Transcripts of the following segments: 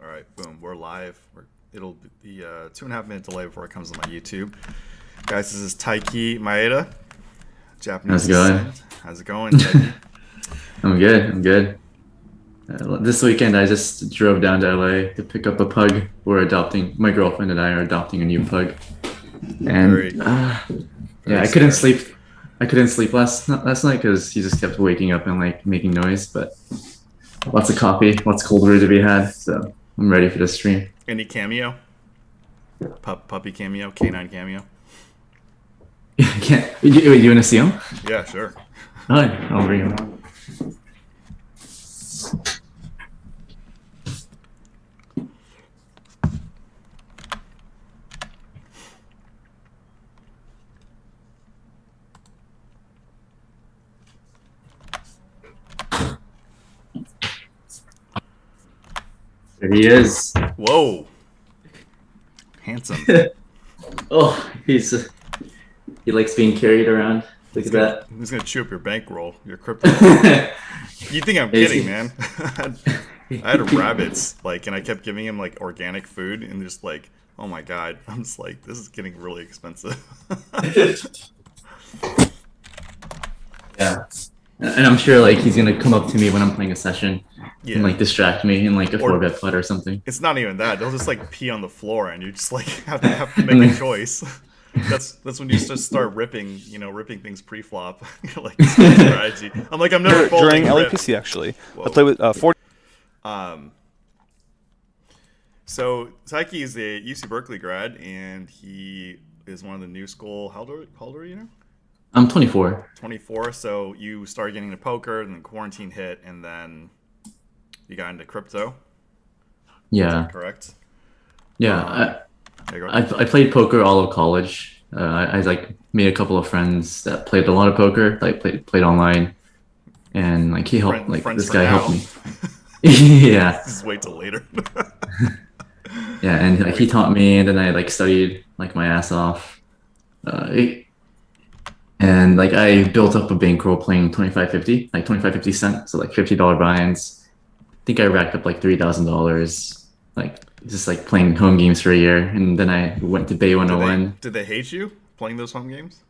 All right, boom, we're live. It'll be a 2.5 minute delay before it comes on my YouTube. Guys, this is Taiki Maeda, Japanese How's it going? descent. How's it going, Taiki? I'm good. I'm good. This weekend, I just drove down to LA to pick up a pug. We're adopting. My girlfriend and I are adopting a new pug, Very, and yeah, very I couldn't scary. sleep. I couldn't sleep last night because he just kept waking up and like making noise. But lots of coffee, lots of cold brew to be had. So I'm ready for the stream. Any cameo? Puppy cameo? Canine cameo? Can't, you want to see him? Yeah, sure. All right, I'll bring him on. There he is. Whoa. Handsome. Oh, he likes being carried around. Look at that. Who's gonna chew up your bankroll? Your crypto? You think I'm kidding, man? I had rabbits, like, and I kept giving him like organic food, and just like, oh my god, I'm just like, this is getting really expensive. Yeah. And I'm sure like he's gonna come up to me when I'm playing a session Yeah. and like distract me in like a Or- 4-bet putt or something. It's not even that. They'll just like pee on the floor, and you just like have to make a choice. That's when you just start ripping things pre-flop. You're like, this is strategy. I'm like, I'm never folding. During rip. LAPC, actually. Whoa. I played with 40. So Taiki is a UC Berkeley grad, and he is one of the new school. How old are you now? I'm 24. 24. So you started getting into poker, and then quarantine hit, and then you got into crypto. Yeah. Correct. Yeah. There you go. I played poker all of college. I like made a couple of friends that played a lot of poker, like played online, and like he helped. Like Friends this for guy now. helped me. Yeah. Just wait till later. Yeah, and like he taught me, and then I like studied like my ass off, and like I built up a bankroll playing 25.50, like 25.50 cents, so like $50 buy-ins. I think I racked up like $3,000, like just like playing home games for a year, and then I went to Bay 101. Did they hate you playing those home games?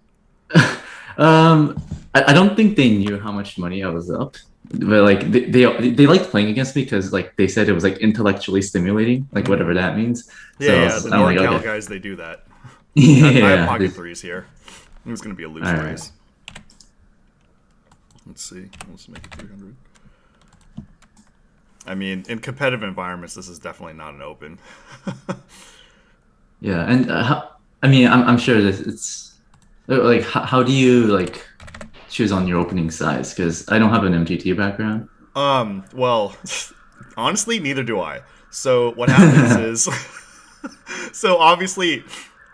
I don't think they knew how much money I was up, but like they liked playing against me because like they said it was like intellectually stimulating, like whatever that means. Yeah, So the I'm like, NorCal okay. guys, they do that. I have Yeah, pocket threes here. I think it's going to be a loose All right. raise. Let's see. Let's make it 300. I mean, in competitive environments, this is definitely not an open. yeah, and I mean, I'm sure that it's like how do you like choose on your opening size? Because I don't have an MTT background. Well, honestly, neither do I. So what happens is, so obviously,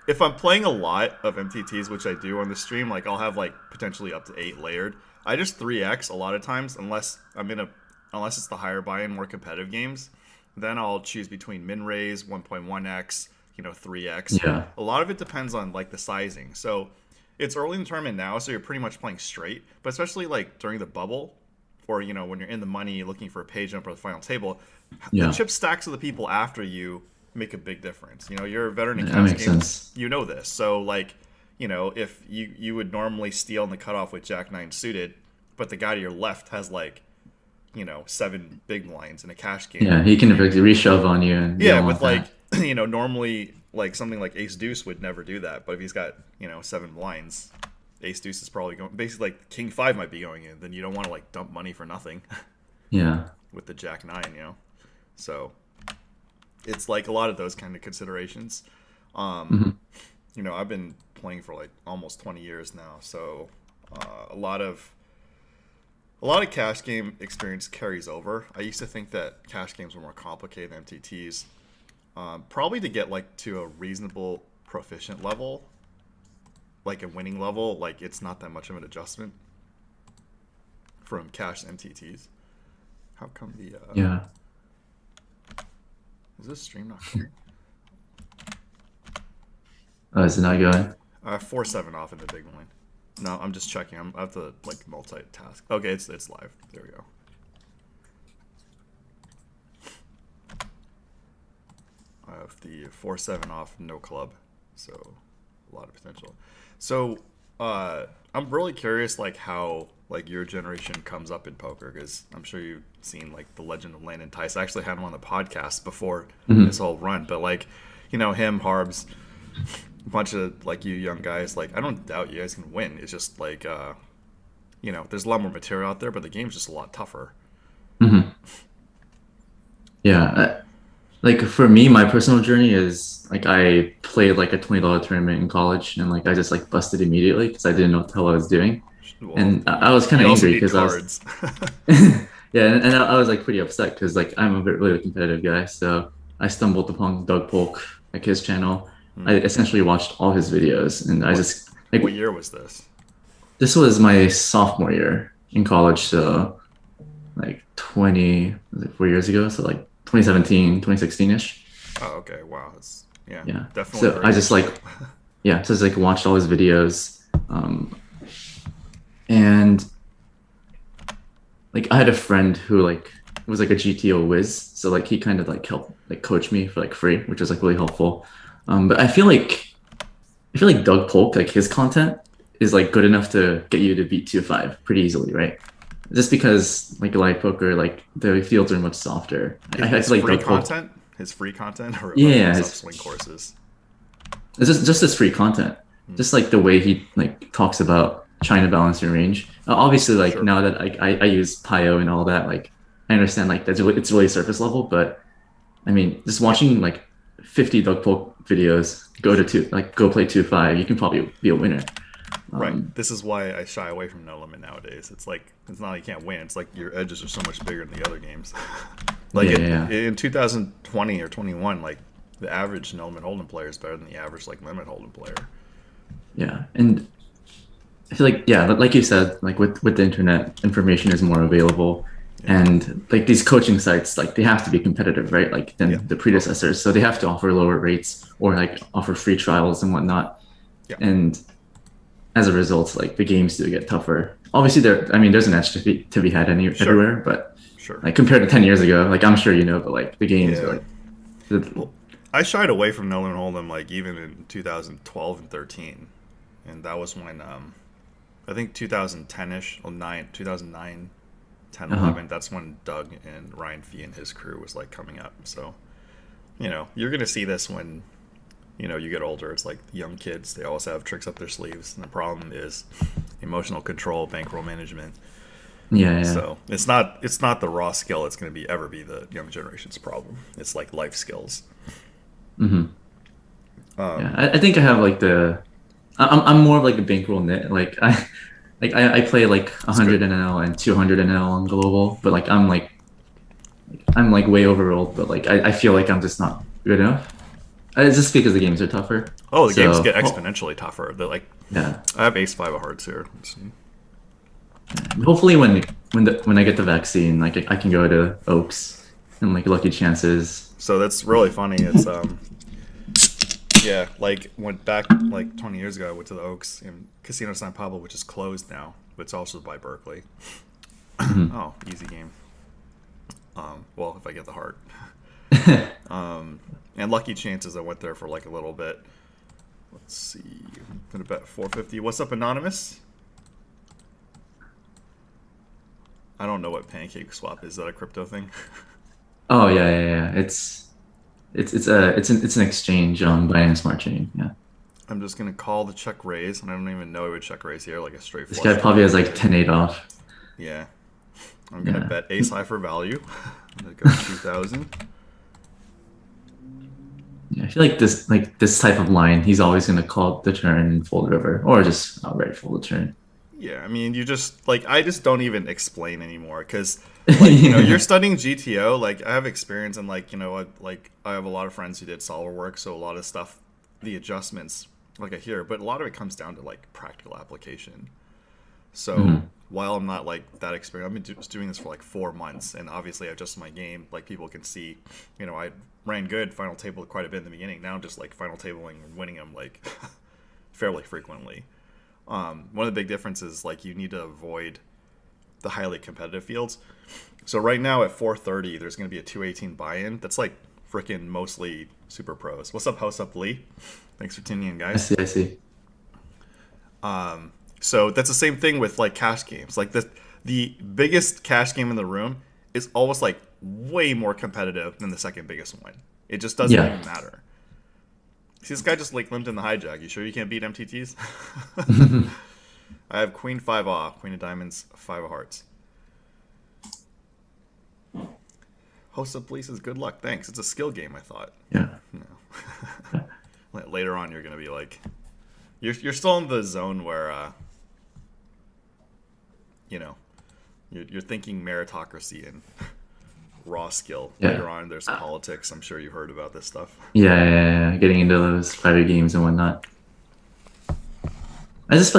if I'm playing a lot of MTTs, which I do on the stream, like I'll have like potentially up to 8 layered. I just 3x a lot of times, unless it's the higher buy-in, more competitive games. Then I'll choose between min raise, 1.1x, 3x. Yeah. A lot of it depends on like the sizing. So it's early in the tournament now, so you're pretty much playing straight. But especially like during the bubble, or when you're in the money looking for a page jump or the final table, Yeah. the chip stacks of the people after you make a big difference. You're a veteran in That cash makes games. sense. You know this. So like, if you would normally steal in the cutoff with Jack 9 suited, but the guy to your left has like, 7 big blinds in a cash game. Yeah, he can reshove on you. And you Yeah, don't with want that. like, normally like something like Ace Deuce would never do that. But if he's got, 7 blinds, Ace Deuce is probably going, basically like King 5 might be going in. Then you don't want to like dump money for nothing Yeah. with the Jack 9, So it's like a lot of those kind of considerations. I've been playing for like almost 20 years now. So a lot of cash game experience carries over. I used to think that cash games were more complicated than MTTs. Probably to get like to a reasonable proficient level, like a winning level, like it's not that much of an adjustment from cash to MTTs. How come the Yeah. is this stream not going? Oh, is it not going? 4-7 off in the big line. No, I'm just checking. I have to like multitask. Okay, it's live. There we go. the 4-7 off, no club. So a lot of potential. So I'm really curious, like how like your generation comes up in poker, because I'm sure you've seen like the legend of Landon Tice. I actually had him on the podcast before this whole run, but like, you know, him, Harbs, a bunch of like you young guys, like I don't doubt you guys can win. It's just like you know, there's a lot more material out there, but the game's just a lot tougher. Hmm. Yeah. Like for me, my personal journey is like I played like a $20 tournament in college, and like I just like busted immediately because I didn't know what the hell I was doing. Well, And I was kind you of also angry need because I was cards. yeah, and I was like pretty upset because like I'm a really competitive guy. So I stumbled upon Doug Polk, like his channel. I essentially watched all his videos, and I What just like what year was this? this was my sophomore year in college, so like 20 was it 4 years ago, so like 2017, 2016ish. Oh, okay. Wow. That's yeah, Yeah. definitely So very I just recent. like yeah, so I just like watched all his videos. And like I had a friend who like was like a GTO whiz, so like he kind of like helped like coach me for like free, which was like really helpful. But I feel like Doug Polk, like his content is like good enough to get you to beat 2-5 pretty easily, right? Just because like live poker, like the fields are much softer. I His feel like free Doug Polk, content, or like yeah, his his, upswing courses. it's just his free content, just like the way he like talks about China balancing range. Obviously, like Sure. now that I use Pio and all that, like I understand like it's really surface level, but I mean, just Yeah. watching like 50 Doug Polk videos, go play 2-5, you can probably be a winner. Right. Um, This is why I shy away from no limit nowadays. It's like it's not like you can't win. It's like your edges are so much bigger than the other games. Like yeah, yeah, in 2020 or 21, like the average no limit hold'em player is better than the average like limit hold'em player. yeah. And I feel like yeah, but like you said, like with the internet, information is more available, Yeah. and like these coaching sites, like they have to be competitive, right? Like Yeah. than the Totally. predecessors, so they have to offer lower rates or like offer free trials and whatnot. Yeah. And as a result, like the games do get tougher. Obviously, I mean, there's an edge to be had Sure. everywhere, but Sure. like compared to 10 years ago, like I'm sure you know, but like the games are Yeah. like the, Well, I shied away from no limit hold'em like even in 2012 and 13, and that was when I think 2010ish or 2009, 10, uh-huh. 11. That's when Doug and Ryan Fee and his crew was like coming up. So you know you're gonna see this when you know you get older. It's like young kids; they always have tricks up their sleeves, and the problem is emotional control, bankroll management. Yeah, yeah. So it's not the raw skill. It's going to be ever be the young generation's problem. It's like life skills. Hmm. Yeah, Um, I think I have like I'm more of like a bankroll nit. I play like it's good. 100 NL and 200 NL on global, but like I'm like way overrolled, but like I feel like I'm just not good enough. It's just because the games are tougher. Oh, the games So get exponentially tougher. They're like yeah, I have ace five of hearts here. Let's see. hopefully when I get the vaccine, like I can go to Oaks and like Lucky Chances. So that's really funny. It's yeah, like went back like 20 years ago. I went to the Oaks in Casino San Pablo, which is closed now, but it's also by Berkeley. Mhm. Oh, easy game. Well, if I get the heart. And Lucky Chances, I went there for like a little bit. Let's see. I'm gonna bet 450. What's up, Anonymous? I don't know what Pancake Swap is. Is that a crypto thing? Oh yeah, yeah, yeah. It's an exchange on Binance Smart Chain. Yeah, I'm just gonna call the check raise, and I don't even know he would check raise here, like a straight this guy flush probably draw. has like 10-8 off. Yeah. I'm gonna Yeah. bet ace high for value. I'm gonna go 2,000. Yeah, I feel like this type of line, he's always gonna call the turn and fold river, or just outright fold the turn. Yeah, I mean, you just like I just don't even explain anymore because, like, you know, you're studying GTO. Like, I have experience and like, you know, I have a lot of friends who did solver work, so a lot of stuff, the adjustments, like I hear, but a lot of it comes down to like practical application. So Mhm. while I'm not like that experienced, I've been just doing this for like 4 months, and obviously I adjusted my game. Like people can see, you know, I ran good final table quite a bit in the beginning. Now I'm just like final tabling and winning them like fairly frequently. One of the big differences, like you need to avoid the highly competitive fields. So right now at 430, there's going to be a 218 buy-in. That's like freaking mostly super pros. What's up, House Up Lee? Thanks for tuning in, I guys. see. I see. So that's the same thing with like cash games. Like the biggest cash game in the room is almost like way more competitive than the second biggest one. It just doesn't Yeah. even matter. See, this guy just like limped in the hijack. You sure you can't beat MTTs? I have Queen 5 off, Queen of Diamonds, 5 of Hearts. Host of Police is good luck. Thanks. It's a skill game, I thought. Yeah. No. Later on, you're gonna be like, you're still in the zone where, you know, you're thinking meritocracy and raw skill. Yeah. Later on, there's politics. I'm sure you heard about this stuff. Yeah. Getting into those private games and whatnot. I just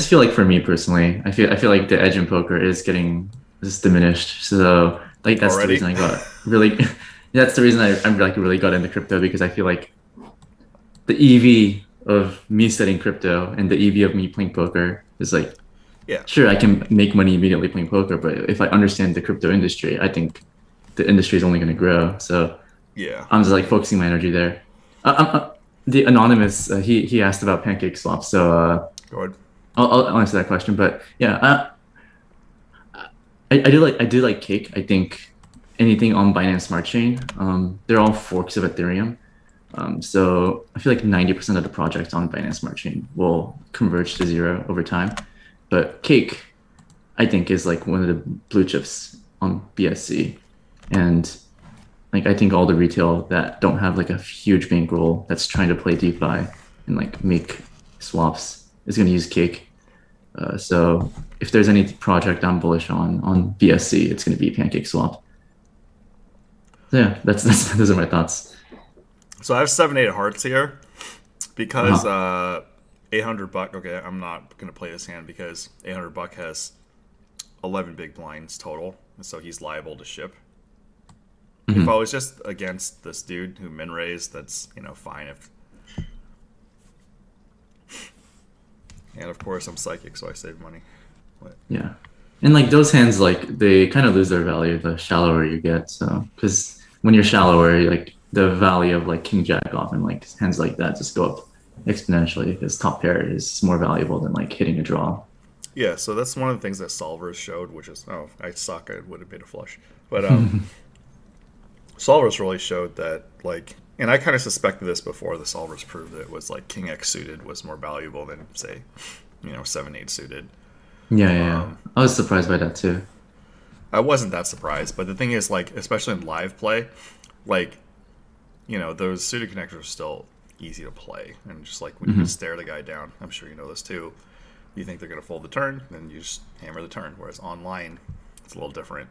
feel like for me personally, I feel like the edge in poker is getting just diminished. So like that's Already? the reason I got really. That's the reason I'm like really got into crypto, because I feel like the EV of me studying crypto and the EV of me playing poker is like, Yeah. sure, I can make money immediately playing poker, but if I understand the crypto industry, I think the industry is only going to grow. So Yeah. I'm just like focusing my energy there. The anonymous, he asked about pancake swaps, so Go ahead. I'll answer that question. But yeah, I do like Cake. I think anything on Binance Smart Chain, they're all forks of Ethereum. So I feel like 90% of the projects on Binance Smart Chain will converge to zero over time. But Cake, I think, is like one of the blue chips on BSC. And like I think all the retail that don't have like a huge bankroll that's trying to play DeFi and like make swaps is going to use Cake. So if there's any project I'm bullish on BSC, it's going to be Pancake Swap. So yeah, that's those are my thoughts. So I have 7-8 Hearts here because $800. Okay, I'm not gonna play this hand because $800 has 11 big blinds total, and so he's liable to ship. If I was just against this dude who min raised, that's fine. And of course I'm psychic, so I save money. But Yeah, and like those hands, like they kind of lose their value the shallower you get. So because when you're shallower, like the value of like King Jack off and like hands like that just go up exponentially because top pair is more valuable than like hitting a draw. yeah, so that's one of the things that solvers showed, which is I suck. I would have made a flush, but solvers really showed that like, and I kind of suspected this before the solvers proved it, was like King X suited was more valuable than say 7-8 suited. Yeah. I was surprised by that too. I wasn't that surprised, but the thing is, like, especially in live play, like, those suited connectors are still easy to play, and just like when you stare the guy down, I'm sure you know this too. You think they're gonna fold the turn, then you just hammer the turn. Whereas online, it's a little different.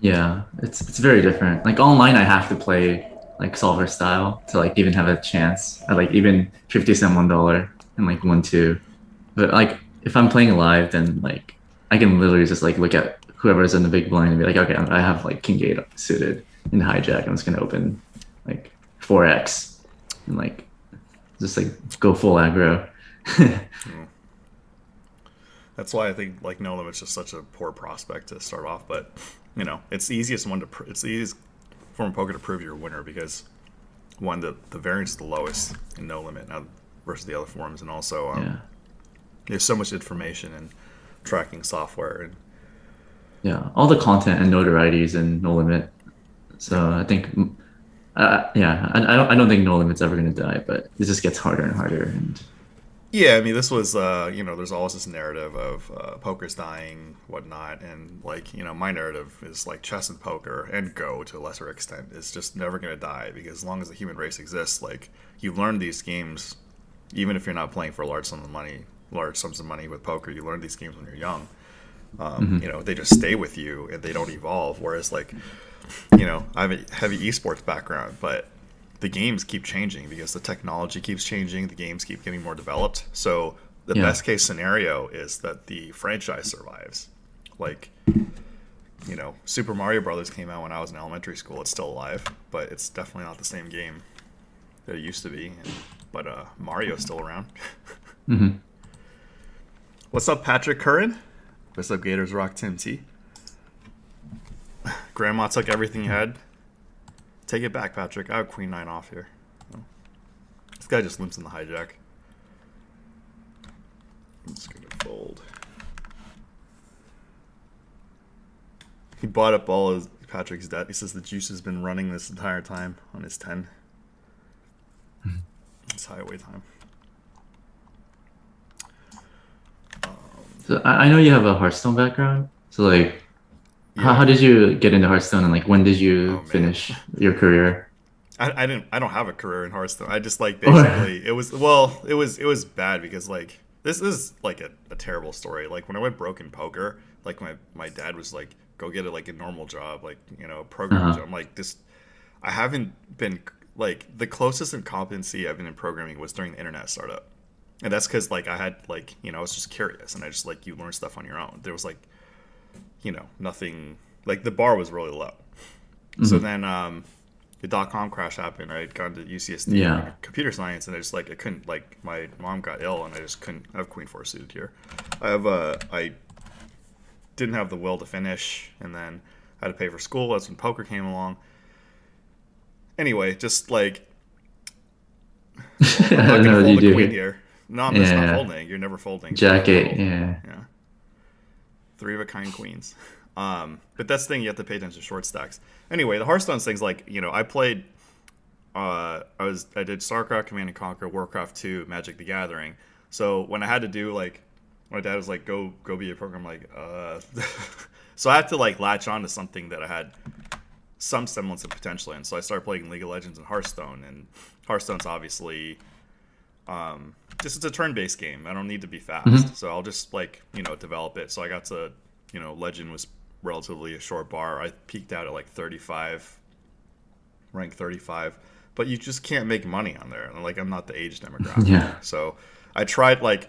Yeah, it's very different. Like online, I have to play like solver style to like even have a chance at like even 50 cent $1 and like 1-2. But like if I'm playing live, then like I can literally just like look at whoever's in the big blind and be like, okay, I have like King 8 suited in hijack. I'm just gonna open like 4x and like just like go full aggro. That's why I think like no limit's just such a poor prospect to start off. But it's the easiest one it's the easiest form of poker to prove you're a winner because one, the variance is the lowest in no limit versus the other forms, and also there's so much information and tracking software and all the content and notorieties in no limit. So I think I don't think no limit's ever going to die, but it just gets harder and harder. And yeah, I mean, this was there's always this narrative of poker's dying, whatnot, and like my narrative is like chess and poker and Go to a lesser extent is just never going to die because as long as the human race exists, like you learn these games, even if you're not playing for large sums of money with poker, you learn these games when you're young. They just stay with you and they don't evolve. Whereas like, I have a heavy esports background, but the games keep changing because the technology keeps changing. The games keep getting more developed. So the best case scenario is that the franchise survives. Like, Super Mario Brothers came out when I was in elementary school. It's still alive, but it's definitely not the same game that it used to be. But Mario's still around. What's up, Patrick Curran? What's up, Gators Rock Tim T? Grandma took everything you had. Take it back, Patrick. I have queen 9 off here. Oh. This guy just limps in the hijack. I'm just going to fold. He bought up all his Patrick's debt. He says the juice has been running this entire time on his 10. It's highway time. So I know you have a Hearthstone background. So like, Yeah. how did you get into Hearthstone, and like when did you finish your career? I don't have a career in Hearthstone. I just like basically it was bad because like this is like a terrible story. Like when I went broke in poker, like my dad was like, go get it like a normal job, like, you know, a programming job. I'm like, this, I haven't been like, the closest in competency I've been in programming was during the internet startup. And that's because like I had like, you know, I was just curious, and I just like, you learn stuff on your own. There was like, you know, nothing, like the bar was really low. So then the .com crash happened. I had gone to UCSD computer science, and I just like, I couldn't, like, my mom got ill and I just couldn't. I have queen 4 suited here. I didn't have the will to finish, and then I had to pay for school. That's when poker came along. Anyway, just like, I'm not gonna fold a queen here. No, I'm just not folding. You're never folding. Jack 8, yeah. 3 of a kind queens. But that's the thing, you have to pay attention to short stacks. Anyway, the Hearthstone thing's like, you know, I played, I did StarCraft, Command and Conquer, Warcraft 2, Magic the Gathering. So when I had to do like, my dad was like, go be a program, like, so I had to like latch on to something that I had some semblance of potential in. So I started playing League of Legends and Hearthstone, and Hearthstone's obviously, just it's a turn-based game. I don't need to be fast, so I'll just like, you know, develop it. So I got to, you know, Legend was relatively a short bar. I peaked out at like 35, rank 35, but you just can't make money on there. And like, I'm not the age demographic. Yeah. So I tried like,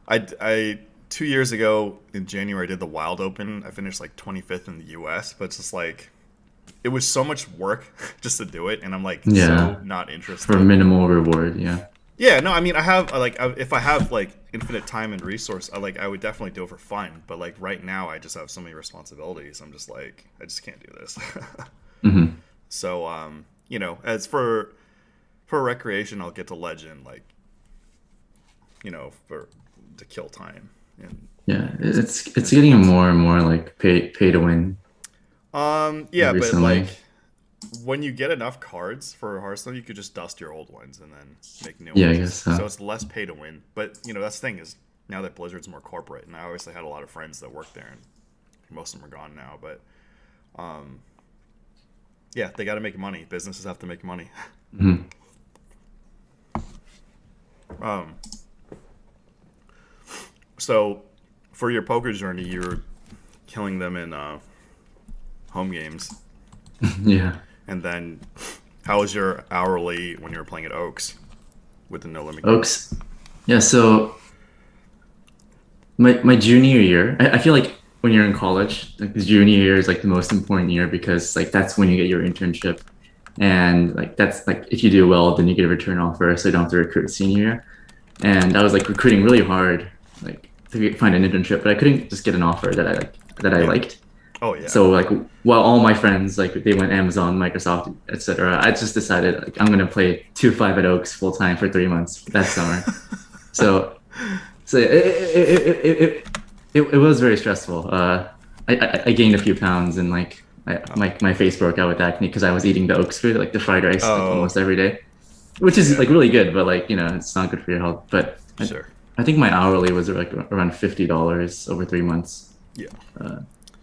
I 2 years ago in January I did the Wild Open. I finished like 25th in the US, but it's just like, it was so much work just to do it, and I'm like so not interested. For minimal reward, Yeah, no, I mean, I have like, if I have like infinite time and resource, I would definitely do it for fun. But like right now, I just have so many responsibilities. I'm just like, I just can't do this. So, you know, as for recreation, I'll get to Legend, like, you know, to kill time. And it's getting more and more like pay to win. Yeah, recently. But like, when you get enough cards for Hearthstone, you could just dust your old ones and then make new ones. I guess so. So it's less pay to win. But, you know, that's the thing is, now that Blizzard's more corporate, and I obviously had a lot of friends that worked there, and most of them are gone now, but yeah, they got to make money. Businesses have to make money. So for your poker journey, you were killing them in home games. And then, how was your hourly when you were playing at Oaks with the no limit game? Oaks, yeah. So my junior year, I feel like when you're in college, like the junior year is like the most important year, because like that's when you get your internship, and like that's like, if you do well, then you get a return offer, so you don't have to recruit senior year. And I was like recruiting really hard, like to find an internship, but I couldn't just get an offer that I liked. Oh yeah. So like, while all my friends, like they went Amazon, Microsoft, etc., I just decided like I'm gonna play 2-5 at Oaks full time for 3 months that summer. so it was very stressful. I gained a few pounds, and like my face broke out with acne because I was eating the Oaks food, like the fried rice, like almost every day, which is like really good, but like, you know, it's not good for your health. But sure. I think my hourly was like around $50 over 3 months. Yeah.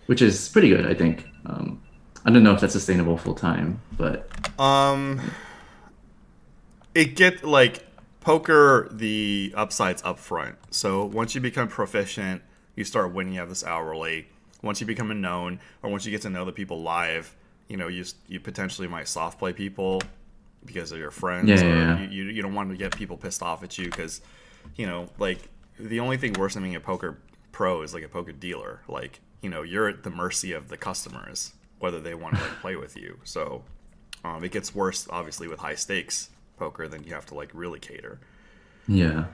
Which is pretty good, I think. I don't know if that's sustainable full time, but it get like poker, the upside's up front. So once you become proficient, you start winning. You have this hourly. Once you become a known, or once you get to know the people live, you know, you potentially might soft play people because of your friends. You don't want to get people pissed off at you because, you know, like the only thing worse than being a poker pro is like a poker dealer. Like, you know, you're at the mercy of the customers, whether they want to like play with you. So it gets worse, obviously, with high stakes poker. Then you have to like really cater. Yeah.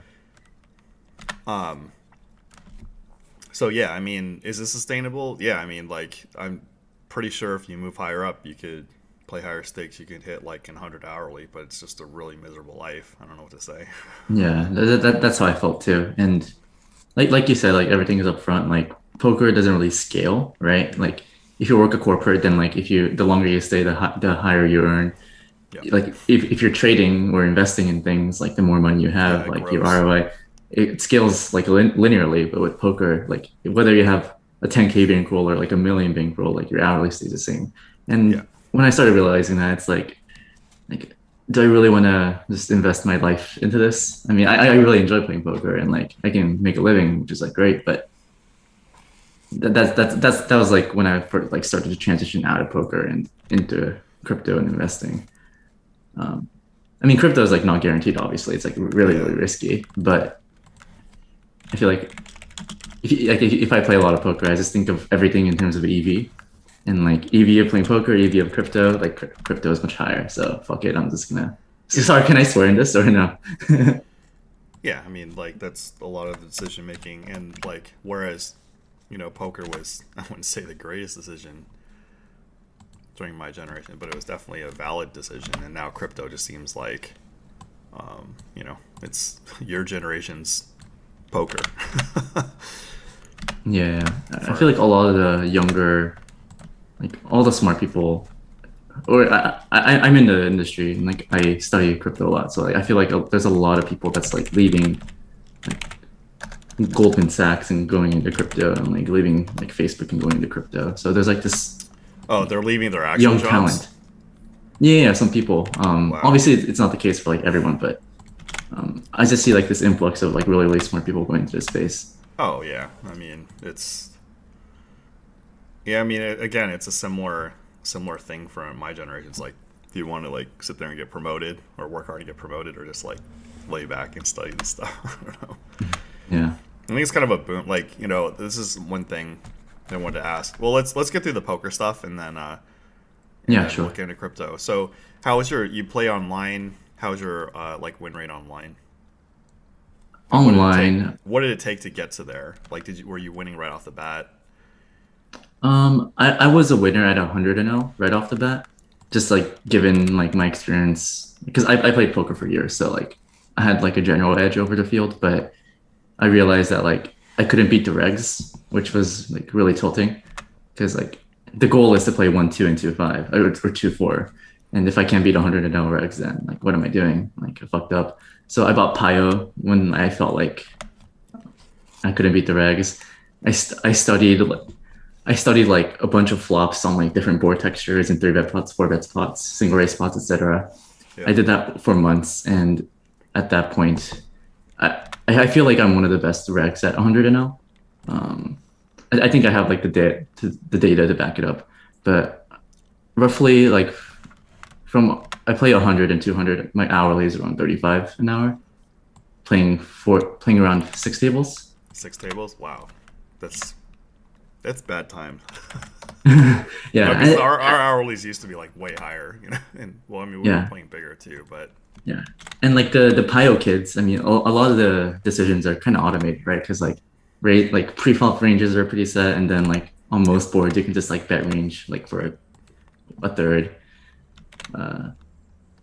So yeah, I mean, is this sustainable? Yeah, I mean, like, I'm pretty sure if you move higher up, you could play higher stakes, you can hit like 100 hourly, but it's just a really miserable life. I don't know what to say. Yeah, that's how I felt too. And like you said, like everything is upfront. Like poker doesn't really scale, right? Like if you work a corporate, then like if you the longer you stay, the higher you earn. Yeah. Like if you're trading or investing in things, like the more money you Yeah, have, it like your grows. ROI, it scales like linearly. But with poker, like whether you have a 10K bankroll or like a million bankroll, like your hourly stays the same. Yeah. And when I started realizing that, it's like do I really want to just invest my life into this? I mean, I really enjoy playing poker and like I can make a living, which is like great, but that was like when I first like started to transition out of poker and into crypto and investing. Um, I mean, crypto is like not guaranteed. Obviously, it's like really Yeah. really risky. But I feel like if I play a lot of poker, I just think of everything in terms of EV. And like EV of playing poker, EV of crypto, like crypto is much higher. So fuck it, I'm just gonna. So Yeah. sorry, can I swear in this or no? Yeah, I mean, like that's a lot of the decision making, and like whereas, poker was I wouldn't say the greatest decision during my generation, but it was definitely a valid decision. And now crypto just seems like, it's your generation's poker. Yeah, I feel like a lot of the younger, like all the smart people, or I'm in the industry and like I study crypto a lot, so like, I feel like there's a lot of people that's like leaving like Goldman Sachs and going into crypto, and like leaving like Facebook and going into crypto. So there's like this Oh, they're leaving their actual young jobs? talent. Yeah, some people. Wow. Obviously, it's not the case for like everyone, but I just see like this influx of like really, really smart people going into this space. Oh, yeah. I mean, yeah, I mean, again, it's a similar thing from my generation. It's like, do you want to like sit there and get promoted or work hard to get promoted or just like lay back and study the stuff? I don't know. Yeah. I think it's kind of a boom. Like, this is one thing I wanted to ask. Well, let's get through the poker stuff and then Yeah, sure. look into crypto. So, you play online? How's your like win rate online? Like, what did it take? Online, What did it take to get to there? Like, were you winning right off the bat? I was a winner at 100 right off the bat, just like given like my experience because I played poker for years, so like I had like a general edge over the field, but I realized that like I couldn't beat the regs, which was like really tilting because like the goal is to play 1-2 and 2-5 or 2-4, and if I can't beat 100 regs, then like what am I doing? Like I fucked up. So I bought Pio when I felt like I couldn't beat the regs. I studied like a bunch of flops on like different board textures and 3-bet spots, 4-bet spots, single raise spots, etc. Yeah. I did that for months, and at that point, I feel like I'm one of the best recs at 100 I think I have like the data to back it up, but roughly like from I play 100 and 200, my hourly is around 35 an hour, playing around 6 tables. 6 tables? Wow, that's bad time. Yeah, Because our hourlies used to be like way higher, And well, I mean, we were yeah. playing bigger too, but Yeah, and like the Pio kids, I mean, a lot of the decisions are kind of automated, right? Because like rate like pre-flop ranges are pretty set, and then like on yeah, most boards you can just like bet range like for a third. Uh,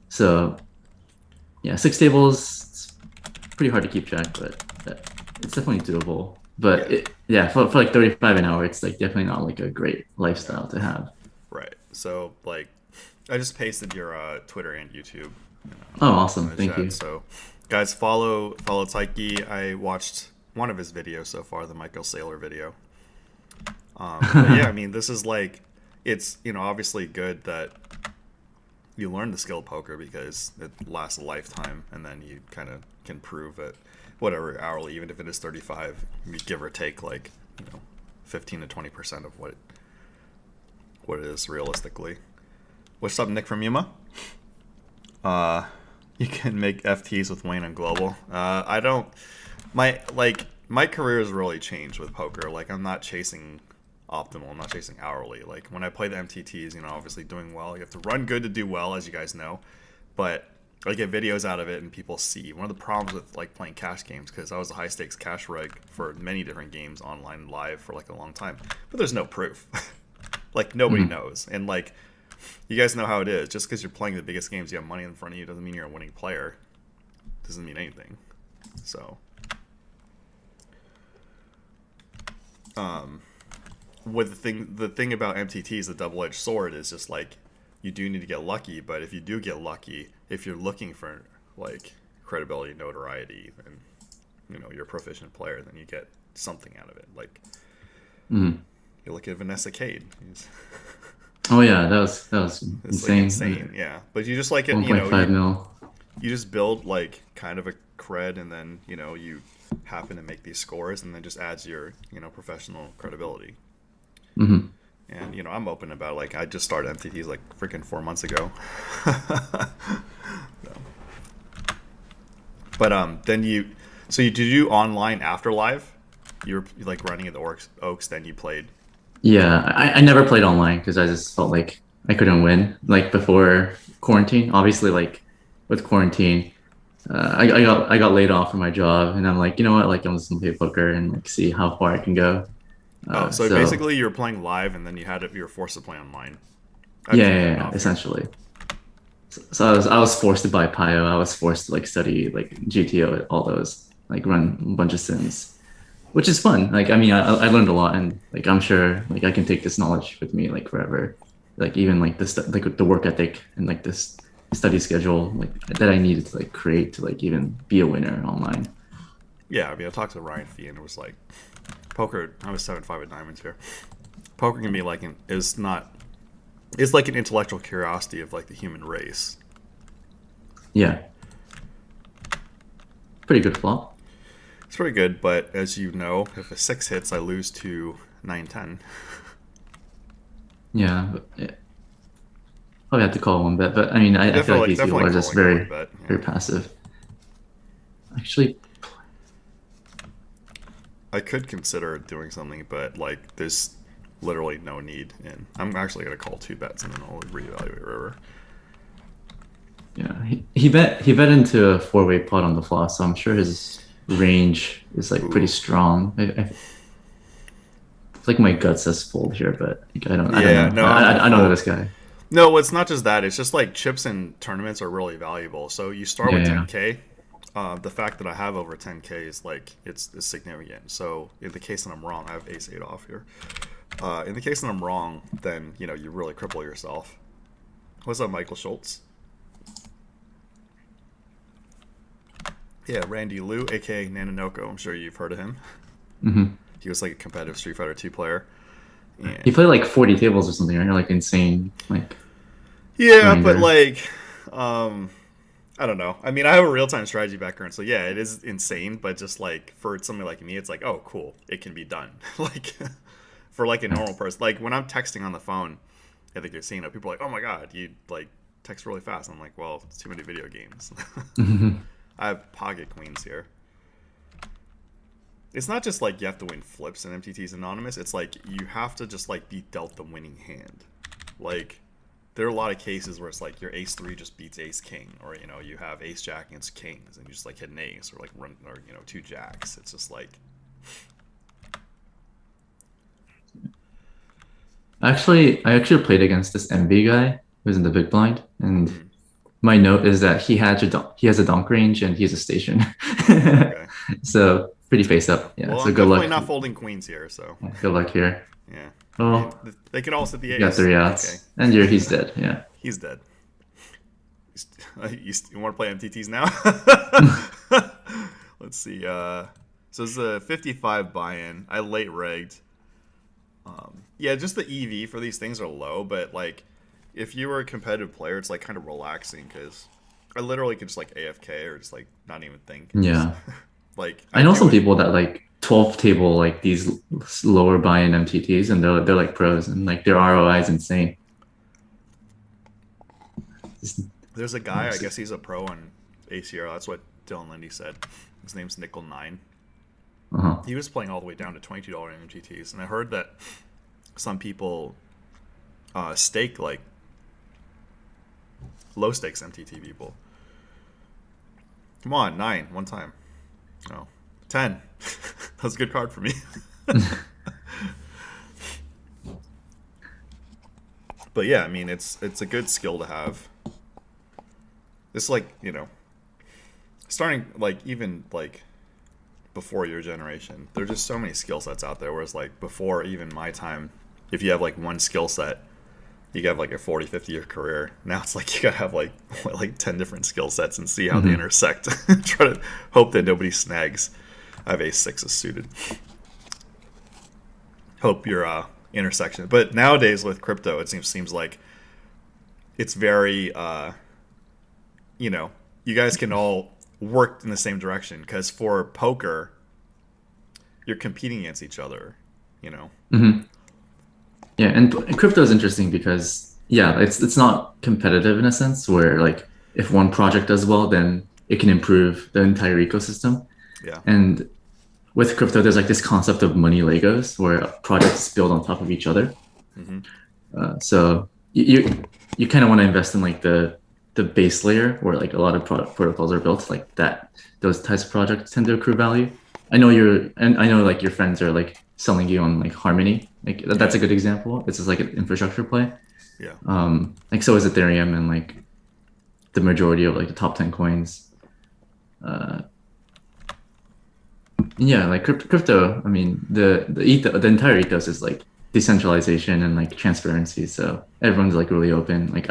so yeah, 6 tables, it's pretty hard to keep track, but it's definitely doable. yeah, But yeah, for like 35 an hour, it's like definitely not like a great yeah. lifestyle to have. Right. So like, I just pasted your Twitter and YouTube Oh, in awesome! the Thank chat. you. So, guys, follow Taiki. I watched one of his videos so far, the Michael Saylor video. But yeah, I mean, this is like, it's obviously good that you learn the skill of poker because it lasts a lifetime, and then you kind of can prove it, whatever hourly, even if it is 35, you give or take like 15 to 20% of what it is realistically. What's up, Nick from Yuma? You can make FTs with Wayne on Global. I don't. My career has really changed with poker. Like, I'm not chasing optimal. I'm not chasing hourly. Like, when I play the MTTs, obviously doing well. You have to run good to do well, as you guys know. But I get videos out of it, and people see. One of the problems with like playing cash games, because I was a high stakes cash reg for many different games online live for like a long time, but there's no proof. Like, nobody knows, and like you guys know how it is. Just because you're playing the biggest games, you have money in front of you, doesn't mean you're a winning player. Doesn't mean anything. So, with the thing about MTT, the double-edged sword is just like you do need to get lucky. But if you do get lucky, if you're looking for like credibility, notoriety, and you're a proficient player, then you get something out of it. Like you look at Vanessa Cade. Oh yeah, that was insane. Like insane, yeah. But you just like it, 1.5 mil. You just build like kind of a cred, and then you happen to make these scores, and then just adds your professional credibility. Mm-hmm. And I'm open about it. Like I just started MTTs like freaking 4 months ago. So. But then you do online after live. You were like running at the Oaks, then you played. Yeah, I never played online because I just felt like I couldn't win. Like before quarantine, obviously, like with quarantine, I got laid off from my job, and I'm like, you know what? Like I'm just gonna play poker and like see how far I can go. So basically, you were playing live, and then you were forced to play online. Yeah, essentially. So I was forced to buy Pio. I was forced to like study like GTO, all those, like run a bunch of sims, which is fun. Like I mean, I learned a lot, and like I'm sure like I can take this knowledge with me like forever. Like even like like the work ethic and like this study schedule like that I needed to like create to like even be a winner online. Yeah, I mean, I talked to Ryan Fee, and it was like poker. I was 7-5 at diamonds here. Poker can be like it's like an intellectual curiosity of like the human race. Yeah. Pretty good flop. It's pretty good, but as you know, if a 6 hits, I lose to 9-10. Yeah, but probably have to call one bet, but I mean, I feel like these people are just very passive. Actually, I could consider doing something, but like there's literally no need, and I'm actually gonna call 2 bets and then I'll reevaluate river. Yeah, he bet into a 4-way pot on the flop, so I'm sure his range is like pretty strong. I feel like my gut says fold here, but like, I don't know. No, I don't know this guy. No, it's not just that. It's just like chips in tournaments are really valuable. So you start with 10K. The fact that I have over 10K is like it's significant. So in the case that I'm wrong, I have ace-8 off here. In the case that I'm wrong, then you really cripple yourself. What's up, Michael Schultz? Yeah, Randy Liu, aka Nanonoko. I'm sure you've heard of him. Mm-hmm. He was like a competitive Street Fighter 2 player. And he played like 40 tables or something, right? Like insane, like. Yeah, grinder. But like, I don't know. I mean, I have a real-time strategy background, so yeah, it is insane. But just like for somebody like me, it's like, oh, cool, it can be done. Like for like a normal person, like when I'm texting on the phone at the casino, people are like, oh my god, you like text really fast. I'm like, well, it's too many video games. I have pocket queens here. It's not just like you have to win flips and MTT's anonymous. It's like you have to just like be dealt the winning hand. Like there are a lot of cases where it's like your ace-3 just beats ace-king, or you have ace-jack against kings and you just like hit an ace, or like run, or 2 jacks. It's just like. I actually played against this MV guy who's in the big blind, and my note is that he has a donk range and he's a station. Okay. So pretty face up. Yeah. Well, so I'm good luck. definitely not folding queens here. So good luck here. Yeah. Oh, they can all sit the ace. You got 3 outs, okay. And he's dead. Yeah. He's dead. You want to play MTTs now? Let's see. So it's a 55 buy-in. I late rigged. Yeah, just the EV for these things are low, but like if you were a competitive player, it's like kind of relaxing because I literally could just like AFK or just like not even think. Yeah. Like I know some people that like 12 table like these lower buy-in MTTs, and they're like pros, and like their ROI is insane. There's a guy, I guess he's a pro on ACR. That's what Dylan Lindy said. His name's Nickel9. Uh-huh. He was playing all the way down to $22 MTTs, and I heard that some people stake like low stakes MTT people. Come on, 9 one time. Oh, 10. That's a good card for me. But yeah, I mean, it's a good skill to have. It's like, starting like even like before your generation, there's just so many skill sets out there. Whereas like before even my time, if you have like one skill set, you have like a 40, 50-year career. Now it's like you gotta have like 10 different skill sets and see how they intersect. Try to hope that nobody snags. I have a 6 suited. Hope your intersection. But nowadays with crypto, it seems like it's very you guys can all work in the same direction, because for poker you're competing against each other. Yeah, and crypto is interesting because it's not competitive in a sense where like if one project does well, then it can improve the entire ecosystem. Yeah. And with crypto, there's like this concept of money Legos where projects build on top of each other. So you kind of want to invest in like the base layer where like a lot of protocols are built like that. Those types of projects tend to accrue value. I know like your friends are like selling you on like Harmony. Like that's a good example. It's just like an infrastructure play. Yeah. Like so is Ethereum and like the majority of like the top 10 coins. Yeah, like crypto. I mean, the entire ethos is like decentralization and like transparency. So everyone's like really open. Like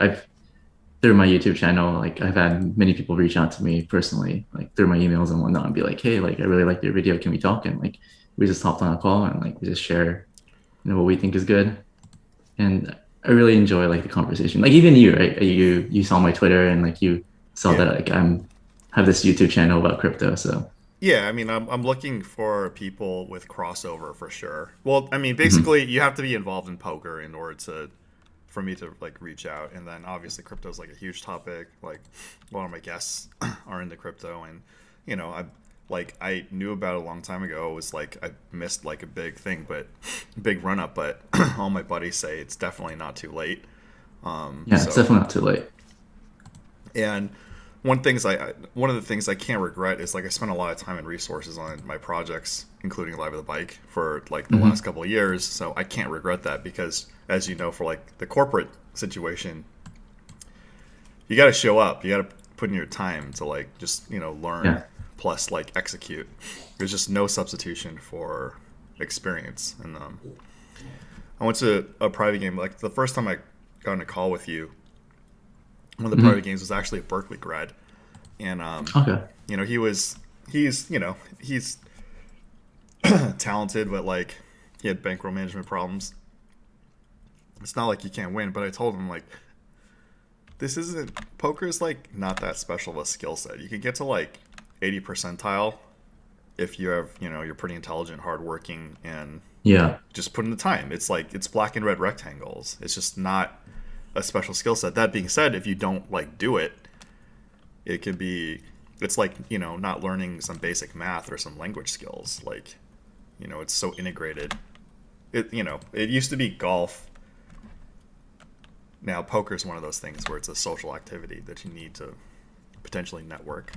through my YouTube channel, like I've had many people reach out to me personally, like through my emails and whatnot, and be like, "Hey, like I really liked your video. Can we talk?" And like we just hopped on a call and like we just share, what we think is good. And I really enjoy like the conversation. Like even you, right? You saw my Twitter and like you saw that like have this YouTube channel about crypto. So yeah, I mean, I'm looking for people with crossover for sure. Well, I mean, basically, you have to be involved in poker in order for me to like reach out. And then obviously, crypto is like a huge topic. Like a lot of my guests are into crypto, and I knew about it a long time ago. It was like I missed like a big run up, but all my buddies say it's definitely not too late. It's definitely not too late. And one of the things I can't regret is like I spent a lot of time and resources on my projects, including Live of the Bike, for like the last couple of years. So I can't regret that because, as you know, for like the corporate situation, you got to show up. You got to put in your time to like just learn plus like execute. There's just no substitution for experience. And I went to a private game. Like the first time I got on a call with you, one of the private games was actually a Berkeley grad, and he's talented, but like he had bankroll management problems. It's not like you can't win, but I told him like poker is like not that special of a skill set. You can get to like 80 percentile if you have you're pretty intelligent, hardworking, and just put in the time. It's like it's black and red rectangles. It's just not a special skill set. That being said, if you don't like do it, it's like not learning some basic math or some language skills. Like it's so integrated. It used to be golf. Now poker is one of those things where it's a social activity that you need to potentially network.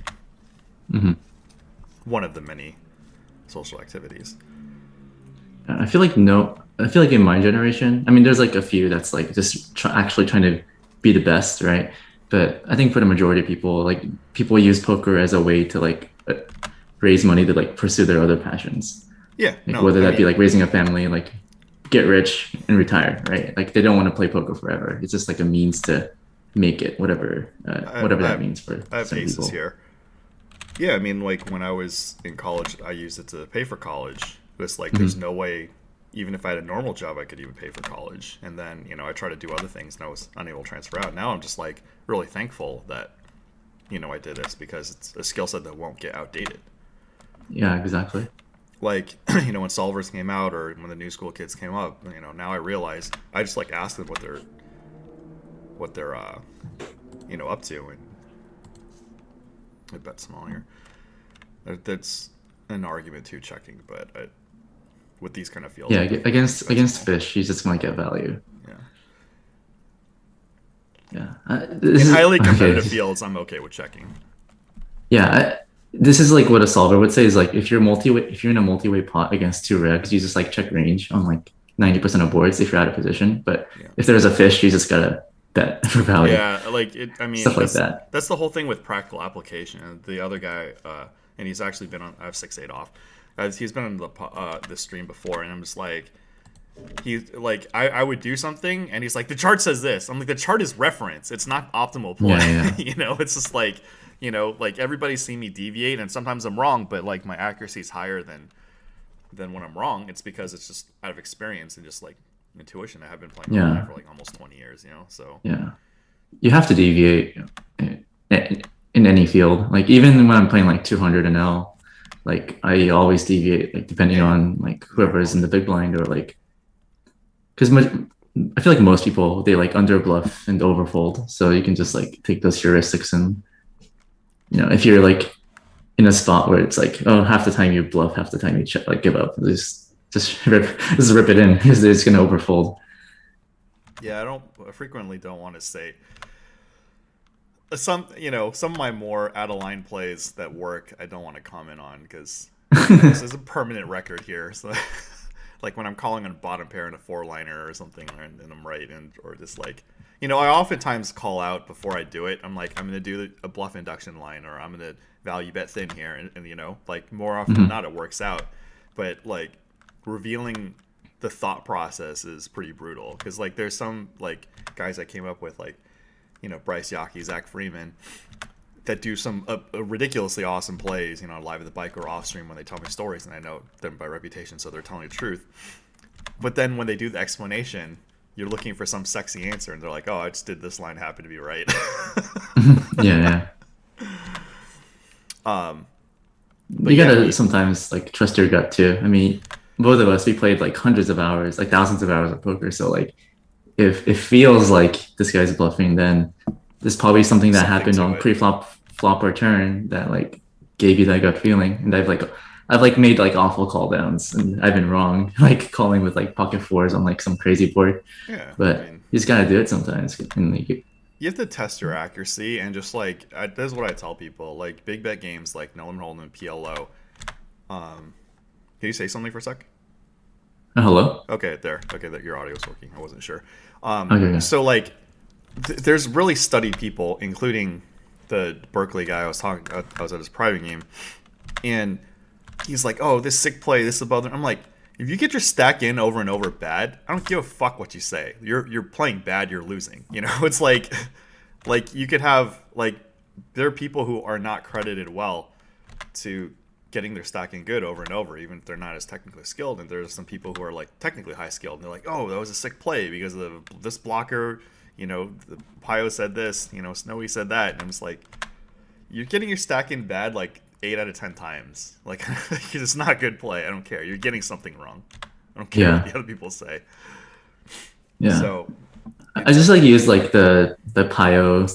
One of the many social activities. I feel like in my generation, I mean, there's like a few that's like just actually trying to be the best, right? But I think for the majority of people, like people use poker as a way to like raise money to like pursue their other passions. Yeah. Like, whether that be like raising a family, like get rich and retire, right? Like they don't want to play poker forever. It's just like a means to make it, whatever that means for I have some aces people. here. Yeah, I mean, like when I was in college, I used it to pay for college. It's like there's no way, even if I had a normal job, I could even pay for college. And then I tried to do other things, and I was unable to transfer out. Now I'm just like really thankful that I did this, because it's a skill set that won't get outdated. Yeah, exactly. Like when solvers came out, or when the new school kids came up, now I realize I just like ask them what they're up to, and I bet small here. That's an argument too, checking, but with these kind of fields, against fish, he's just gonna get value. In highly competitive fields, I'm okay with checking. This is like what a solver would say is like if you're in a multi-way pot against two regs, you just like check range on like 90% of boards if you're out of position. But Yeah. if there's a fish, you just gotta bet for value. Yeah, like I mean, Stuff like that. That's the whole thing with practical application. And the other guy, and he's actually been on. I have 6-8 off. He's been on the stream before, and I'm just like, he's like, I would do something, and he's like, the chart says this. I'm like, the chart is reference. It's not optimal play. Yeah. You know, it's just like, you know, like everybody's seen me deviate, and sometimes I'm wrong, but like my accuracy is higher than when I'm wrong. It's because it's just out of experience and just like intuition. I have been playing online for like almost 20 years, you know. So yeah, you have to deviate in any field. Like even when I'm playing like 200 and L, like I always deviate, like depending on like whoever is in the big blind or like, because I feel like most people they like under bluff and overfold, so you can just like take those heuristics and you know if you're like in a spot where it's like oh half the time you bluff, half the time you like give up, just rip it in because it's gonna overfold. Yeah, I frequently don't want to say some of my more out of line plays that work. I don't want to comment on because this is a permanent record here. So, like when I'm calling on a bottom pair in a 4-liner or something, and I'm right, or just like I oftentimes call out before I do it. I'm like I'm gonna do a bluff induction line, or I'm gonna value bet thin here, and like more often than not it works out, but like revealing the thought process is pretty brutal because like there's some like guys I came up with like Bryce Yockey, Zach Freeman that do some ridiculously awesome plays live at the bike or off stream when they tell me stories, and I know them by reputation, so they're telling the truth. But then when they do the explanation, you're looking for some sexy answer, and they're like, oh, I just did this line, happen to be right. Yeah. You gotta sometimes like trust your gut too. I mean, both of us, we played like hundreds of hours, like thousands of hours of poker. So like, if it feels like this guy's bluffing, then there's probably something that happened on pre-flop, flop, or turn that like gave you that gut feeling. And I've made like awful call downs, and I've been wrong, like calling with like pocket fours on like some crazy board. Yeah, but you just gotta do it sometimes. And like, you have to test your accuracy, and just like this is what I tell people: like big bet games, like No Limit Hold'em and PLO. Can you say something for a sec? Hello? Okay, there. Okay, that your audio's working. I wasn't sure. Okay. So, like, there's really studied people, including the Berkeley guy I was at his private game, and he's like, "Oh, this sick play, this is above." I'm like, if you get your stack in over and over bad, I don't give a fuck what you say. You're playing bad. You're losing. It's like you could have like there are people who are not credited well to getting their stacking good over and over, even if they're not as technically skilled. And there's some people who are like technically high skilled, and they're like, oh, that was a sick play because of this blocker, the Pio said this, Snowy said that. And I'm just like, you're getting your stacking bad like 8 out of 10 times. Like, it's not a good play. I don't care. You're getting something wrong. I don't care what the other people say. Yeah. So I just like use like the Pio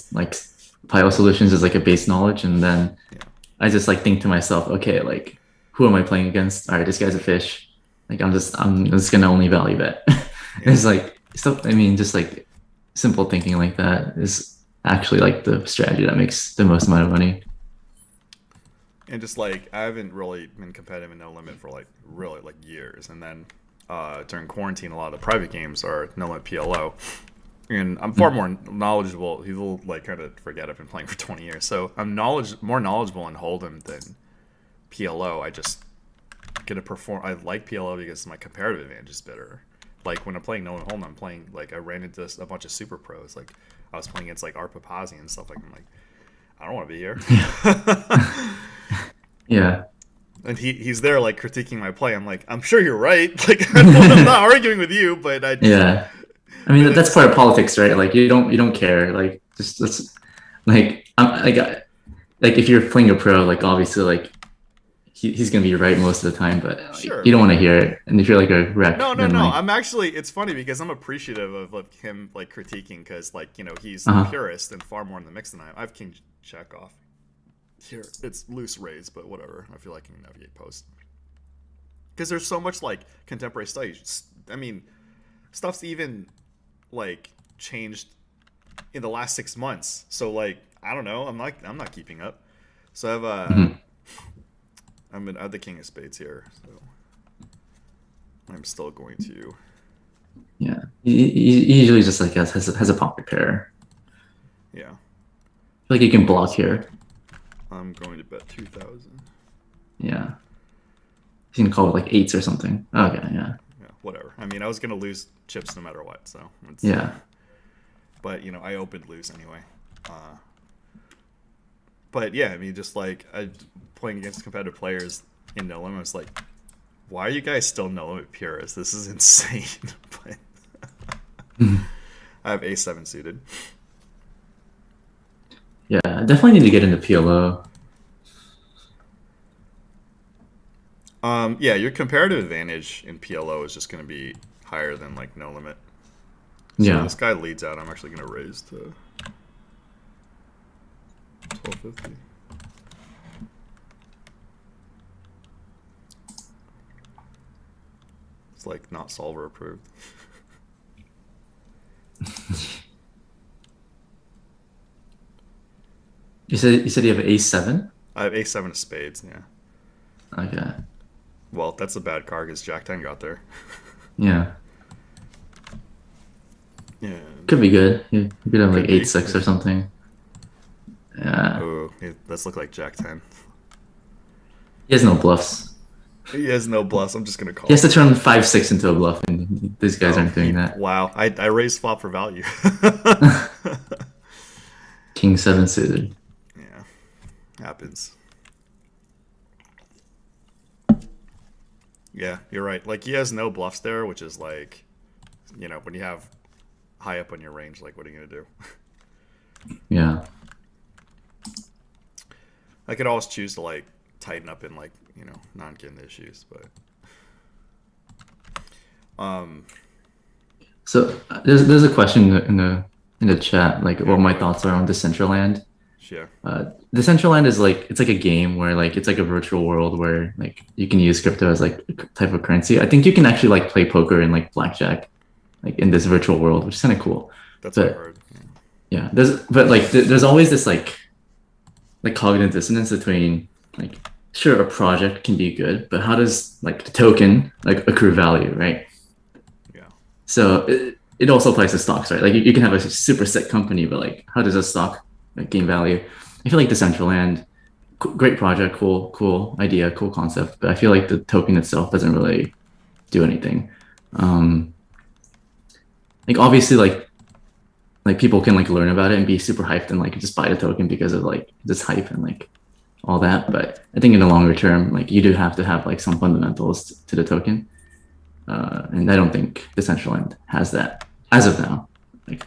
solutions as like a base knowledge, and then I just like think to myself, okay, like who am I playing against? All right, this guy's a fish. Like I'm just gonna only value bet. It's like stuff. I mean, just like simple thinking like that is actually like the strategy that makes the most amount of money. And just like I haven't really been competitive in No Limit for like really like years, and then during quarantine, a lot of the private games are No Limit PLO. And I'm far more knowledgeable. People like kind of forget I've been playing for 20 years, so I'm more knowledgeable in Hold'em than PLO. I just get to perform. I like PLO because my comparative advantage is better. Like when I'm playing No Limit Hold'em, I'm playing like I ran into a bunch of super pros. Like I was playing against like Art Papazi and stuff. Like I'm like, I don't want to be here. Yeah. And he's there like critiquing my play. I'm like, I'm sure you're right. Like I'm not arguing with you, but yeah. I mean, that's part of politics, right? Like you don't care. Like just that's like like if you're playing a pro, like obviously like he's gonna be right most of the time, but like, you don't want to hear it. And if you're like a wreck, no. like, I'm actually. It's funny because I'm appreciative of like, him like critiquing because like he's a purist and far more in the mix than I am. I have king check off here. It's loose raise, but whatever. I feel like I can navigate post because there's so much like contemporary studies. I mean, stuff's even like changed in the last 6 months, so like I don't know, I'm not keeping up, so I have I have the king of spades here, so I'm still going to Yeah, he usually just like has a pocket pair. Yeah. Like you can block here. I'm going to bet 2,000. Yeah, you can call it like eights or something. Okay, yeah, Yeah, whatever. I mean, I was gonna lose chips no matter what, so it's. yeah. But I opened lose anyway. Uh, but yeah, I mean, just like playing against competitive players in no limit, it's like, why are you guys still no limit purists? This is insane. But I have A7 suited. Yeah, I definitely need to get into PLO. Yeah, your comparative advantage in PLO is just going to be higher than like no limit. So Yeah. this guy leads out. I'm actually going to raise to 1250. It's like not solver approved. You said you have A7? I have A7 of spades. Yeah. Okay. Well, that's a bad card because Jack 10 got there. Yeah. Yeah. Could be good. You could have like Could be. 8-6 or something. Yeah. Oh, let's look like Jack 10. He has no bluffs. He has no bluffs. I'm just gonna call. He has to turn 5-6 into a bluff, and these guys aren't doing that. Wow, I raised flop for value. King 7 suited. Yeah, happens. Yeah, you're right. Like he has no bluffs there, which is like, when you have high up on your range, like what are you gonna do? Yeah. I could always choose to like tighten up in like non-getting issues, but So there's a question in the chat, like what my thoughts are on Decentraland. yeah, Decentraland is like it's like a game where like it's like a virtual world where like you can use crypto as like a type of currency. I think you can actually like play poker and like blackjack, like in this virtual world, which is kind of cool. that's But what I heard. yeah, there's always this like cognitive dissonance between like sure a project can be good, but how does like the token like accrue value, right? Yeah, So it also applies to stocks, right? Like you can have a super sick company, but like how does a stock like gain value? I feel like Decentraland, great project, cool idea, cool concept, but I feel like the token itself doesn't really do anything. Um, like obviously like people can like learn about it and be super hyped and like just buy the token because of like this hype and like all that. But I think in the longer term, like you do have to have like some fundamentals to the token. And I don't think Decentraland has that as of now. Like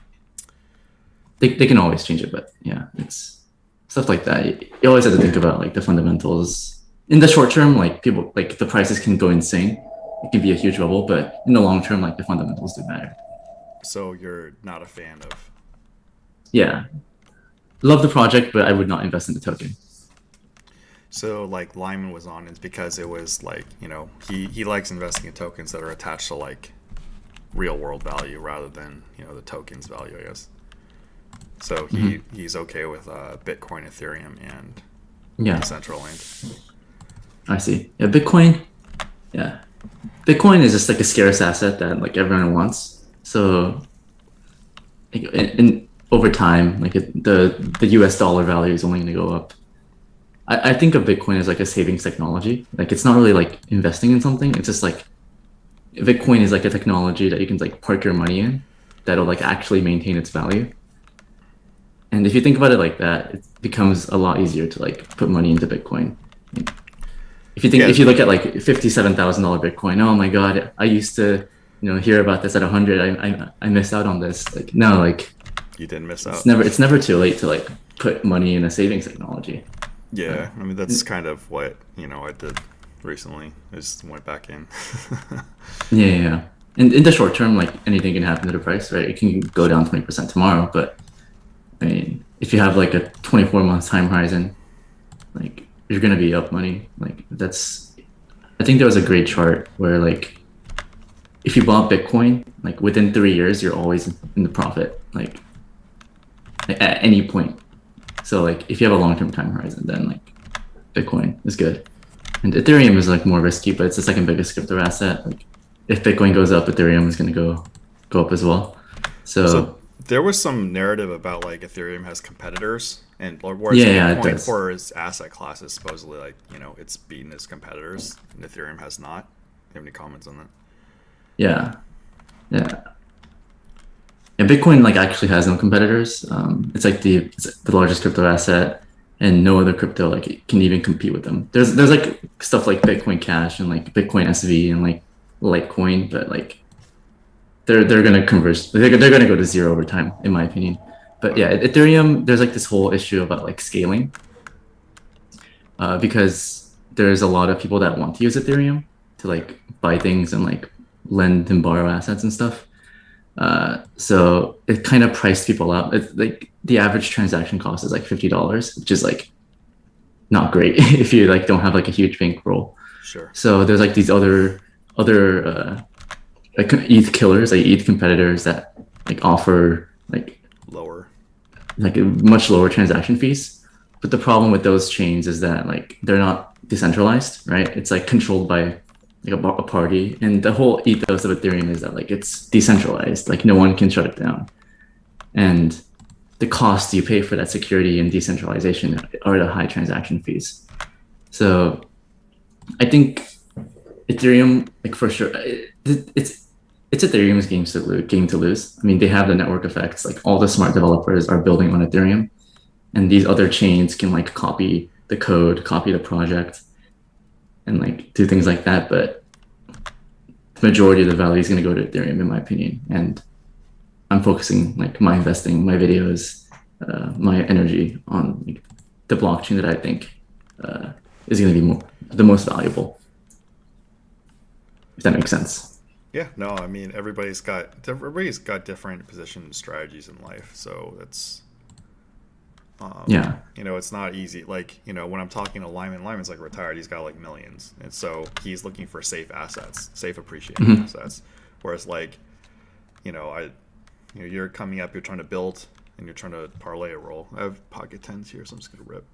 they can always change it, but yeah, it's stuff like that. You always have to think about like the fundamentals. In the short term, like people like the prices can go insane. It can be a huge bubble, but in the long term, like the fundamentals do matter. so you're not a fan of. Yeah, love the project, but I would not invest in the token. So like Lyman was on is because it was like he likes investing in tokens that are attached to like real world value rather than the token's value, I guess. So he's okay with Bitcoin, Ethereum, and Yeah, Decentraland. I see. Yeah, Bitcoin. Yeah, Bitcoin is just like a scarce asset that like everyone wants. So, like, in over time, like the U.S. dollar value is only going to go up. I think of Bitcoin as like a savings technology. Like it's not really like investing in something. It's just like Bitcoin is like a technology that you can like park your money in that'll like actually maintain its value. And if you think about it like that, it becomes a lot easier to like put money into Bitcoin. If you look at like $57,000 Bitcoin, oh my God, I used to hear about this at 100. I missed out on this. Like no, like You didn't miss out. it's never too late to like put money in a savings technology. Yeah, I mean that's kind of what I did recently. I just went back in. Yeah. And in the short term, like anything can happen to the price, right? It can go down 20% tomorrow, but I mean, if you have like a 24-month time horizon, like you're gonna be up money. Like I think there was a great chart where like if you bought Bitcoin, like within 3 years, you're always in the profit, like at any point. So like if you have a long-term time horizon, then like Bitcoin is good. And Ethereum is like more risky, but it's the second biggest crypto asset. Like if Bitcoin goes up, Ethereum is gonna go go up as well. So So there was some narrative about like Ethereum has competitors, and whereas yeah, it Bitcoin does. for its asset class is supposedly like it's beaten its competitors, and Ethereum has not. Do you have any comments on that? Yeah, yeah. Yeah, Bitcoin like actually has no competitors. It's the largest crypto asset, and no other crypto like can even compete with them. There's like stuff like Bitcoin Cash and like Bitcoin SV and like Litecoin, but like they're gonna converge. They're gonna go to zero over time, in my opinion. But yeah, Okay. Ethereum, there's like this whole issue about like scaling, because there's a lot of people that want to use Ethereum to like buy things and like lend and borrow assets and stuff. So it kind of priced people out. It's like the average transaction cost is like $50, which is like not great if you like don't have like a huge bankroll. Sure. So there's like these other like ETH killers, like ETH competitors that like offer Lower. like a much lower transaction fees. But the problem with those chains is that like they're not decentralized, right? It's like controlled by like a party, and the whole ethos of Ethereum is that like it's decentralized, like no one can shut it down, and the cost you pay for that security and decentralization are the high transaction fees. So I think Ethereum, like for sure, it's Ethereum's game to lose. I mean, they have the network effects. Like all the smart developers are building on Ethereum, and these other chains can like copy the code, copy the project, and like do things like that. But the majority of the value is going to go to Ethereum, in my opinion. And I'm focusing like my investing, my videos, my energy on like, the blockchain that I think is going to be the most valuable. If that makes sense. Yeah. No. I mean, everybody's got different position strategies in life, so it's Yeah. it's not easy. Like, when I'm talking to Lyman's like retired, he's got like millions. And so he's looking for safe assets, safe appreciating Mm-hmm. assets. Whereas like, you're coming up, you're trying to build and you're trying to parlay a roll. I have pocket tens here, so I'm just going to rip.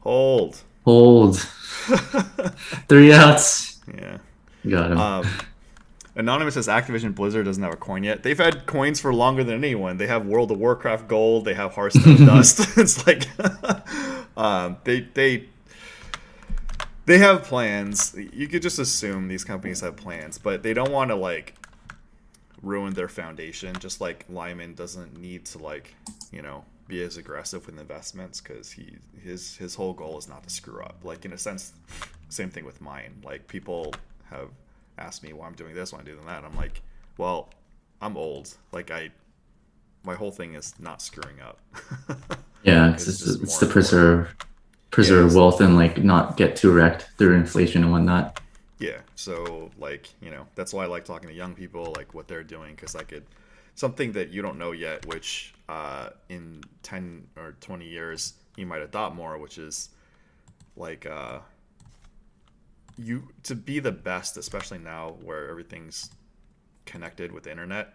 Hold. Hold. 3 outs. Yeah. Got him. Anonymous says Activision Blizzard doesn't have a coin yet. They've had coins for longer than anyone. They have World of Warcraft gold. They have Hearthstone dust. It's like they have plans. You could just assume these companies have plans, but they don't want to like ruin their foundation. Just like Lyman doesn't need to like be as aggressive with investments because his whole goal is not to screw up. Like in a sense, same thing with mine. Like people have asked me why I'm doing this, why I'm doing that. And I'm like, well, I'm old. Like my whole thing is not screwing up. Yeah, it's to preserve wealth and like not get too wrecked through inflation and whatnot. Yeah, so like that's why I like talking to young people, like what they're doing, because I could something that you don't know yet, which in 10 or 20 years you might adopt more, which is like you to be the best, especially now where everything's connected with the internet,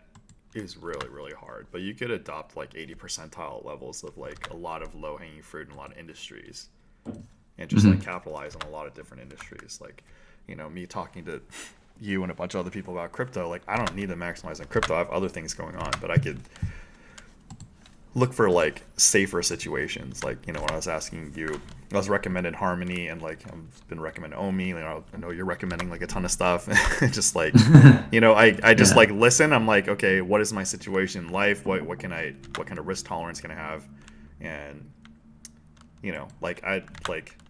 is really really hard. But you could adopt like 80 percentile levels of like a lot of low hanging fruit in a lot of industries, and just like capitalize on a lot of different industries. Like me talking to you and a bunch of other people about crypto, like I don't need to maximize on crypto. I have other things going on, but I could look for like safer situations. Like when I was asking you, I was recommended Harmony, and like I've been recommending Omi. I know you're recommending like a ton of stuff. Just like I just like listen. I'm like, okay, what is my situation in life? What kind of risk tolerance can I have? And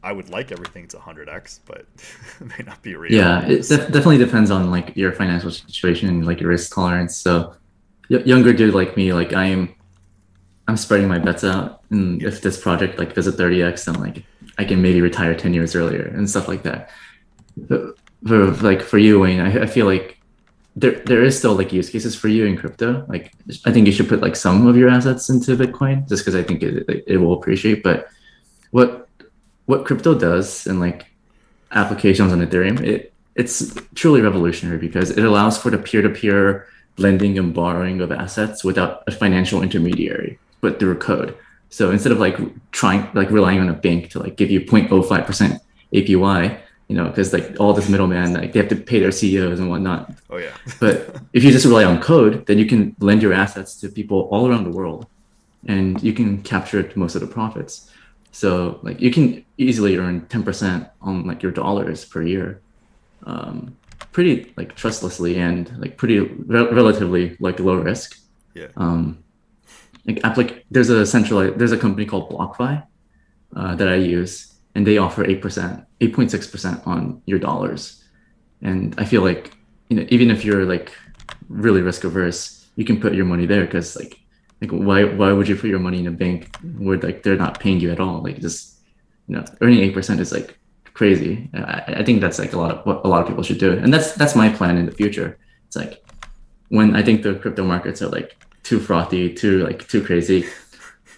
I would like everything to 100x, but it may not be real. Yeah, it definitely depends on like your financial situation and like your risk tolerance. So younger dude like me, like I'm spreading my bets out, and if this project like does a 30x, then like I can maybe retire 10 years earlier and stuff like that. But for you, Wayne, I feel like there is still like use cases for you in crypto. Like I think you should put like some of your assets into Bitcoin just because I think it will appreciate. But what crypto does and like applications on Ethereum, it's truly revolutionary because it allows for the peer-to-peer lending and borrowing of assets without a financial intermediary, but through code. So instead of like relying on a bank to like give you 0.05% APY, because like all this middleman, like they have to pay their CEOs and whatnot. Oh yeah. But if you just rely on code, then you can lend your assets to people all around the world, and you can capture most of the profits. So like you can easily earn 10% on like your dollars per year, pretty like trustlessly and like pretty relatively like low risk. Yeah. There's a company called BlockFi that I use, and they offer 8%, 8.6% on your dollars. And I feel like, even if you're like really risk averse, you can put your money there because like why would you put your money in a bank where like they're not paying you at all? Like just earning 8% is like crazy. I think that's like what a lot of people should do, and that's my plan in the future. It's like when I think the crypto markets are like too frothy, too crazy,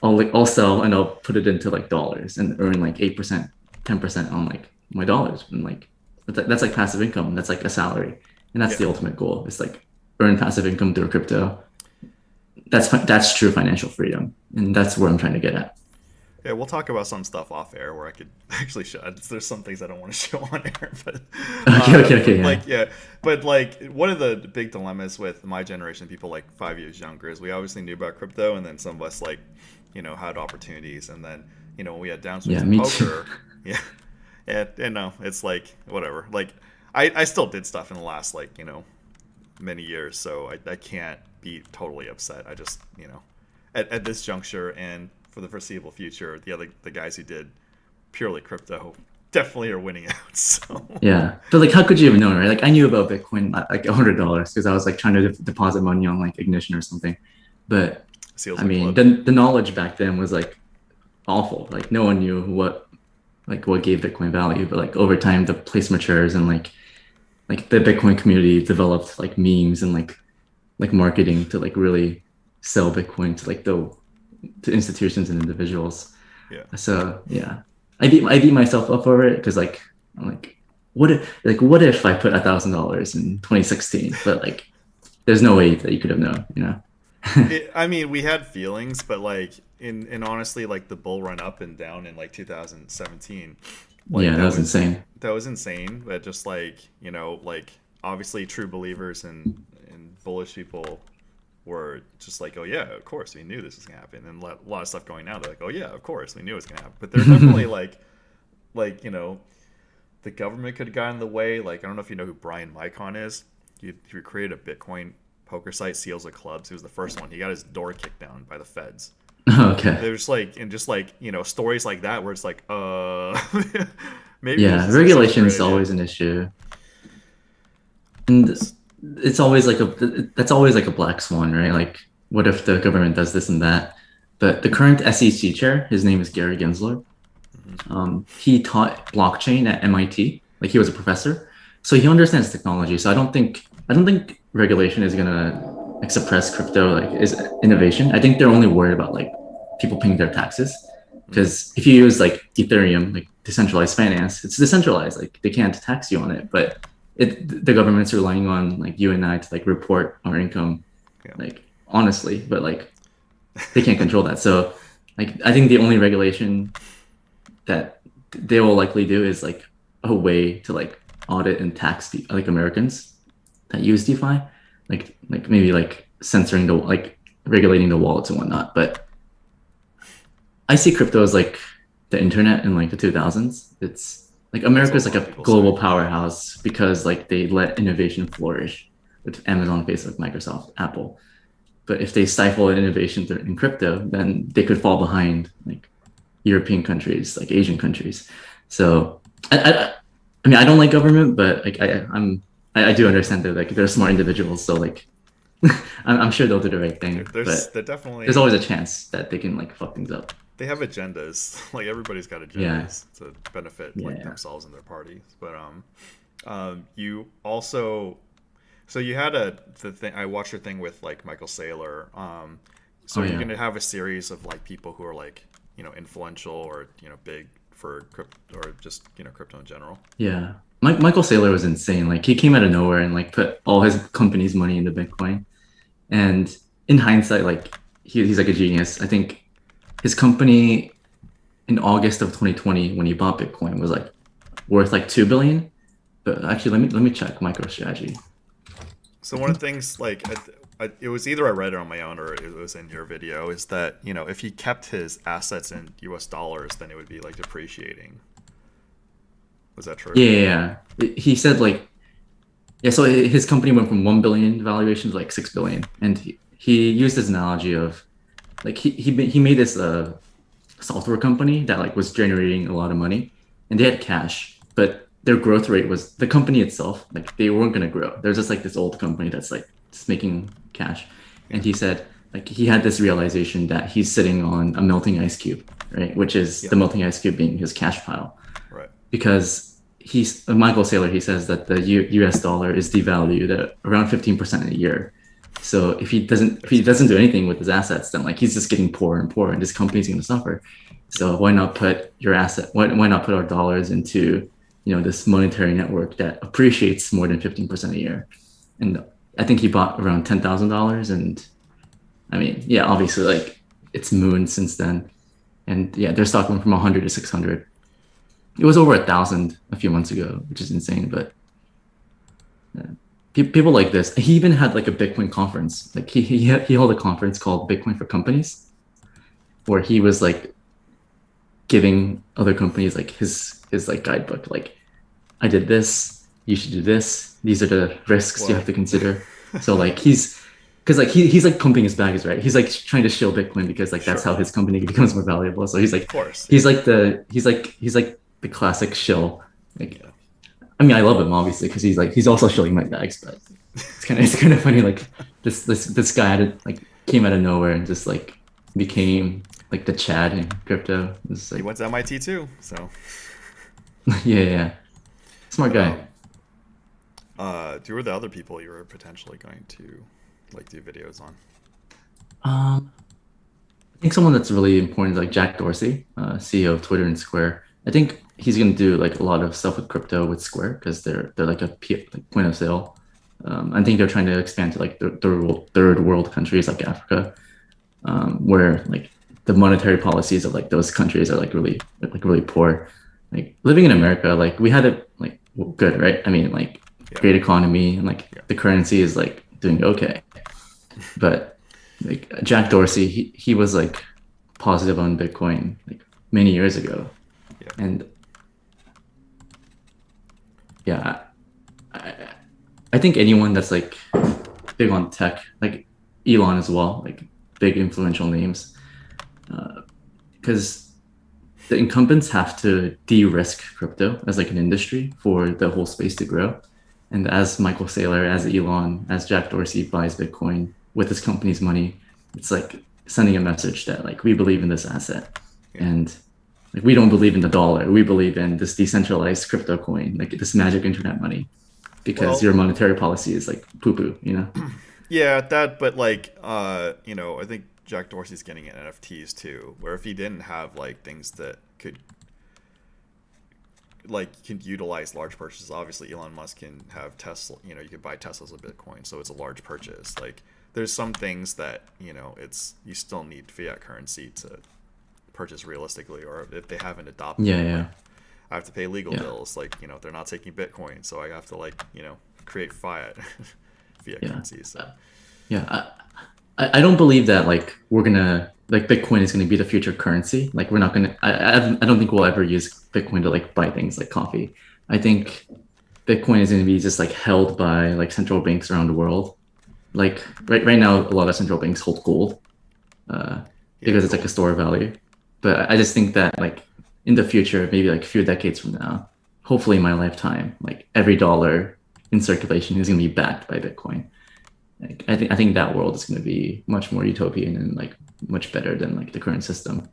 I'll sell and I'll put it into like dollars and earn like 8%, 10% on like my dollars, and like that's like passive income. That's like a salary, and that's the ultimate goal. It's like earn passive income through crypto. That's true financial freedom, and that's where I'm trying to get at. Yeah, we'll talk about some stuff off air where I could actually show. There's some things I don't want to show on air, but Okay. But like one of the big dilemmas with my generation, people like 5 years younger, is we obviously knew about crypto, and then some of us like had opportunities, and then when we had downswings in poker, it's like whatever. Like I still did stuff in the last like many years, so I can't be totally upset. I just at this juncture and for the foreseeable future, the guys who did purely crypto definitely are winning out. So yeah, but like how could you have known, right? Like I knew about Bitcoin like $100 because I was like trying to deposit money on like Ignition or something, but I mean the knowledge back then was like awful. Like no one knew what gave Bitcoin value, but like over time the place matures, and like the Bitcoin community developed like memes and like marketing to like really sell Bitcoin to like to institutions and individuals. Yeah. So yeah, I beat myself up over it because like I'm like what if I put $1,000 in 2016? But like there's no way that you could have known, I mean, we had feelings, but like in honestly, like the bull run up and down in like 2017. Like, that was insane. That was insane. But just like like obviously true believers and bullish people were just like, oh yeah, of course we knew this was gonna happen, and a lot of stuff going now. They're like, oh yeah, of course we knew it was gonna happen. But there's definitely like the government could have gotten in the way. Like I don't know if you know who Brian Micon is. He created a Bitcoin poker site, Seals of Clubs. He was the first one. He got his door kicked down by the feds. Okay. There's stories like that where it's like maybe regulation is always an issue, and it's always like that's always like a black swan, right? Like what if the government does this and that? But the current SEC chair, his name is Gary Gensler. He taught blockchain at MIT. Like he was a professor, so he understands technology. So I don't think regulation is gonna like suppress crypto is innovation. I think they're only worried about like people paying their taxes, because if you use like Ethereum, like decentralized finance, it's decentralized. Like they can't tax you on it, but the government's relying on like you and I to like report our income, like honestly, but like they can't control that. So like I think the only regulation that they will likely do is like a way to like audit and tax like Americans that use DeFi, like maybe like censoring regulating the wallets and whatnot. But I see crypto as like the internet in like the 2000s. It's like America's like a global powerhouse because like they let innovation flourish with Amazon, Facebook, Microsoft, Apple. But if they stifle innovation in crypto, then they could fall behind like European countries, like Asian countries. So I mean I don't like government, but like I do understand that like they're smart individuals. So like I'm sure they'll do the right thing. There's always a chance that they can like fuck things up. They have agendas. Like everybody's got agendas to benefit themselves and their parties. But you also, so you had the thing. I watched your thing with like Michael Saylor. So you're gonna have a series of like people who are like influential or big for crypto or just crypto in general. Yeah, Michael Saylor was insane. Like he came out of nowhere and like put all his company's money into Bitcoin. And in hindsight, like he's like a genius. I think his company in August of 2020 when he bought Bitcoin was like worth like 2 billion. But actually, let me check MicroStrategy. So one of the things, like, it was either I read it on my own or it was in your video, is that, you know, if he kept his assets in US dollars, then it would be like depreciating. Was that true? Yeah. He said like, yeah, so his company went from 1 billion valuation to like 6 billion. And he used this analogy of like, he made this software company that like was generating a lot of money and they had cash, but their growth rate was the company itself, like they weren't going to grow. There's just like this old company that's like just making cash. And he said like he had this realization that he's sitting on a melting ice cube, right? Which is the melting ice cube being his cash pile. Right. Because he's Michael Saylor, he says that the US dollar is devalued at around 15% a year. So if he doesn't do anything with his assets, then like he's just getting poorer and poorer and this company's going to suffer. So why not put your asset, why not put our dollars into, you know, this monetary network that appreciates more than 15% a year? And I think he bought around $10,000. And I mean, yeah, obviously like it's mooned since then. And yeah, their stock went from 100 to 600. It was over 1,000 a few months ago, which is insane. But people like this. He even had like a Bitcoin conference. Like he held a conference called Bitcoin for Companies, where he was like giving other companies like his like guidebook. Like, I did this. You should do this. These are the risks you have to consider. So like he's like pumping his bags, right? He's like trying to shill Bitcoin because like that's how his company becomes more valuable. So he's like, of course, he's like the classic shill. Like, I mean, I love him obviously because he's also shilling my bags, but it's kind of funny. Like this guy came out of nowhere and just like became like the Chad in crypto. Like, he went to MIT too, so yeah, smart guy. Who are the other people you were potentially going to like do videos on? I think someone that's really important is like Jack Dorsey, CEO of Twitter and Square. I think he's going to do like a lot of stuff with crypto with Square because they're like like point of sale. I think they're trying to expand to like third world countries like Africa, where like the monetary policies of like those countries are like really poor. Like living in America, like we had it like good, right? I mean, like great economy and like the currency is like doing okay. But like Jack Dorsey, he was like positive on Bitcoin like many years ago. And yeah, I think anyone that's like big on tech, like Elon as well, like big influential names, because the incumbents have to de-risk crypto as like an industry for the whole space to grow. And as Michael Saylor, as Elon, as Jack Dorsey buys Bitcoin with his company's money, it's like sending a message that like we believe in this asset. And like we don't believe in the dollar. We believe in this decentralized crypto coin, like this magic internet money, because your monetary policy is like poo-poo, you know? Yeah, that, but like, you know, I think Jack Dorsey's getting in NFTs too, where if he didn't have like things that could utilize large purchases, obviously Elon Musk can have Tesla, you know, you could buy Teslas with Bitcoin, so it's a large purchase. Like there's some things that, you know, you still need fiat currency to purchase realistically, or if they haven't adopted like, I have to pay legal bills, like, you know, they're not taking Bitcoin, so I have to like, you know, create fiat currency. So I don't believe that like we're gonna like Bitcoin is gonna be the future currency. Like we're not gonna I don't think we'll ever use Bitcoin to like buy things like coffee. I think Bitcoin is gonna be just like held by like central banks around the world. Like right now a lot of central banks hold gold because it's like a store of value. But I just think that like in the future, maybe like a few decades from now, hopefully in my lifetime, like every dollar in circulation is going to be backed by Bitcoin. Like, I think that world is going to be much more utopian and like much better than like the current system.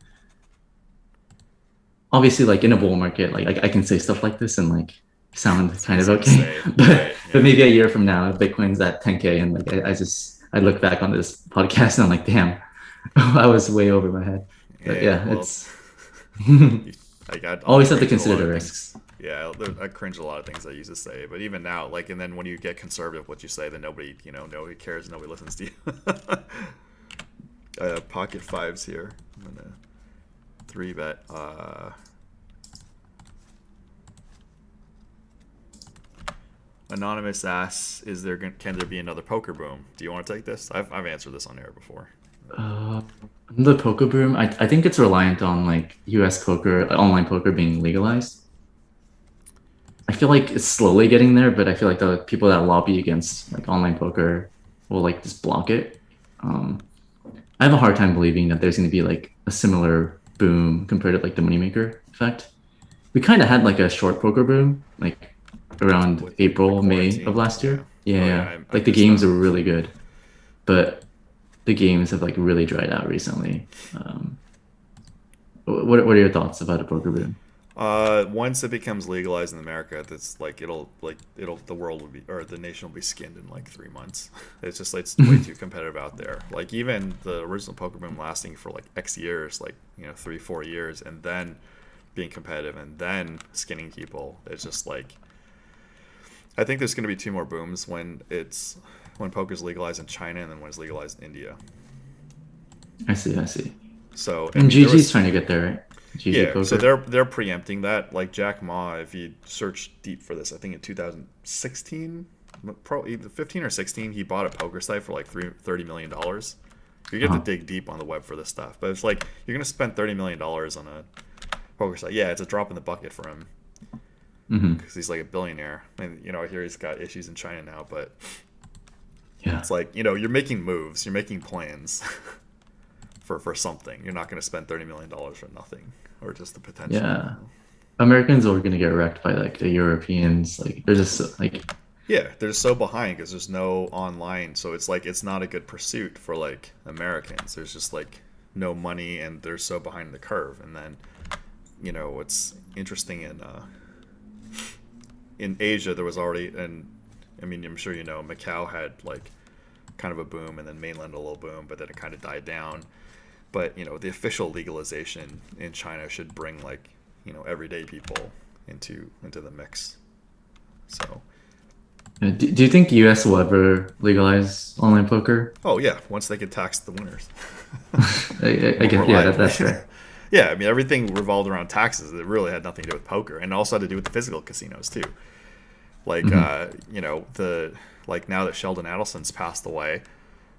Obviously, like in a bull market, like I can say stuff like this and like sound kind of okay, but maybe a year from now, Bitcoin's at 10K and like I look back on this podcast and I'm like, damn, I was way over my head. But it's I always have to consider the risks. Yeah, I cringe a lot of things I used to say, but even now, like, and then when you get conservative, what you say, then nobody cares, nobody listens to you. Pocket fives here. I'm gonna 3-bet. Anonymous asks, can there be another poker boom? Do you want to take this? I've answered this on air before. Uh, the poker boom, I think it's reliant on like US poker, online poker being legalized. I feel like it's slowly getting there, but I feel like the people that lobby against like online poker will like just block it. Um, I have a hard time believing that there's going to be like a similar boom compared to like the moneymaker effect. We kind of had like a short poker boom, like around With the April, May of quarantine, last yeah. year. Yeah, Oh yeah. yeah, I Like the missed games that. were really good, but the games have like really dried out recently. What are your thoughts about a poker boom? Once it becomes legalized in America, that's it'll the world will be or the nation will be skinned in like 3 months. It's just like it's way too competitive out there. Like even the original poker boom lasting for like X years, like 3-4 years, and then being competitive and then skinning people. It's just like I think there's going to be two more booms when poker's legalized in China and then when it's legalized in India. I see, I see. So I And mean there GG's was trying to get there, right? GG yeah, so poker. they're preempting that. Like Jack Ma, if you search deep for this, I think in 2016, either 15 or 16, he bought a poker site for like $30 million. You get to Uh-huh. dig deep on the web for this stuff, but it's like you're gonna spend $30 million on a poker site. Yeah, it's a drop in the bucket for him Hmm. because he's like a billionaire, and I hear he's got issues in China now, but Yeah, it's like you're making moves, you're making plans for something. You're not gonna spend $30 million for nothing or just the potential. yeah. Americans are gonna get wrecked by like the Europeans. Like they're just like, Yeah, they're so behind because there's no online, so it's like it's not a good pursuit for like Americans. There's just like no money, and they're so behind the curve. And then, what's interesting in Asia, there was already, and I mean, I'm sure Macau had like kind of a boom, and then mainland a little boom, but then it kind of died down. But the official legalization in China should bring like everyday people into the mix. So. do you think US will ever legalize online poker? Oh yeah, once they could tax the winners. I More guess, yeah, reliably. that's fair. Yeah, I mean everything revolved around taxes. It really had nothing to do with poker, and it also had to do with the physical casinos too. Like Hmm. the like now that Sheldon Adelson's passed away,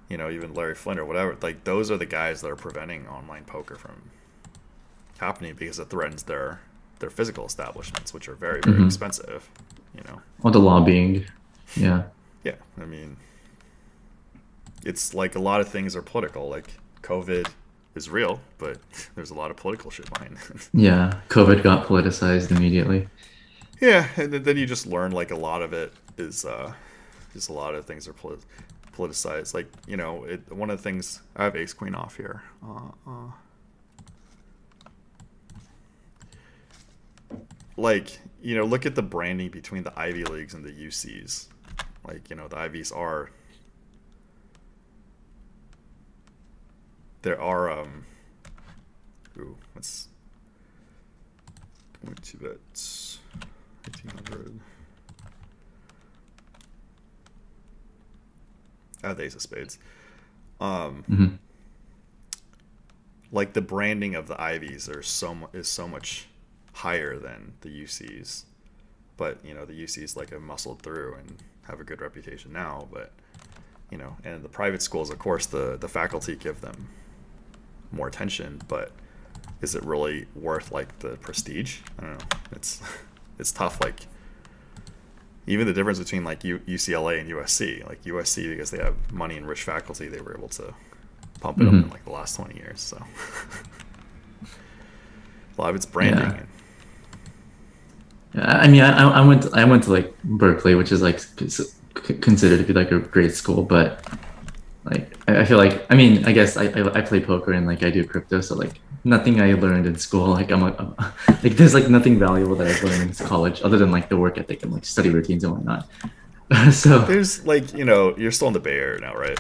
even Larry Flynn or whatever, like those are the guys that are preventing online poker from happening because it threatens their physical establishments, which are very very Hmm. expensive. You know. All the lobbying. Yeah. Yeah, I mean it's like a lot of things are political. Like COVID is real, but there's a lot of political shit behind it. Yeah. COVID got politicized immediately. Yeah, and then you just learn like a lot of it is just a lot of things are politicized. Like one of the things I have Ace Queen off here. Like look at the branding between the Ivy Leagues and the UCs. Like the Ivies are there are let's going to bet 1800. I have the Ace of Spades. Hmm. Like the branding of the Ivies is so much higher than the UCs, but the UCs like have muscled through and have a good reputation now. But and the private schools, of course, the faculty give them more attention, but is it really worth like the prestige? I don't know. It's tough. Like even the difference between like UCLA and USC, like USC because they have money and rich faculty, they were able to pump it up in Hmm. like the last 20 years. So a lot of it's branding. Yeah. Yeah, I mean, I went to like Berkeley, which is like considered to be like a great school, but like I feel like I mean I guess I play poker and like I do crypto, so like nothing I learned in school like like there's like nothing valuable that I've learned in college other than like the work ethic and like study routines and whatnot. So There's like you're still in the Bay Area now, right?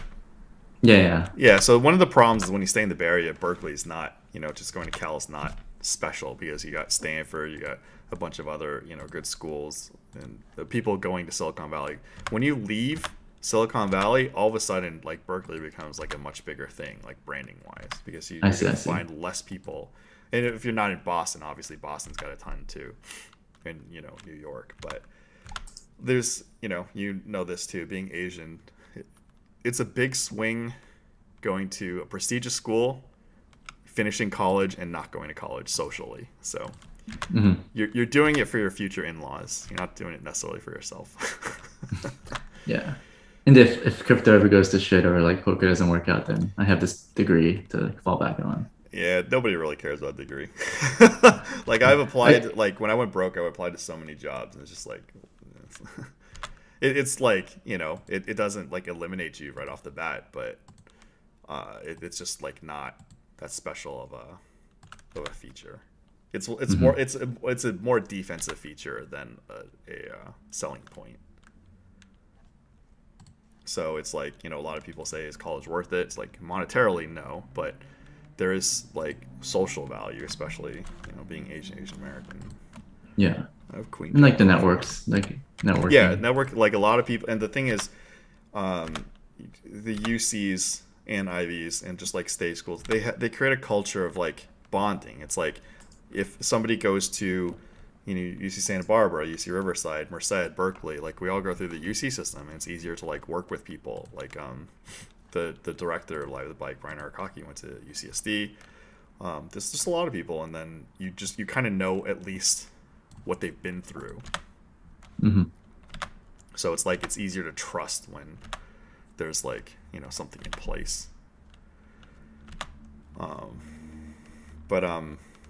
yeah, yeah. Yeah. So one of the problems is when you stay in the Bay Area, Berkeley is not just going to Cal is not special because you got Stanford, you got a bunch of other good schools, and the people going to Silicon Valley. When you leave Silicon Valley, all of a sudden like Berkeley becomes like a much bigger thing, like branding wise, because I you're see, going I to see. find less people. And if you're not in Boston, obviously Boston's got a ton too, and New York, but there's, you know this too, being Asian, it's a big swing going to a prestigious school, finishing college, and not going to college socially. So you're doing it for your future in-laws. You're not doing it necessarily for yourself. Yeah. And if crypto ever goes to shit or like poker doesn't work out, then I have this degree to like fall back on. Yeah, nobody really cares about degree. Like I've applied, like when I went broke, I applied to so many jobs, and it's just like, it's like, it doesn't like eliminate you right off the bat, but it's just like not that special of a feature. It's more it's a more defensive feature than a selling point. So it's like, a lot of people say, is college worth it? It's like monetarily, no, but there is like social value, especially, being Asian American. Yeah. Queen. And like the networks, like networking. Yeah, network, like a lot of people. And the thing is, the UCs and Ivies and just like state schools, they create a culture of like bonding. It's like if somebody goes to, UC Santa Barbara, UC Riverside, Merced, Berkeley, like we all go through the UC system, and it's easier to like work with people. Like the director of Live the Bike, Brian Arakaki, went to UCSD. There's just a lot of people, and then you kind of know at least what they've been through. So it's like it's easier to trust when there's like something in place.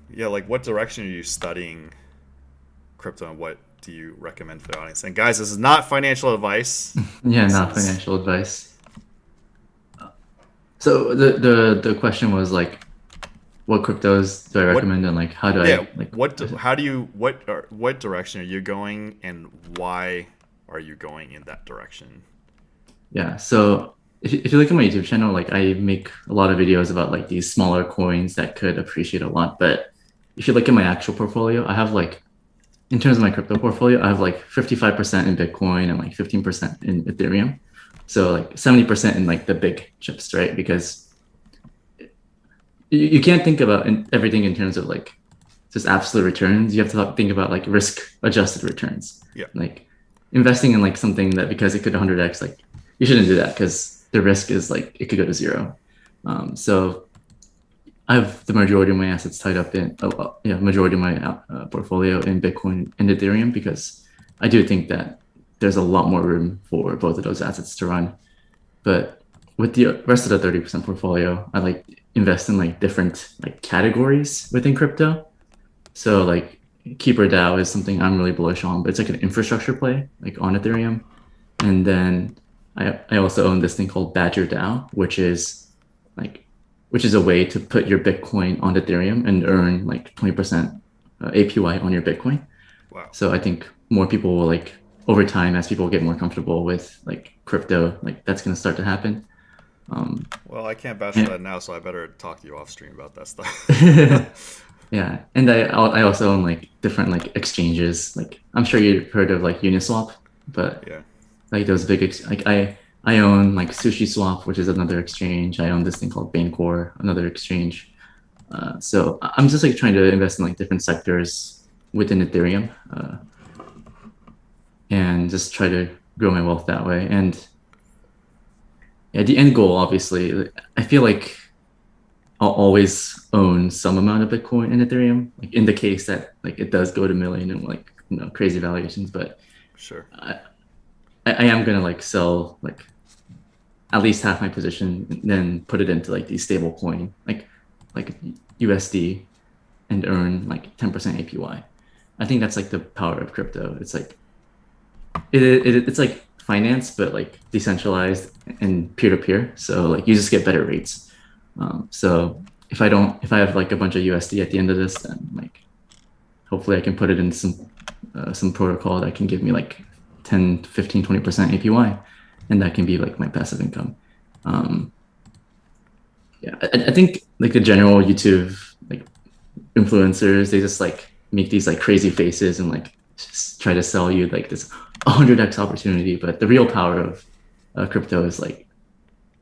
Yeah, like what direction are you studying crypto, and what do you recommend for the audience? And guys, this is not financial advice. Yeah, not financial advice. So the question was like, what cryptos do I recommend, and like how do I like what direction are you going, and why are you going in that direction? Yeah, so if you look at my YouTube channel, like I make a lot of videos about like these smaller coins that could appreciate a lot. But if you look at my actual portfolio, I have like, in terms of my crypto portfolio, I have like 55% in Bitcoin and like 15% in Ethereum. So like 70% in like the big chips, right? Because you can't think about everything in terms of like just absolute returns. You have to think about like risk adjusted returns. Yeah. Like investing in like something that because it could 100x, like you shouldn't do that because the risk is like it could go to zero. So I have the majority of my assets tied up in, majority of my portfolio in Bitcoin and Ethereum, because I do think that there's a lot more room for both of those assets to run. But with the rest of the 30% portfolio, I like invest in like different like categories within crypto. So like Keeper DAO is something I'm really bullish on, but it's like an infrastructure play like on Ethereum. And then I also own this thing called Badger DAO, which is a way to put your Bitcoin on Ethereum and earn like 20% APY on your Bitcoin. Wow. So I think more people will like, over time, as people get more comfortable with like crypto, like that's going to start to happen. Well, I can't bash that now, so I better talk to you off stream about that stuff. Yeah, and I also own like different like exchanges. Like I'm sure you've heard of like Uniswap, but yeah, like those big I own like SushiSwap, which is another exchange. I own this thing called Bankrolls, another exchange. So I'm just like trying to invest in like different sectors within Ethereum, and just try to grow my wealth that way. And yeah, the end goal, obviously, I feel like I'll always own some amount of Bitcoin and Ethereum, like in the case that like it does go to million and like crazy valuations. But sure, I am gonna like sell like at least half my position, and then put it into like these stable coin like USD, and earn like 10% APY. I think that's like the power of crypto. It's like it's like finance, but like decentralized and peer-to-peer. So like you just get better rates. So if I have like a bunch of USD at the end of this, then like hopefully I can put it in some protocol that can give me like 10, 15, 20% APY, and that can be like my passive income. Yeah, I think like the general YouTube like influencers, they just like make these like crazy faces and like just try to sell you like this 100x opportunity, but the real power of crypto is like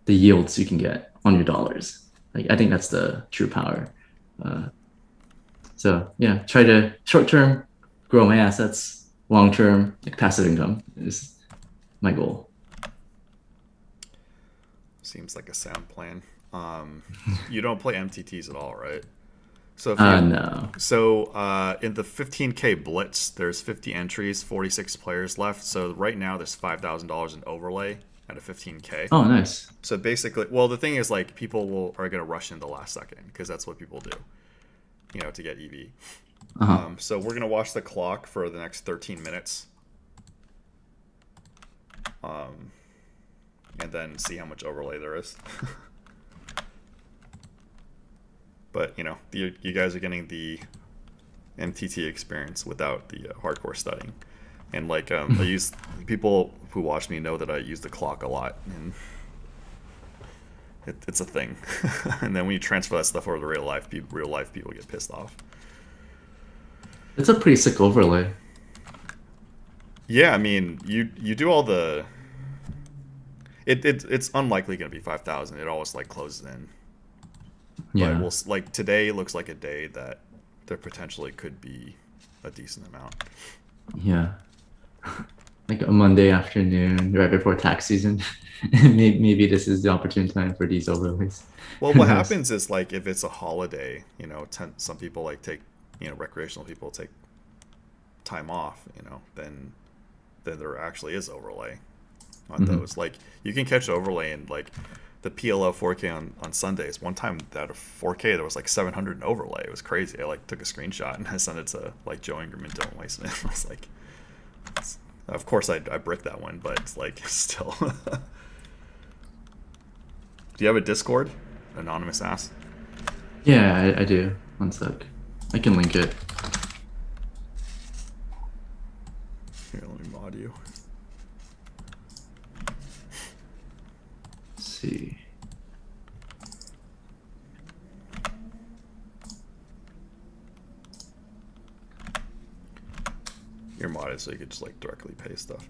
the yields you can get on your dollars. Like I think that's the true power. So yeah, try to short term grow my assets, long-term like passive income is my goal. Seems like a sound plan. You don't play MTTs at all, right? So if you No. in the 15K blitz, there's 50 entries, 46 players left. So right now there's $5,000 in overlay at a 15K. Oh, nice. So basically, well, the thing is like are gonna rush in the last second because that's what people do, to get EV. Uh-huh. So we're gonna watch the clock for the next 13 minutes, and then see how much overlay there is. But you guys are getting the MTT experience without the hardcore studying, and like I use people who watch me know that I use the clock a lot, and it's a thing. And then when you transfer that stuff over to real life people get pissed off. It's a pretty sick overlay. Yeah, I mean you do all the. It's unlikely going to be 5,000. It always like closes in. Yeah. But like today looks like a day that there potentially could be a decent amount. Yeah. Like a Monday afternoon, right before tax season. Maybe this is the opportune time for these overlays. Well, what happens is like if it's a holiday, some people like take, recreational people take time off, then there actually is overlay on those. Like you can catch overlay in like the PLO 4K on Sundays. One time out of 4K there was like 700 in overlay. It was crazy. I like took a screenshot and I sent it to like Joe Ingram and Dylan Weissman. I was like, of course I bricked that one, but it's like still. Do you have a Discord? Anonymous asked. Yeah, I do. One sec. I can link it. Here, let me mod you. Let's see. You're modded so you could just like directly pay stuff.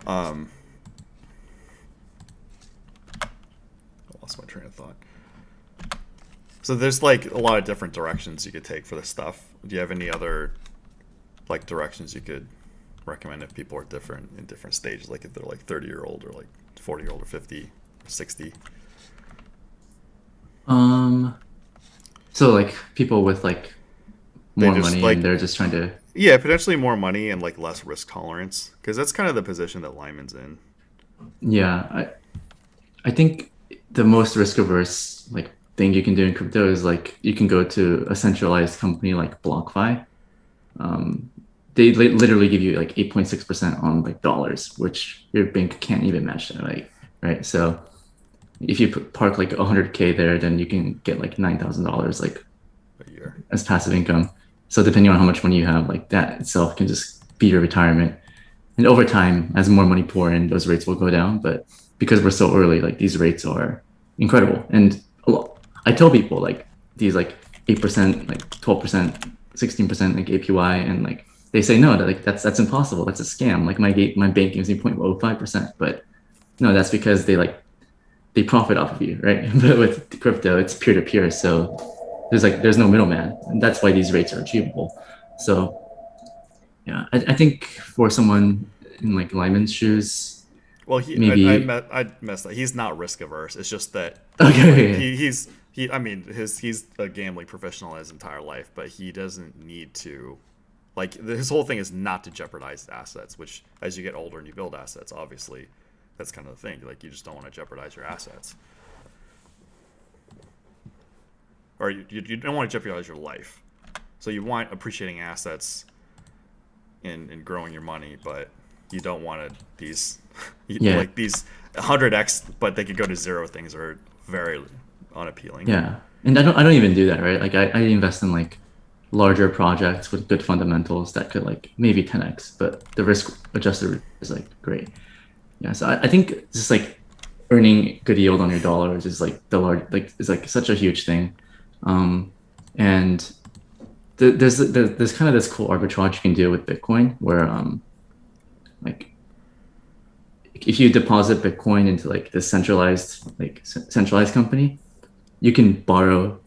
I lost my train of thought. So there's like a lot of different directions you could take for this stuff. Do you have any other like directions you could recommend if people are different in different stages, like if they're like 30-year-old or like 40-year-old or 50 or 60? So like people with like more just, money like, and they're just trying to. Yeah, potentially more money and like less risk tolerance, because that's kind of the position that Lyman's in. Yeah, I think the most risk averse like thing you can do in crypto is like you can go to a centralized company like BlockFi. They literally give you like 8.6% on like dollars, which your bank can't even match that, right? So if you park like 100K there, then you can get like $9,000 like A year. as passive income. So depending on how much money you have, like that itself can just be your retirement. And over time, as more money pour in, those rates will go down. But because we're so early, like these rates are incredible. And I tell people like these like 8%, like 12%, 16% like APY, and like they say no, that like that's impossible. That's a scam. Like my bank gives me 0.05%, but no, that's because they profit off of you, right? But with crypto, it's peer to peer, so there's no middleman, and that's why these rates are achievable. So yeah, I think for someone in like Lyman's shoes, Well, maybe I messed up. He's not risk averse. It's just that okay. he's a gambling professional his entire life, but he doesn't need to. Like his whole thing is not to jeopardize assets. Which, as you get older and you build assets, obviously, that's kind of the thing. Like you just don't want to jeopardize your assets, or you don't want to jeopardize your life. So you want appreciating assets in growing your money, but you don't want these like these 100x, but they could go to zero. Things are very unappealing. Yeah, and I don't even do that, right? Like I invest in like larger projects with good fundamentals that could like maybe 10x, but the risk adjusted is like great. Yeah, so I think just like earning good yield on your dollars is like is like such a huge thing, and there's kind of this cool arbitrage you can do with Bitcoin where like if you deposit Bitcoin into like this centralized company, you can borrow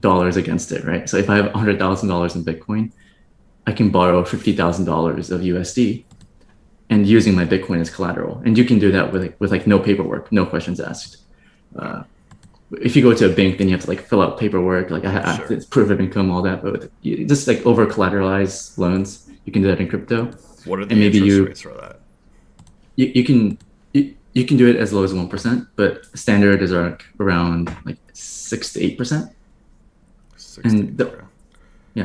dollars against it, right? So if I have $100,000 in Bitcoin, I can borrow $50,000 of USD and using my Bitcoin as collateral. And you can do that with like no paperwork, no questions asked. If you go to a bank, then you have to like fill out paperwork, like it's proof of income, all that. But just like over collateralized loans, you can do that in crypto. What are the interest rates for that? You can do it as low as 1%, but standard is around like 6 to 8%.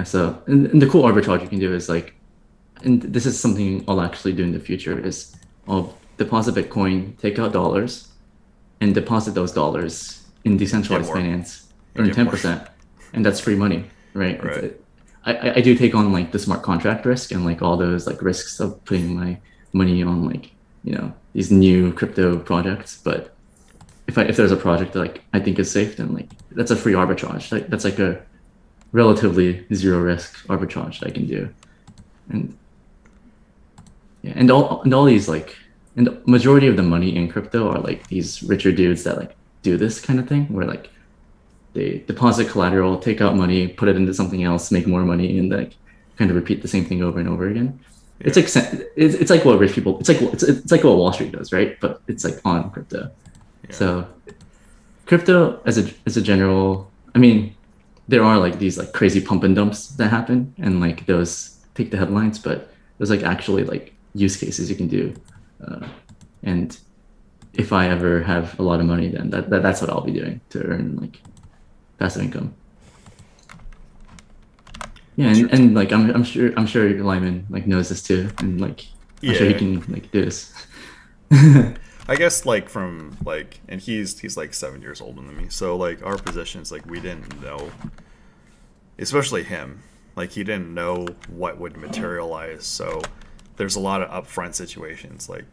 So the cool arbitrage you can do is like, and this is something I'll actually do in the future, is I'll deposit Bitcoin, take out dollars, and deposit those dollars in decentralized finance, earn 10%, and that's free money, right? I do take on like the smart contract risk and like all those like risks of putting my money on like, these new crypto projects. But if there's a project that like I think is safe, then like that's a free arbitrage. Like that's like a relatively zero risk arbitrage that I can do. And all these like, and the majority of the money in crypto are like these richer dudes that like do this kind of thing, where like they deposit collateral, take out money, put it into something else, make more money, and like kind of repeat the same thing over and over again. Yeah. It's like what rich people, it's like what Wall Street does, right? But it's like on crypto. Yeah. So crypto as a general, I mean, there are like these like crazy pump and dumps that happen, and like those take the headlines, but there's like actually like use cases you can do. And if I ever have a lot of money, then that's what I'll be doing to earn like passive income. Yeah, and like I'm sure Lyman like knows this too, and like I'm sure he can like do this. I guess like from like, and he's like 7 years older than me, so like our positions, like we didn't know, especially him, like he didn't know what would materialize. So there's a lot of upfront situations, like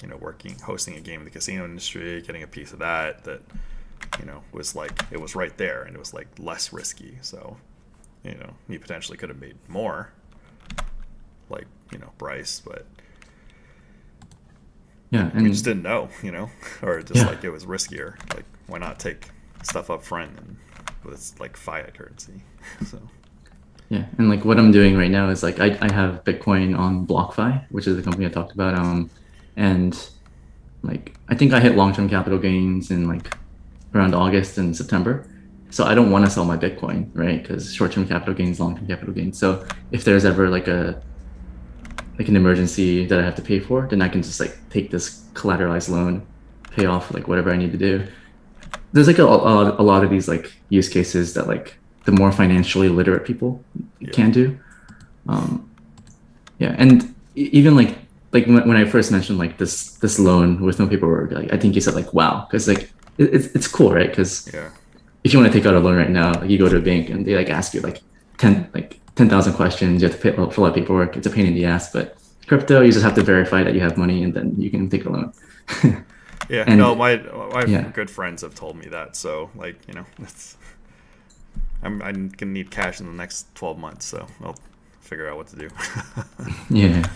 hosting a game in the casino industry, getting a piece of that was like, it was right there, and it was like less risky. So he potentially could have made more, like Bryce, but yeah, and we just didn't know, or just like it was riskier. Like why not take stuff up front and with like fiat currency? So yeah, and like what I'm doing right now is like I have Bitcoin on BlockFi, which is the company I talked about, and like I think I hit long-term capital gains in like around August and September. So I don't want to sell my Bitcoin, right? Because short-term capital gains, long-term capital gains. So if there's ever like an emergency that I have to pay for, then I can just like take this collateralized loan, pay off like whatever I need to do. There's like a lot of these like use cases that like the more financially literate people can do. And even like when I first mentioned like this loan with no paperwork, like I think you said like wow, because like it's cool, right? Because if you want to take out a loan right now, like you go to a bank and they like ask you like 10,000 questions. You have to fill out paperwork. It's a pain in the ass. But crypto, you just have to verify that you have money, and then you can take a loan. My good friends have told me that. So like I'm gonna need cash in the next 12 months, so I'll figure out what to do. Yeah.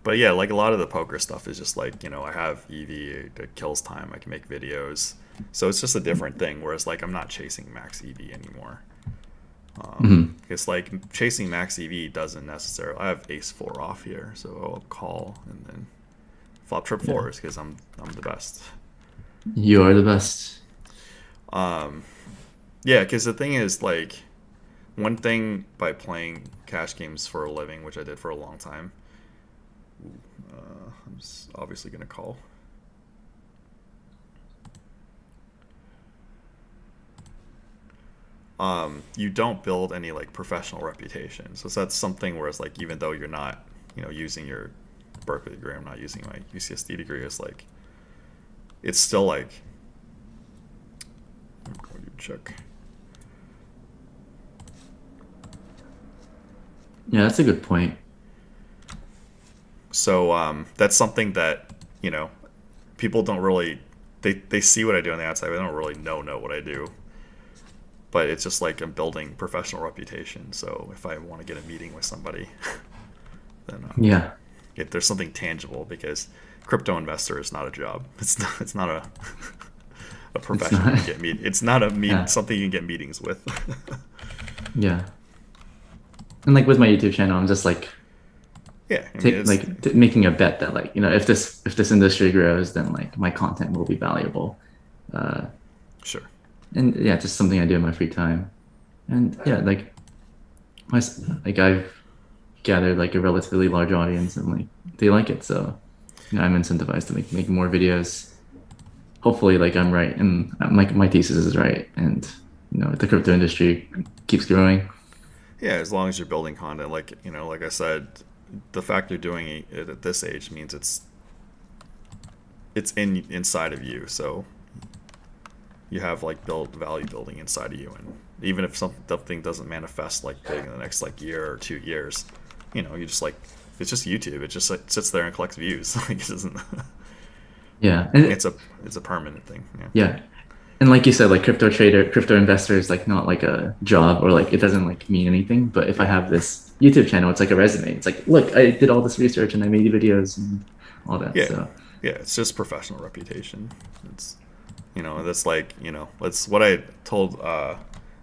But yeah, like a lot of the poker stuff is just like, I have EV that kills time. I can make videos. So it's just a different thing. Whereas like I'm not chasing max EV anymore. It's like chasing max EV doesn't necessarily. I have ace 4 off here, so I'll call and then flop trip 4s because I'm the best. You are the best. Yeah, because the thing is like one thing by playing cash games for a living, which I did for a long time. I'm obviously gonna call. You don't build any like professional reputation. So that's something where it's like, even though you're not, using your Berkeley degree, I'm not using my UCSD degree, it's like, it's still like, I'm going to check. Yeah, that's a good point. So that's something that, people don't really, they see what I do on the outside, but they don't really know what I do. But it's just like I'm building professional reputation. So if I want to get a meeting with somebody, then if there's something tangible, because crypto investor is not a job. It's not a profession you get It's not something you can get meetings with. Yeah. And like with my YouTube channel, I'm just like Yeah, I mean, it's making a bet that like, if this industry grows, then like my content will be valuable. Uh, sure. and yeah, just something I do in my free time. And yeah, like my like I've gathered like a relatively large audience, and like they like it, so I'm incentivized to make more videos. Hopefully, like I'm right, and my thesis is right, and the crypto industry keeps growing. Yeah, as long as you're building content, like like I said, the fact you're doing it at this age means it's inside of you. So you have like built value building inside of you, and even if something doesn't manifest like big in the next like year or 2 years, you just like it's just YouTube. It just like sits there and collects views. Like it doesn't. Yeah, and It's a permanent thing. Yeah. yeah, and like you said, like crypto investor is like not like a job, or like it doesn't like mean anything. But if I have this YouTube channel, it's like a resume. It's like, look, I did all this research and I made videos and all that. Yeah. So Yeah, it's just professional reputation. It's that's like that's what I told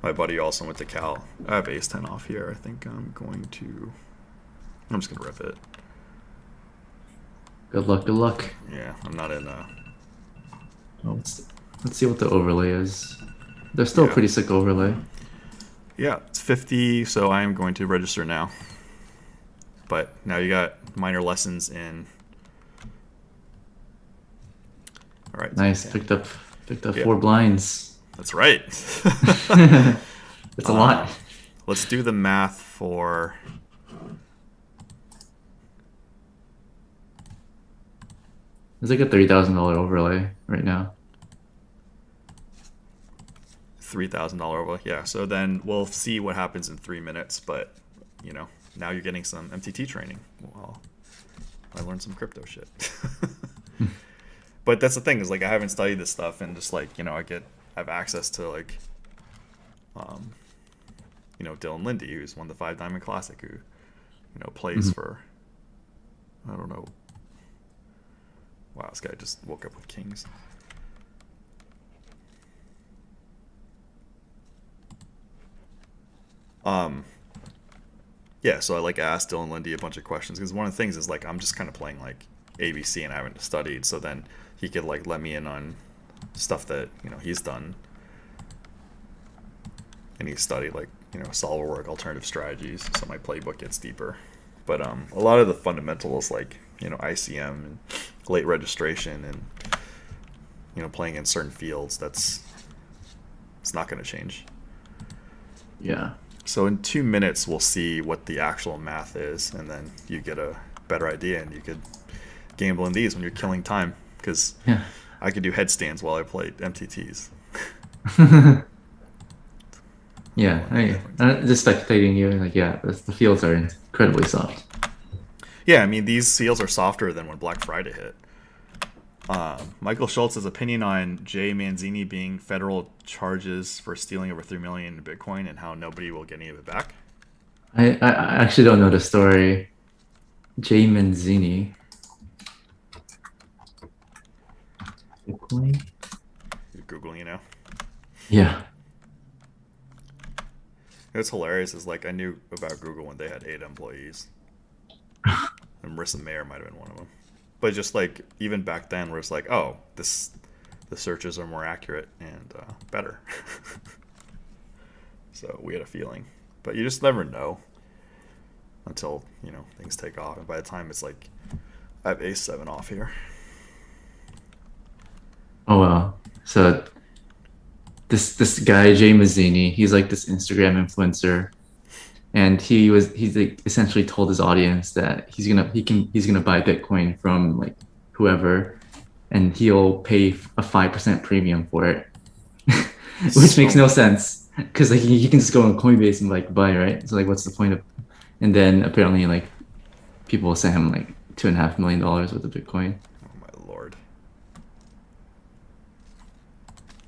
my buddy who also went to Cal. I have Ace 10 off here. I think I'm just gonna rip it. good luck, good luck. Yeah, I'm not in Oh, let's see what the overlay is. They're still a pretty sick overlay. Yeah, it's 50, so I am going to register now. But now you got minor lessons in. All right. Nice. Yeah. Picked up 4 blinds. That's right. It's a lot. Let's do the math for. It's like a $3,000 overlay right now. $3,000 overlay. Yeah. So then we'll see what happens in 3 minutes. But now you're getting some MTT training. Well, I learned some crypto shit. But that's the thing is like I haven't studied this stuff, and just like I have access to like Dylan Lindy, who's won the 5 Diamond Classic, who plays for I don't know. Wow, this guy just woke up with kings. Yeah, so I like asked Dylan Lindy a bunch of questions, because one of the things is like I'm just kind of playing like ABC and I haven't studied, so then he could like let me in on stuff that he's done, and he studied like solver work, alternative strategies, so my playbook gets deeper. But a lot of the fundamentals like ICM and late registration and playing in certain fields, it's not going to change. Yeah. So in 2 minutes we'll see what the actual math is, and then you get a better idea, and you could gamble in these when you're killing time, because I could do headstands while I play MTTs. Yeah, I'm just spectating you, like the fields are incredibly soft. Yeah, I mean these fields are softer than when Black Friday hit. Michael Schultz's opinion on Jay Manzini being federal charges for stealing over 3 million in Bitcoin and how nobody will get any of it back. I actually don't know the story. Jay Manzini. Bitcoin? You're Googling it now. Yeah. What's hilarious is like I knew about Google when they had 8 employees. And Marissa Mayer might have been one of them. But just like even back then, where it's like, oh, the searches are more accurate and better. So we had a feeling, but you just never know until things take off. And by the time it's like, I have Ace 7 off here. Oh wow! So this guy Jay Mazzini, he's like this Instagram influencer, and he's like essentially told his audience that he's gonna buy Bitcoin from like whoever, and he'll pay a 5% premium for it, which makes no sense, because like you can just go on Coinbase and like buy, right? So like what's the point of? And then apparently like people sent him like $2.5 million worth of Bitcoin. Oh my lord!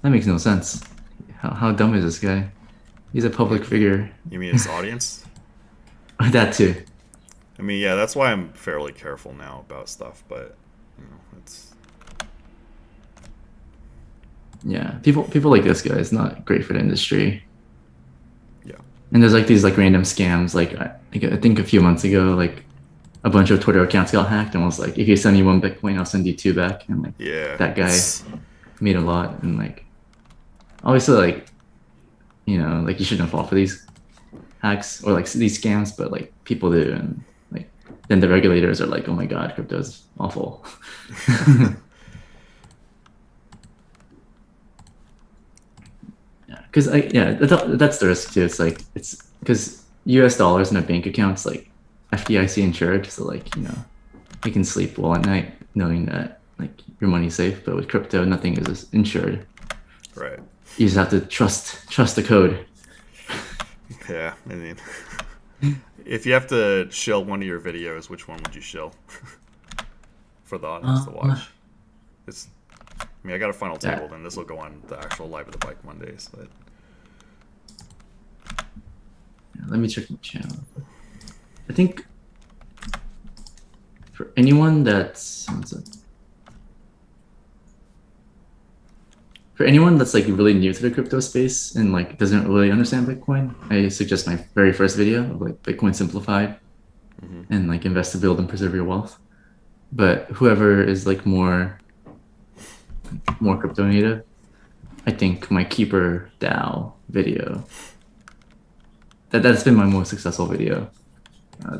That makes no sense. How dumb is this guy? He's a public figure. You mean his audience? That too. I mean, yeah, that's why I'm fairly careful now about stuff, but it's. Yeah, people like this guy is not great for the industry. Yeah. And there's like these like random scams. I think a few months ago, like a bunch of Twitter accounts got hacked and was like, if you send me 1 Bitcoin, I'll send you two back. And like Yeah, that guy it's made a lot. And like obviously, like like you shouldn't fall for these hacks or like these scams, but like people do, and like then the regulators are like, oh my god, crypto is awful. Yeah, because that's the risk too. It's like it's because U.S. dollars in a bank account's like FDIC insured, so like you can sleep well at night knowing that like your money's safe. But with crypto, nothing is insured. right. You just have to trust the code. Yeah, I mean, if you have to shill one of your videos, which one would you shill for the audience to Uh, watch? It's, I mean, I got a final yeah, table, then this will go on the actual Live of the Bike Mondays. But let me check my channel. I think for anyone that's like really new to the crypto space and like doesn't really understand Bitcoin, I suggest my very first video of like Bitcoin simplified and like invest to build and preserve your wealth. But whoever is like more crypto native, I think my Keeper DAO video that's been my most successful video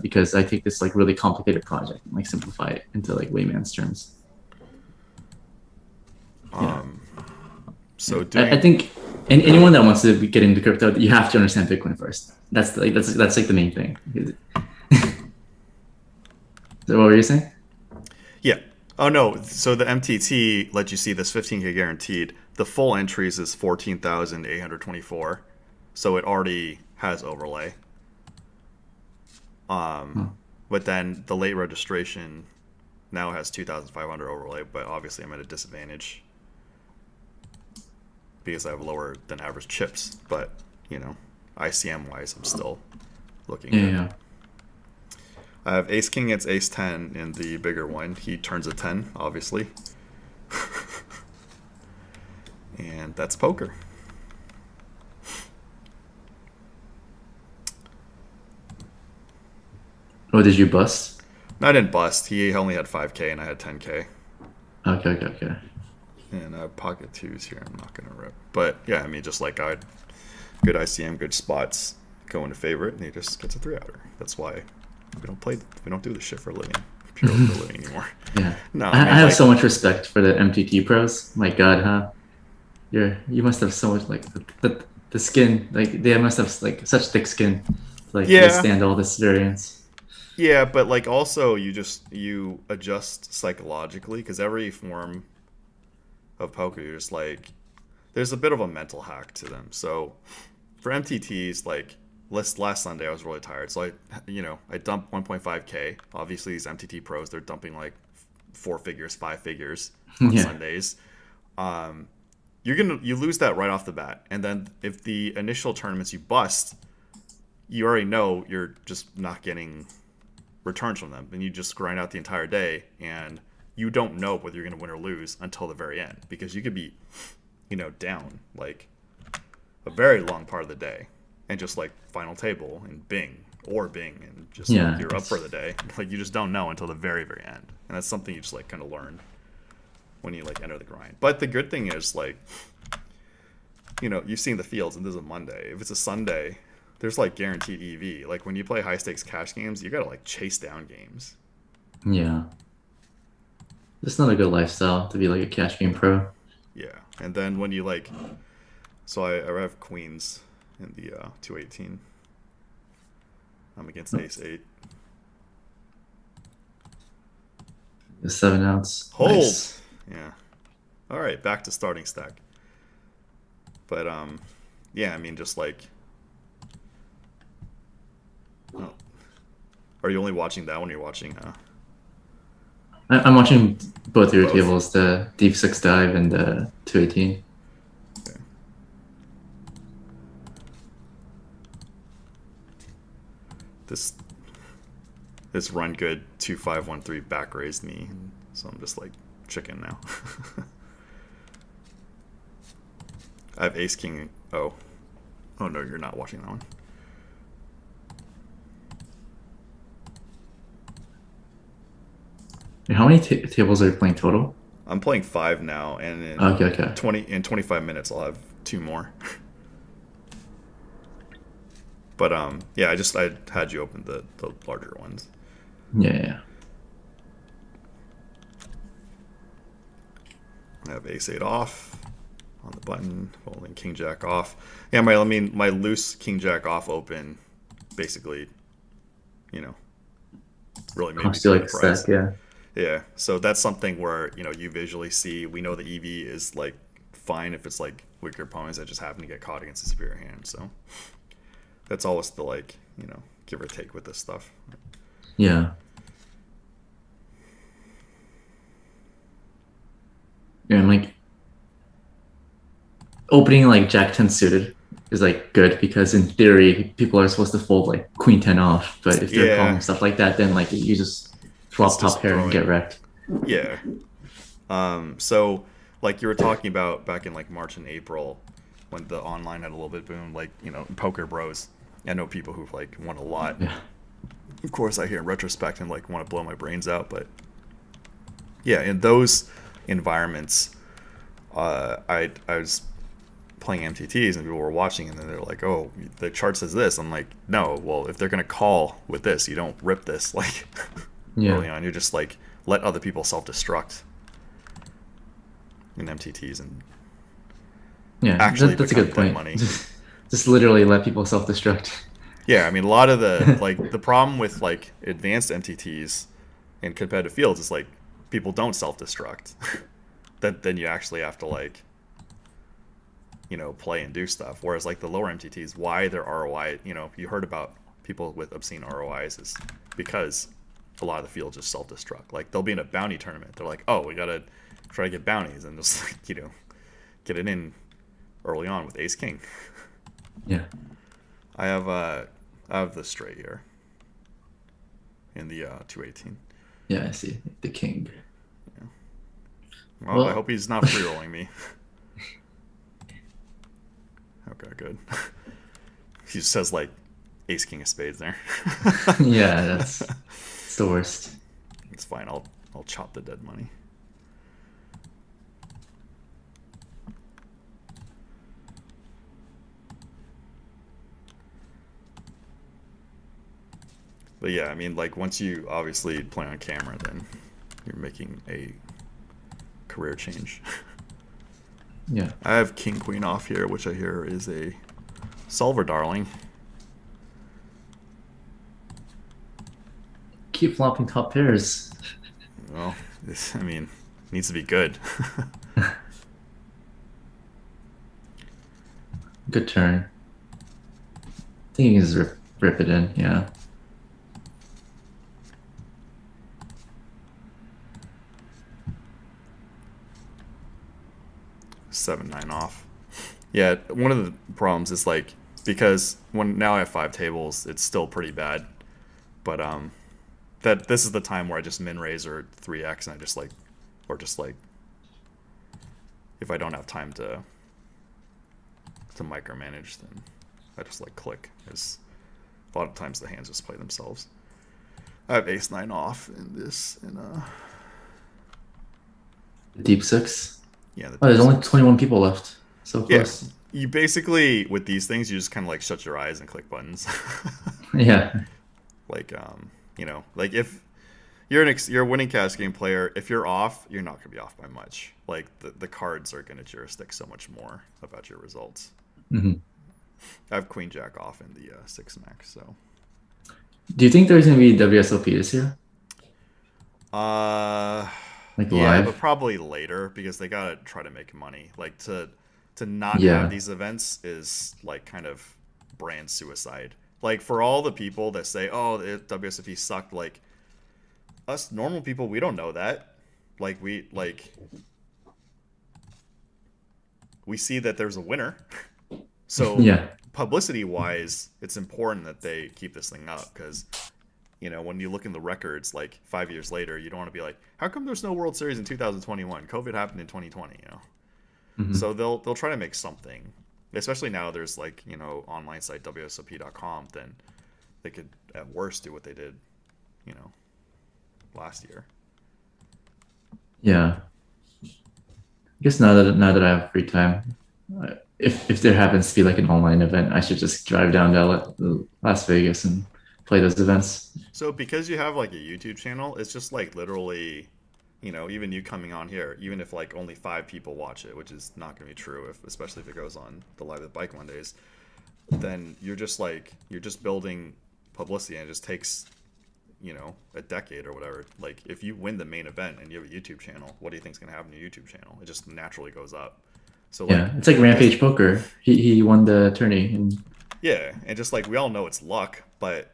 because I take this like really complicated project and like simplify it into like layman's terms. Yeah. so I doing, think anyone that wants to get into crypto, you have to understand Bitcoin first. That's like the main thing. So what were you saying? yeah. Oh no, so the MTT let you see this 15K guaranteed. The full entries is 14,824, so it already has overlay. Huh. But then the late registration now has 2,500 overlay, but obviously I'm at a disadvantage because I have lower than average chips. But ICM wise, I'm still looking Yeah, good. yeah. I have Ace King. It's Ace 10 in the bigger one. He turns a 10, obviously, and that's poker. Oh, did you bust? No, I didn't bust. He only had 5K and I had 10K. Okay. And I have pocket twos here. I'm not gonna rip, but yeah, I mean, just like I, good ICM, good spots go into favorite, and he just gets a 3-outer. That's why we don't do this shit for a living, purely for a living anymore. Yeah. No, I I mean, have like, so much respect for the MTT pros. My God, huh? You must have so much like the skin. Like they must have like such thick skin to like yeah, withstand all this variance. yeah, but like also you adjust psychologically because every form of poker, you're just like, there's a bit of a mental hack to them. So for MTTs, like last Sunday, I was really tired, so I dumped 1.5K. Obviously, these MTT pros, they're dumping like 4 figures, 5 figures on Yeah. Sundays. Um, you lose that right off the bat, and then if the initial tournaments you bust, you already know you're just not getting returns from them, and you just grind out the entire day, and you don't know whether you're going to win or lose until the very end because you could be, down like a very long part of the day, and just like final table and Bing, and just like, Yeah. you're up for the day. Like you just don't know until the very very end, and that's something you just like kind of learn when you like enter the grind. But the good thing is like, you've seen the fields, and this is a Monday. If it's a Sunday, there's like guaranteed EV. Like when you play high stakes cash games, you gotta like chase down games. Yeah. It's not a good lifestyle to be like a cash game pro. Yeah, and then when you like, so I have queens in the 218. I'm against ace 8. The 7 ounce. Hold. Nice. Yeah. All right, back to starting stack. But yeah, I mean, just like, oh, are you only watching that one? Or you're watching I'm watching both your both? tables, the Deep Six Dive and the 218. Okay. This run good 2-5-1-3 back raised me, so I'm just like chicken now. I have ace king. Oh no, you're not watching that one. How many tables are you playing total? I'm playing 5 now, and Okay, okay. 25 minutes I'll have 2 more. But yeah, I had you open the larger ones. Yeah, yeah. I have ace 8 off on the button, holding king jack off. Yeah, my loose king jack off open basically, you know, really made me Cost you split like the a stack, price. yeah. Yeah, so that's something where you visually see. We know the EV is like fine if it's like weaker opponents that just happen to get caught against a superior hand. So that's always the like give or take with this stuff. Yeah. Yeah, and like opening like Jack 10 suited is like good because in theory people are supposed to fold like Queen 10 off, but if they're Yeah, calling stuff like that, then like you just it's flop top just pair and get throwing. wrecked. Yeah. So like you were talking about back in like March and April when the online had a little bit boom, like Poker Bros. I know people who've like won a lot. Yeah. Of course, I hear in retrospect and like want to blow my brains out, but yeah, in those environments, I was playing MTTs and people were watching and then they're like, oh, the chart says this. I'm like, no, well, if they're gonna call with this, you don't rip this like Yeah. early on. You just like let other people self-destruct in MTTs and Yeah, actually that's a become good dead point. money. Just literally let people self-destruct. Yeah, I mean a lot of the problem with like advanced MTTs in competitive fields is like people don't self-destruct. That then you actually have to like play and do stuff. Whereas like the lower MTTs, why their ROI, you heard about people with obscene ROIs is because a lot of the field just self-destruct. Like they'll be in a bounty tournament. They're like, oh, we gotta try to get bounties and just like, get it in early on with Ace King. Yeah. I have the straight here in the 218. Yeah, I see. The king. Yeah. Well, I Well, hope he's not free rolling me. Okay, good. He just says like Ace King of Spades there. yeah, that's it's the worst. It's fine. I'll chop the dead money. But yeah, I mean, like once you obviously play on camera, then you're making a career change. Yeah. I have King Queen off here, which I hear is a solver darling. Keep flopping top pairs. Well, I mean, needs to be good. Good turn. I think you can just rip it in, yeah. 7-9 off. Yeah, one of the problems is like because when now I have 5 tables, it's still pretty bad. But that this is the time where I just min raise or 3x and I just like or just like if I don't have time to micromanage, then I just like click. Because a lot of times the hands just play themselves. I have ace 9 off in this in Deep six. yeah. The Oh, there's only six. 21 people left. So Yeah, close. you basically with these things you just kind of like shut your eyes and click buttons. Yeah. Like like if you're a winning cash game player, if you're off, you're not gonna be off by much. Like the cards are gonna jurisdict so much more about your results. Hmm. I have Queen Jack off in the 6 max, so Do you think there's gonna be WSOP this year? uh Like yeah, but live? probably later because they gotta try to make money. Like to not have Yeah. these events is like kind of brand suicide. Like for all the people that say, "Oh, WSOP sucked," like us normal people, we don't know that. Like we see that there's a winner. So Yeah. publicity wise, it's important that they keep this thing up because when you look in the records, like 5 years later, you don't want to be like, how come there's no World Series in 2021? COVID happened in 2020. Hmm. So they'll try to make something. Especially now, there's like online site WSOP.com. Then they could at worst do what they did, last year. Yeah. I guess now that I have free time, if there happens to be like an online event, I should just drive down to Las Vegas and play those events. So because you have like a YouTube channel, it's just like literally, even you coming on here, even if like only 5 people watch it, which is not going to be true, if especially if it goes on the Live at Bike Mondays, then you're just building publicity, and it just takes a decade or whatever. Like if you win the main event and you have a YouTube channel, what do you think is going to happen to your YouTube channel? It just naturally goes up. So like, Yeah, it's like Rampage Poker. He won the tourney, and yeah, and just like we all know it's luck, but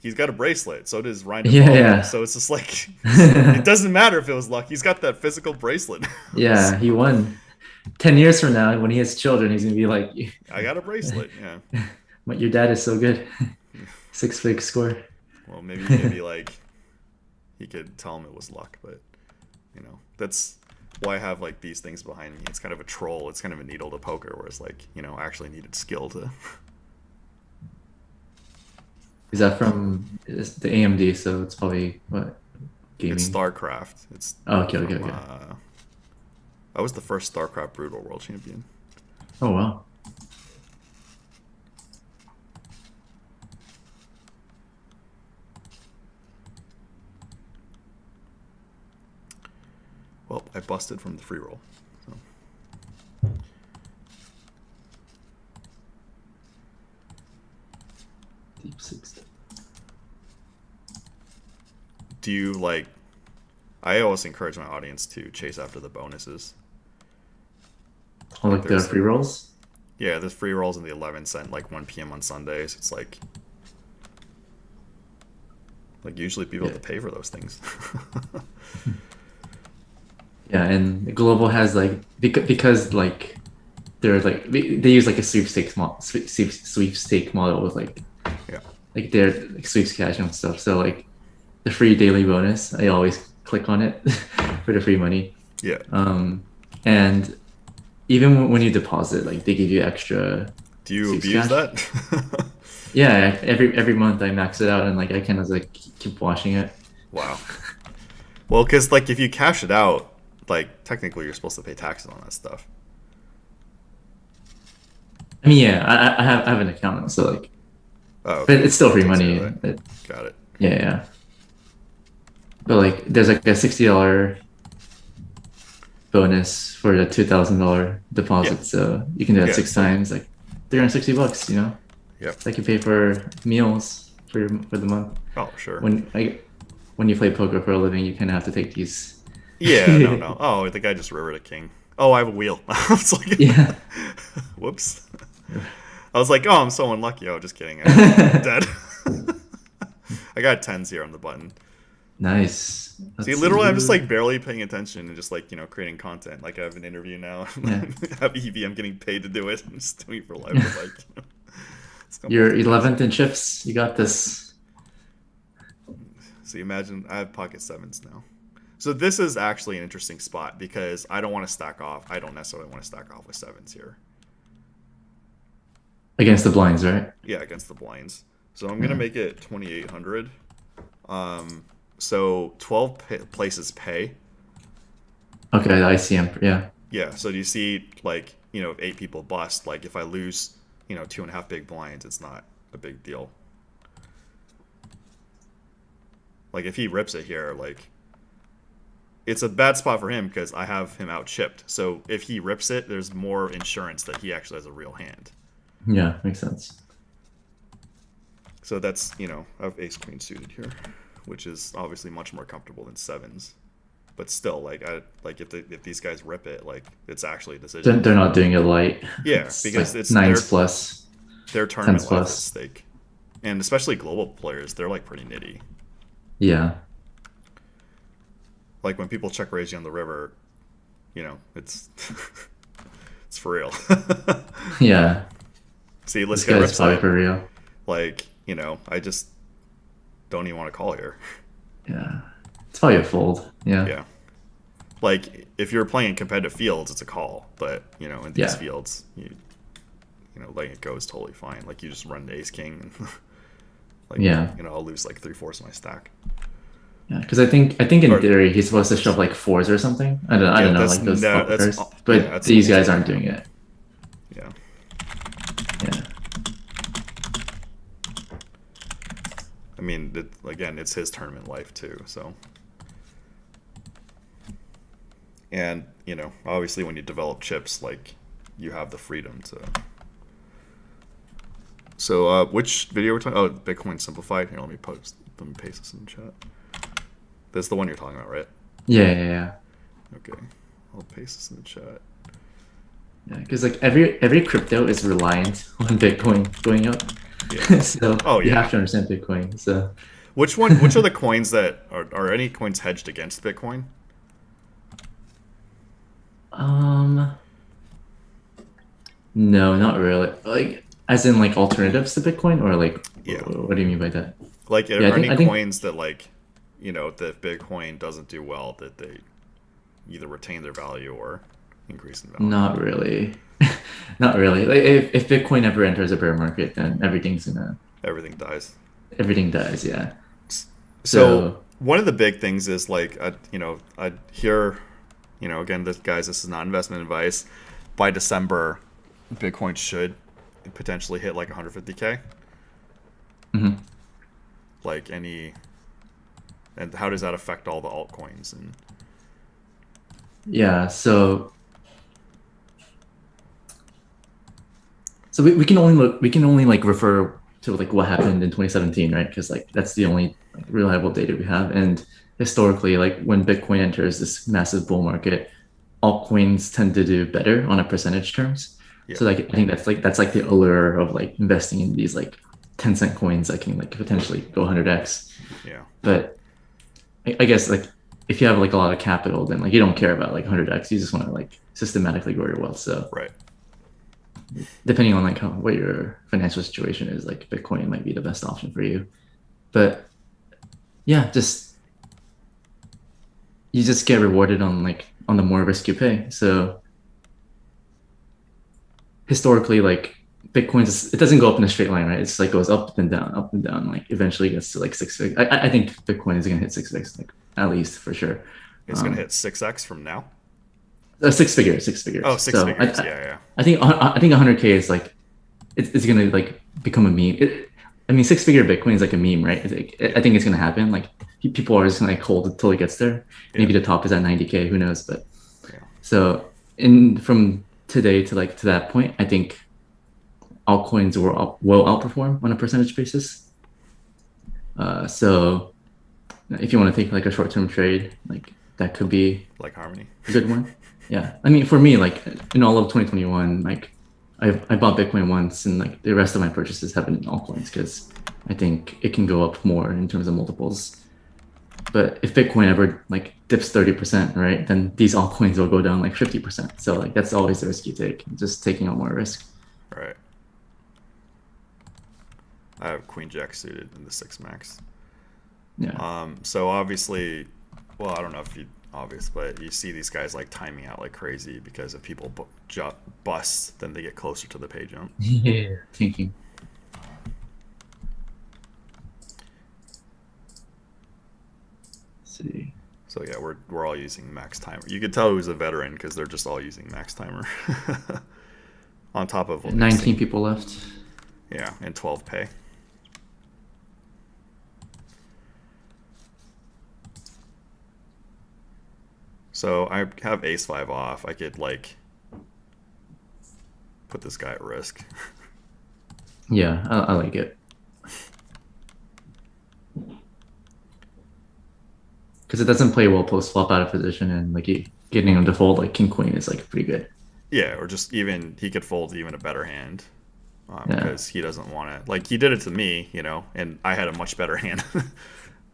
he's got a bracelet. So does Ryan yeah, DePaulo. yeah. So it's just like it doesn't matter if it was luck. He's got that physical bracelet. Yeah, he won. 10 years from now, when he has children, he's gonna be like, I got a bracelet. Yeah. "But your dad is so good." 6 fig score. Well, maybe like he could tell him it was luck, but that's why I have like these things behind me. It's kind of a troll. It's kind of a needle to poker, whereas like I actually needed skill to. Is that from the AMD? So it's probably what gaming? It's StarCraft. It's okay. I was the first StarCraft Brutal World Champion. Oh wow. Well, I busted from the free roll. So. Deep 60. Do you like? I always encourage my audience to chase after the bonuses. Oh, like the free rolls? Yeah, there's free rolls in the 11 cent, like 1 p.m. on Sundays. It's like usually people have to pay for those things. Yeah, and Global has like because like they're like they use like a sweepstake model with like their like sweeps cash and stuff. So like the free daily bonus, I always click on it for the free money. Yeah. And even when you deposit, like they give you extra. Do you abuse that? Yeah, every month I max it out, and like I kind of like keep watching it. Wow. Well, because like if you cash it out, like technically you're supposed to pay taxes on that stuff. I mean, yeah, I have an account, so like, oh, okay. But it's still free money. Got it. Yeah. But like, there's like a $60 bonus for a $2,000 deposit, so you can do that 6 times, like $360. Yeah. That can pay for meals for the month. Oh, sure. When you play poker for a living, you kind of have to take these. Yeah, no. Oh, the guy just rivered a king. Oh, I have a wheel. I was like, yeah. Whoops. I was like, oh, I'm so unlucky. Oh, just kidding. I'm dead. I got 10s here on the button. Nice. See, literally, I'm just like barely paying attention and just like, creating content. Like I have an interview now. Yeah. I have EV. I'm getting paid to do it. I'm just doing it for life. Like, You're 11th in chips. You got this. So you imagine I have pocket 7s now. So this is actually an interesting spot because I don't want to stack off. I don't necessarily want to stack off with 7s here. Against the blinds, right? Yeah, against the blinds. So I'm going to make it 2,800. So 12 places pay. Okay, the ICM, yeah. Yeah, so do you see, like, if 8 people bust, like, if I lose, 2.5 big blinds, it's not a big deal. Like, if he rips it here, like, it's a bad spot for him because I have him out chipped. So if he rips it, there's more insurance that he actually has a real hand. Yeah, makes sense. So that's, I have ace queen suited here, which is obviously much more comfortable than 7s. But still, like, if these guys rip it, like, it's actually a decision. They're not doing it light. Yeah, it's because like it's 9s plus. Their tournament life is at stake. And especially global players, they're, like, pretty nitty. Yeah. Like, when people check raise you on the river, it's it's for real. Yeah. See, let's get ripped probably for real. Like, I just don't even want to call here. Yeah. It's probably a fold. Yeah. Yeah. Like, if you're playing in competitive fields, it's a call. But, in these fields, letting it go is totally fine. Like, you just run to ace king. And, like, I'll lose like 3/4 of my stack. Yeah, because I think in Or theory he's supposed to shove like fours or something. I yeah, don't know, that's like those no, that's blockers. yeah, But that's these almost guys never aren't gonna doing happen. it. Yeah. Yeah. I mean, again, it's his tournament life too. So, and obviously, when you develop chips, like you have the freedom to. So, which video we're talking? Oh, Bitcoin simplified. Here, let me paste this in the chat. That's the one you're talking about, right? Yeah, yeah, yeah. Okay, I'll paste this in the chat. Yeah, because like every crypto is reliant on Bitcoin going up. Yeah. So Oh you yeah. have to understand Bitcoin. So Which one? Which are the coins that are any coins hedged against Bitcoin? um no, not really. Like as in like alternatives to Bitcoin or like Yeah. what do you mean by that? Like, Yeah, are any I think coins that like, that Bitcoin doesn't do well, that they either retain their value or increase in value? not really. Not really. Like if Bitcoin ever enters a bear market, then Everything dies. everything dies, yeah. So So one of the big things is like, I hear, again, this is not investment advice. By December, Bitcoin should potentially hit like 150K. mhm. Like and how does that affect all the altcoins? And Yeah, so we can only like refer to like what happened in 2017, right? Because like that's the only like reliable data we have. And historically, like when Bitcoin enters this massive bull market, altcoins tend to do better on a percentage terms. yeah, So like I think that's like the allure of like investing in these like 10-cent coins that can like potentially go 100x. yeah, But I guess like if you have like a lot of capital, then like you don't care about like 100x. You just want to like systematically grow your wealth. So right. depending on like what your financial situation is, like Bitcoin might be the best option for you. But yeah, just you just get rewarded on like on the more risk you pay. So historically, like it doesn't go up in a straight line, right? It's like goes up and down. Like eventually gets to like six figures. I think Bitcoin is gonna hit six figures, like at least for sure. It's gonna Um, hit 6x from now. six figures, six Oh, figures. six So figures. Yeah, yeah, I think 100K is like it's gonna like become a meme. I mean, six-figure Bitcoin is like a meme, right? yeah, I think it's gonna happen. Like people are just gonna like hold it till it gets there. yeah, Maybe the top is at 90K. Who knows? But yeah. so in from today to like to that point, I think altcoins will outperform on a percentage basis. So if you want to take like a short-term trade, like that could be Like Harmony. a good one. Yeah, I mean, for me, like in all of 2021, like I bought Bitcoin once, and like the rest of my purchases have been in altcoins because I think it can go up more in terms of multiples. But if Bitcoin ever like dips 30%, right, then these altcoins will go down like 50%. So like that's always the risk you take, just taking on more risk. Right. I have Queen Jack suited in the 6 max. Yeah. So obviously, well, I don't know if you obvious, but you see these guys like timing out like crazy because if people bust, then they get closer to the pay jump. Yeah. Thinking. Let's see. So yeah, we're all using max timer. You could tell who's a veteran because they're just all using max timer. On top of what we've 19 seen. people left. Yeah, and 12 pay. So I have ace 5 off. I could like put this guy at risk. Yeah, I like it. Because it doesn't play well post flop out of position, and like getting him to fold like king queen is like pretty good. Yeah, or just even he could fold even a better hand Yeah. because he doesn't want to. Like he did it to me, and I had a much better hand.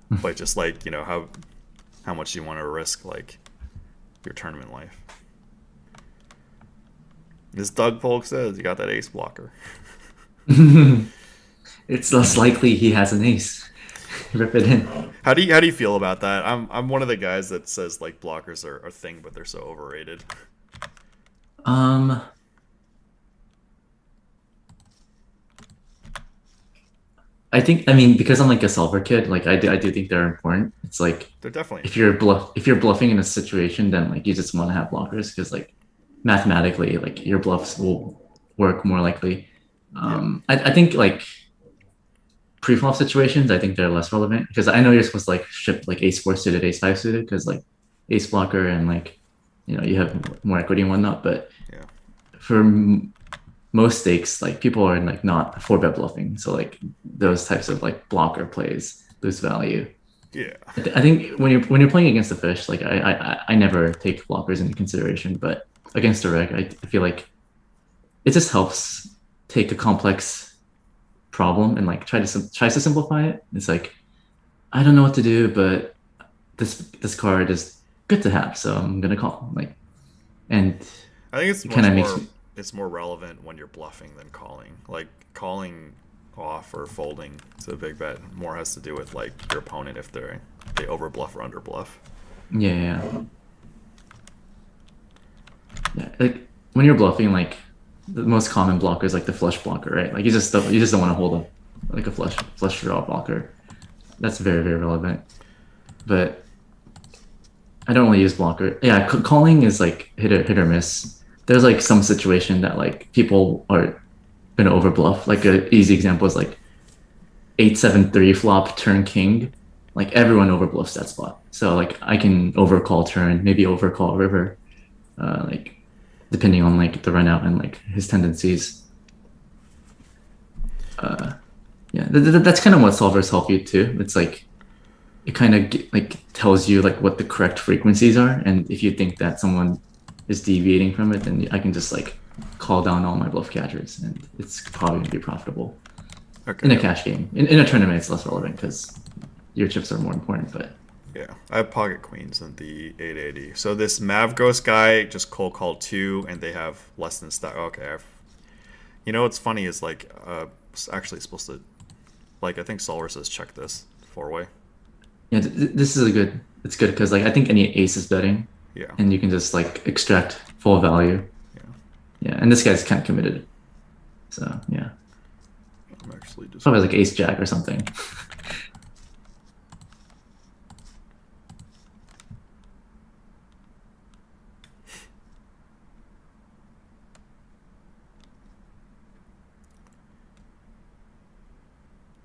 But just like how much you want to risk like your tournament life. As Doug Polk says, you got that ace blocker. It's less likely he has an ace. Rip it in. How do you feel about that? I'm one of the guys that says like blockers are a thing, but they're so overrated. Um, I mean, because I'm like a solver kid, like I do think they're important. It's like They're definitely if you're bluffing in a situation, then like you just want to have blockers because like mathematically, like your bluffs will work more likely. yeah. I think like pre-flop situations, I think they're less relevant because I know you're supposed to like ship like ace four suited, ace five suited because like ace blocker and like you have more equity and whatnot. But Yeah. for most stakes, like people are like not four bet bluffing, so like those types of like blocker plays lose value. Yeah. I think when you're playing against the fish, like I never take blockers into consideration, but against a reg, I feel like it just helps take a complex problem and like tries to simplify it. It's like I don't know what to do, but this card is good to have, so I'm gonna call. Like, and I think it's it kind much of makes more. It's more relevant when you're bluffing than calling. Like calling off or folding to a big bet more has to do with like your opponent if they over bluff or under bluff. yeah. Like when you're bluffing, like the most common blocker is like the flush blocker, right? Like you just don't want to hold like a flush draw blocker. That's very very relevant. But I don't really use blocker. Yeah, calling is like hit or miss. There's like some situation that like people are gonna over bluff. Like a easy example is like 8-7-3 flop turn king. Like everyone over bluffs that spot. So like I can overcall turn, maybe overcall river, like depending on like the run out and like his tendencies. Uh, yeah, that's kind of what solvers help you too. It's like it kind of like tells you like what the correct frequencies are, and if you think that someone is deviating from it, then I can just like call down all my bluff catchers, and it's probably gonna be profitable Okay. in a cash game. In a tournament, it's less relevant because your chips are more important. But Yeah, I have pocket queens in the 880. So this Mav Ghost guy just cold called 2, and they have less than stack. Okay, you know what's funny is like it's actually supposed to, like I think Solver says check this 4-way. yeah, this is a good. It's good because like I think any ace is betting, Yeah, and you can just like extract full value. yeah. Yeah, and this guy's kind of committed. So yeah, I'm actually just probably like ace jack or something.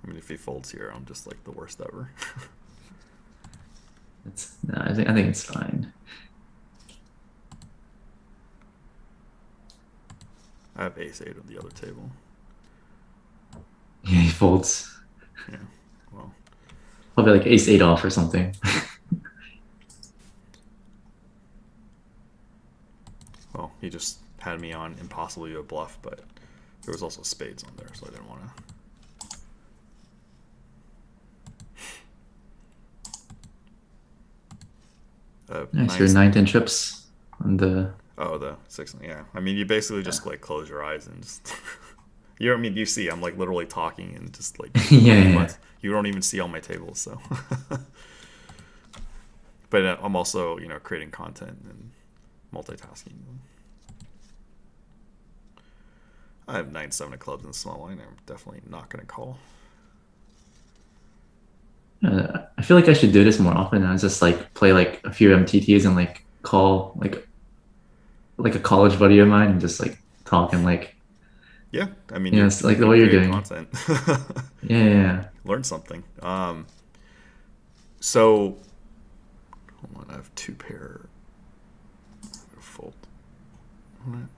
I mean, if he folds here, I'm just like the worst ever. No, I think it's fine. I have ace 8 on the other table. Yeah, he folds. Yeah, well, Probably like ace eight off or something. well, he just had me on impossibly a bluff, but there was also spades on there, so I didn't want to. Nice, your 9-10 chips on the. Oh, the 6. Yeah, I mean, you basically just like close your eyes and just. You know what I mean? You see, I'm like literally talking and just like. Yeah. You don't even see all my tables, so. But I'm also, creating content and multitasking. I have 9-7 of clubs in the small line. I'm definitely not going to call. I feel like I should do this more often. I just like play like a few MTTs and like call like a college buddy of mine and just like talk and like. Yeah, I mean, It's like what you're doing. Content. Yeah. Learn something. So, hold on, I have 2 pair. I'm gonna fold. I'm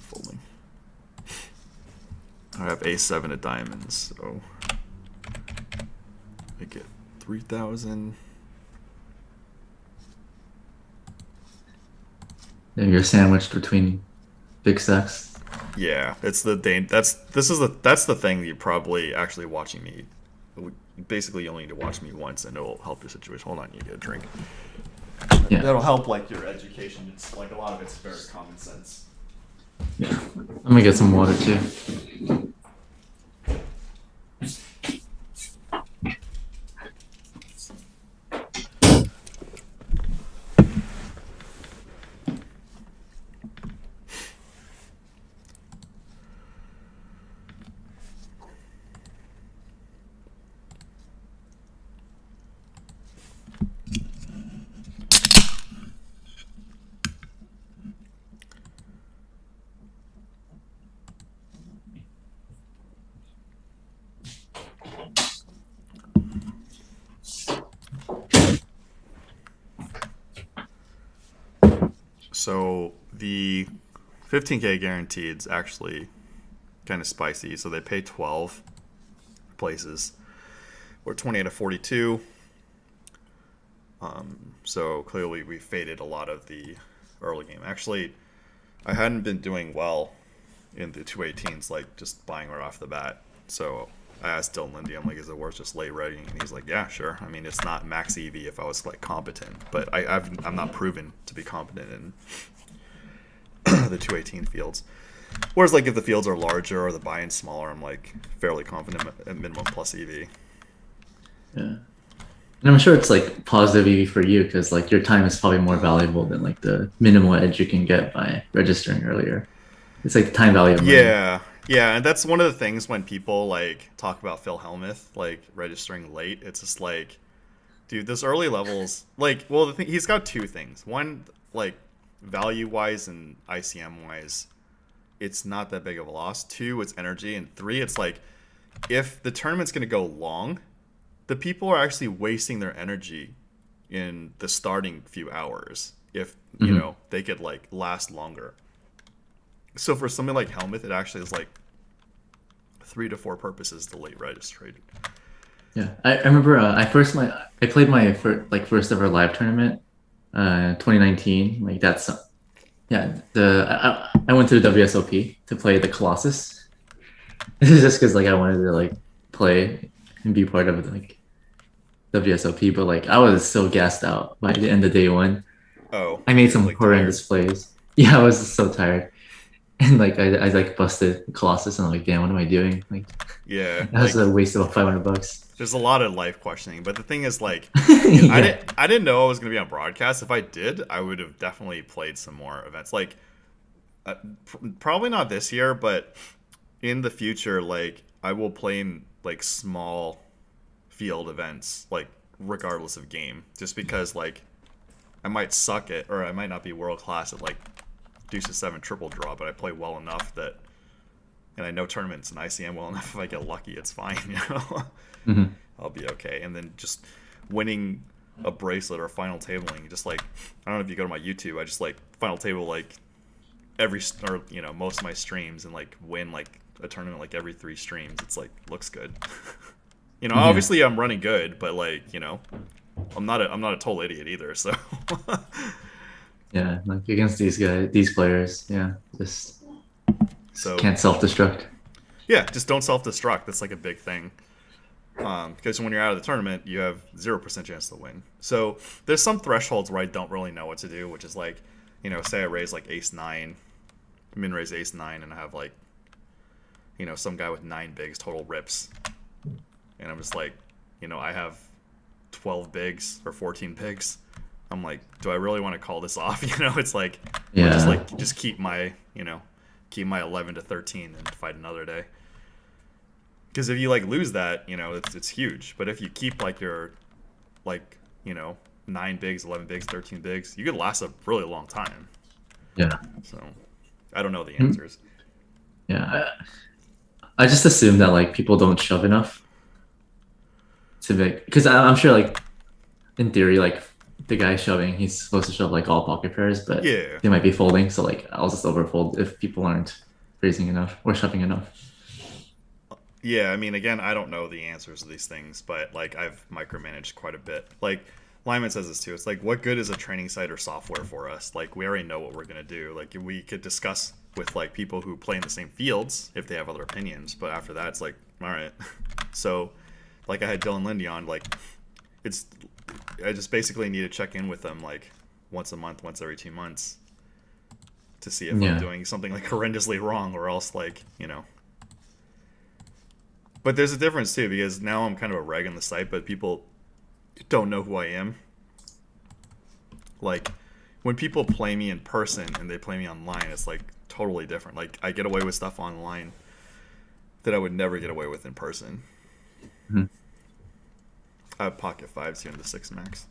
folding. I have a7 of diamonds, so I get 3,000. You're sandwiched between big stacks. Yeah, it's the that's the thing. You're probably actually watching me. Basically, you only need to watch me once, and it'll help your situation. Hold on, you get a drink. Yeah. That'll help like your education. It's like a lot of it's very common sense. Yeah. I'm gonna get some water too. So the 15K guaranteed is actually kind of spicy. So they pay 12 places, or 20 out of 42. So clearly we faded a lot of the early game. Actually, I hadn't been doing well in the 218s, like just buying right off the bat. So I asked Dylan Lindy, I'm like, is it worth just late ready? And he's like, yeah, sure. I mean, it's not max EV if I was like competent, but I'm not proven to be competent in the 218 fields. Whereas like if the fields are larger or the buy-in smaller, I'm like fairly confident at minimum plus EV. Yeah. And I'm sure it's like positive EV for you because like your time is probably more valuable than like the minimal edge you can get by registering earlier. It's like the time value of money. Yeah, and that's one of the things when people like talk about Phil Hellmuth like registering late. It's just like, dude, those early levels, like, well, the thing, he's got two things. One, like value wise and ICM wise, it's not that big of a loss. Two, it's energy, and three, it's like if the tournament's gonna go long, the people are actually wasting their energy in the starting few hours. If you know they could like last longer. So for something like Helmuth, it actually is like 3 to 4 purposes to late registered. Yeah, I remember I played my first ever live tournament, 2019. Like that's I went to the WSOP to play the Colossus. This is just because like I wanted to like play and be part of like WSOP, but like I was so gassed out by the end of day one. Oh, I made some like horrendous plays. Yeah, I was so tired. And like I like busted Colossus and I'm like, damn, what am I doing? Like, yeah, that was like, a waste of $500. there's a lot of life questioning, but the thing is, like, Yeah. I didn't know I was gonna be on broadcast. If I did, I would have definitely played some more events. Like, probably not this year, but in the future, like, I will play in like small field events, like regardless of game, just because like I might suck at, or I might not be world class at like deuces 7 triple draw, but I play well enough that, and I know tournaments and ICM well enough. If I get lucky, it's fine, you know. I'll be okay. And then just winning a bracelet or final tabling, just like, I don't know if you go to my YouTube, I just like final table like every, or you know, most of my streams, and like win like a tournament like every 3 streams. It's like looks good. You know, obviously I'm running good, but like, you know, I'm not a total idiot either, so. Yeah, like against these players, yeah, just So can't self-destruct. yeah, just don't self-destruct. That's like a big thing. Because when you're out of the tournament, you have 0% chance to win. So there's some thresholds where I don't really know what to do, which is like, you know, say I raise like ace 9, min raise ace 9, and I have like, you know, some guy with 9 bigs total rips, and I'm just like, you know, I have 12 bigs or 14 bigs. I'm like, do I really want to call this off? You know, it's like, Yeah. just keep my, you know, keep my 11 to 13 and fight another day. Because if you like lose that, you know, it's huge. But if you keep like your, like, you know, 9 bigs, 11 bigs, 13 bigs, you could last a really long time. Yeah. So I don't know the answers. Yeah. I just assume that like people don't shove enough to make, because I'm sure like in theory like the guy shoving, he's supposed to shove like all pocket pairs, but Yeah. they might be folding. So like I'll just overfold if people aren't raising enough or shoving enough. Yeah, I mean, again, I don't know the answers to these things, but like I've micromanaged quite a bit. Like Lyman says this too. It's like, what good is a training site or software for us? Like we already know what we're gonna do. Like we could discuss with like people who play in the same fields if they have other opinions, but after that, it's like, all right. So, like I had Dylan Lindy on. Like I just basically need to check in with them like once a month, once every 2 months, to see if I'm doing something like horrendously wrong, or else like, you know. But there's a difference too, because now I'm kind of a reg on the site, but people don't know who I am. Like when people play me in person and they play me online, it's like totally different. Like I get away with stuff online that I would never get away with in person. I have pocket 5s here in the 6 max.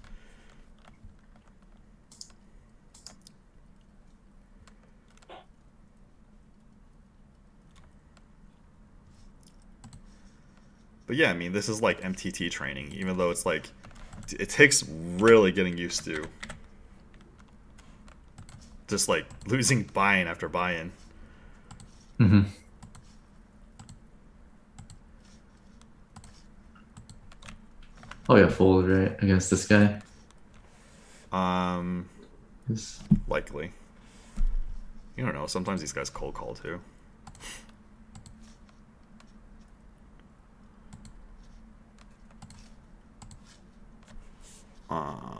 But yeah, I mean, this is like MTT training, even though it's like, it takes really getting used to just like losing buy-in after buy-in. Mm-hmm. Oh yeah, fold right against this guy. Yes. Likely. You don't know. Sometimes these guys cold call too.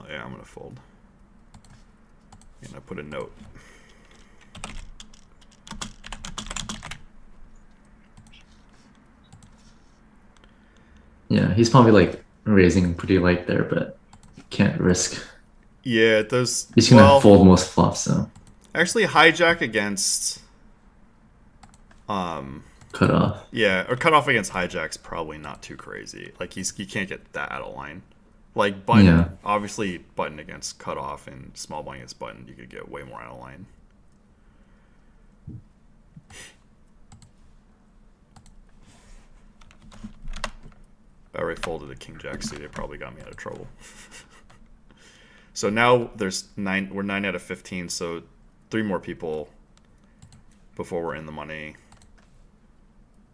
Yeah, I'm gonna fold. And I put a note. Yeah, he's probably like raising pretty light there, but can't risk. Yeah, it does. He's gonna fold most flops, so Actually, hijack against cut off. yeah, or cut off against hijack's probably not too crazy. Like he can't get that out of line. Like button, obviously button against cut off and small blind against button, you could get way more out of line. I already folded a king jack suit. It probably got me out of trouble. So now there's 9. We're 9 out of 15. So 3 more people before we're in the money.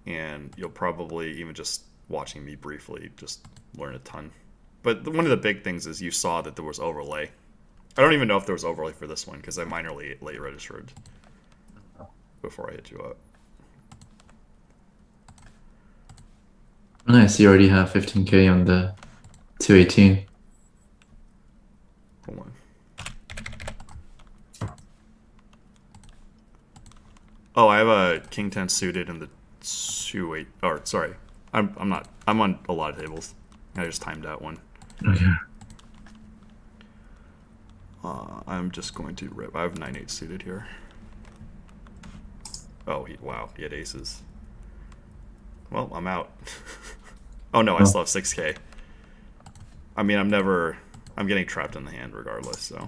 And you'll probably, even just watching me briefly, just learn a ton. But one of the big things is you saw that there was overlay. I don't even know if there was overlay for this one because I minorly late registered before I hit you up. Nice, you already have 15k on the 218. Hold on. Oh, I have a king 10 suited in the 2-8. Or sorry, I'm not. I'm on a lot of tables. I just timed out one. Okay. I'm just going to rip. I have 9-8 suited here. Oh, wow, he had aces. Well, I'm out. Oh no, I still have 6k. I mean, I'm getting trapped in the hand regardless, so.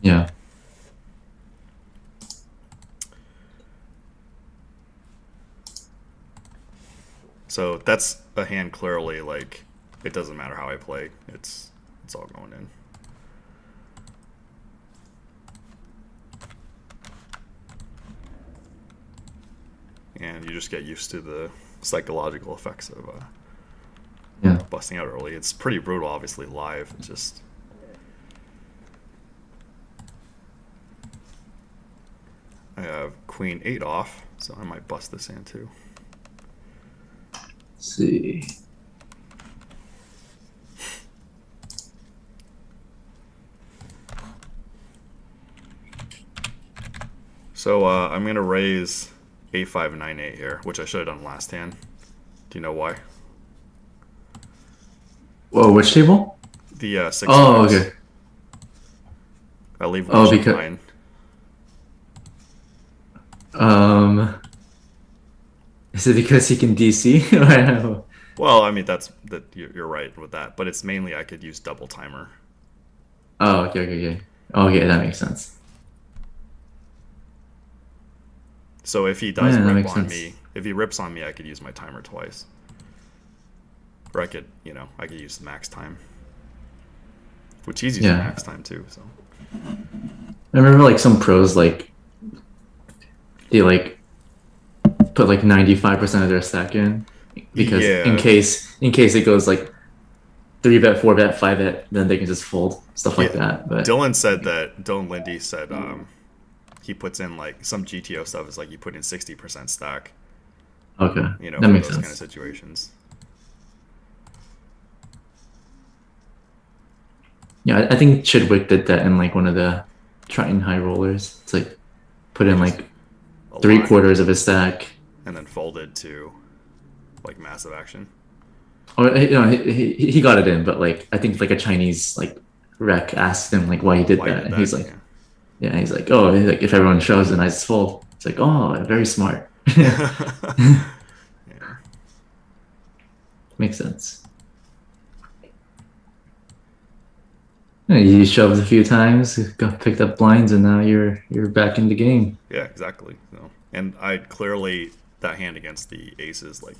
Yeah. So that's a hand clearly, like, it doesn't matter how I play. It's all going in. And you just get used to the psychological effects of busting out early. It's pretty brutal, obviously, live. It's just... I have queen 8 off, so I might bust this hand too. Let's see. So I'm going to raise 8-5 9-8 here, which I should have done last hand. Do you know why? Whoa, which table? The 6. Oh, okay. I leave one because behind. Is it because he can DC? Well, I mean you're right with that, but it's mainly I could use double timer. Oh, okay. Okay, that makes sense. So if he does rip on sense. me, if he rips on me, I could use my timer twice. Or I could use the max time. Which he's using max time too, so. I remember like some pros like they like put like 95% of their stack in because in case it goes like 3-bet, 4-bet, 5-bet, then they can just fold stuff like that. But Dylan Lindy said he puts in like some GTO stuff is like you put in 60% stack. Okay. That makes sense. Kind of situations. Yeah, I think Chidwick did that in like one of the Triton high rollers. It's like put in like 3/4 of his stack and then folded to like massive action. Oh, he got it in, but like I think like a Chinese like rec asked him like why he did that, and he's like, he's like, oh, like if everyone shows, then I just fold. It's like, oh, very smart. Makes sense. You shoved a few times, got picked up blinds, and now you're back in the game. Yeah, exactly. So, and I clearly that hand against the aces, like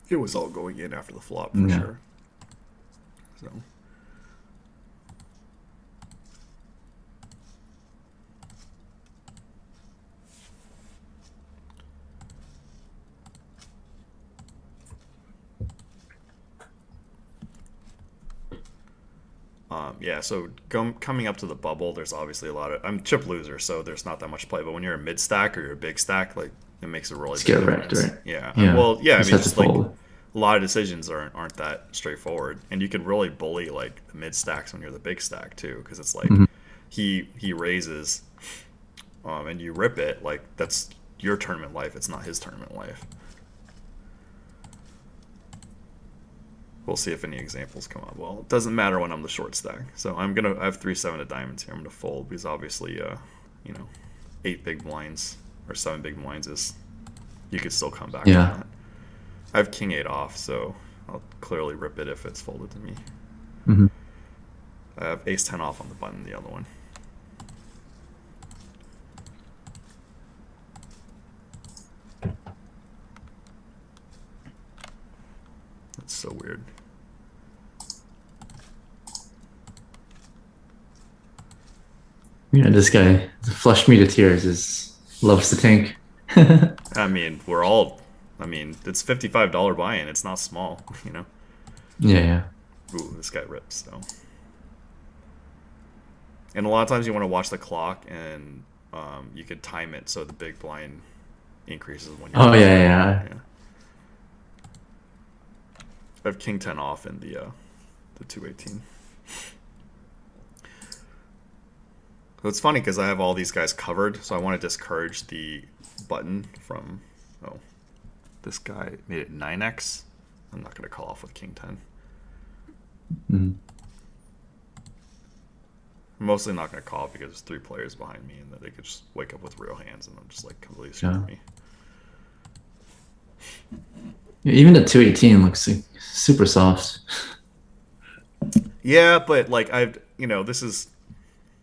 it was all going in after the flop for sure. So Yeah, so coming up to the bubble, there's obviously a lot of. I'm chip loser, so there's not that much play. But when you're a mid stack or you're a big stack, like it makes a really Just big get wrecked, difference. right? Yeah. Yeah. Well, yeah. I Just mean, have to just like fold. a lot of decisions aren't that straightforward, and you could really bully like the mid stacks when you're the big stack too, because it's like Hmm. he raises, and you rip it. Like that's your tournament life. It's not his tournament life. We'll see if any examples come up. Well, it doesn't matter when I'm the short stack. So I have 3-7 of diamonds here. I'm gonna fold because obviously, you know, 8 big blinds or 7 big blinds is you could still come back from Yeah. that. I have king 8 off, so I'll clearly rip it if it's folded to me. Hmm. I have ace 10 off on the button, the other one. That's so weird. Yeah, this guy flushed me to tears. Is loves to tank. I mean, we're all. I mean, it's $55 buy-in. It's not small, you know. Yeah, yeah. Ooh, this guy rips though. And a lot of times you want to watch the clock, and you could time it so the big blind increases when you're. Oh yeah, yeah. Yeah. I have king 10 off in the 218. So it's funny because I have all these guys covered, so I want to discourage the button from. Oh, this guy made it 9x. I'm not going to call off with king 10. Mhm. I'm mostly not going to call because there's 3 players behind me, and that they could just wake up with real hands, and I'm just like completely screwing Yeah. me. Yeah, even the 218 looks like super soft. Yeah, but like this is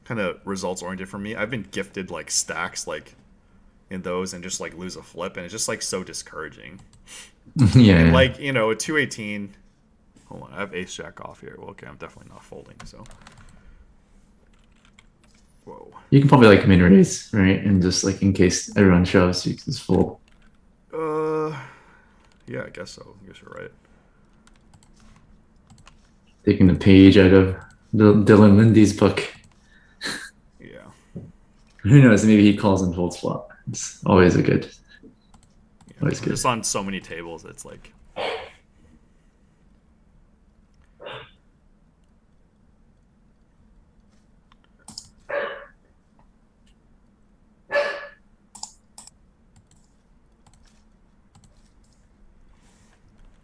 kind of results oriented for me. I've been gifted like stacks like in those and just like lose a flip, and it's just like so discouraging. Yeah, And yeah. like a 218. Hold on, I have ace jack off here. Well, okay, I'm definitely not folding. So, whoa. You can probably like min raise, right? And just like in case everyone shows, you can just fold. Uh, yeah, I guess so. I guess you're right. Taking the page out of Dylan Lindy's book. Yeah, Who knows? Maybe he calls and folds flop. It's always a good, yeah. always I'm good. just on so many tables. It's like.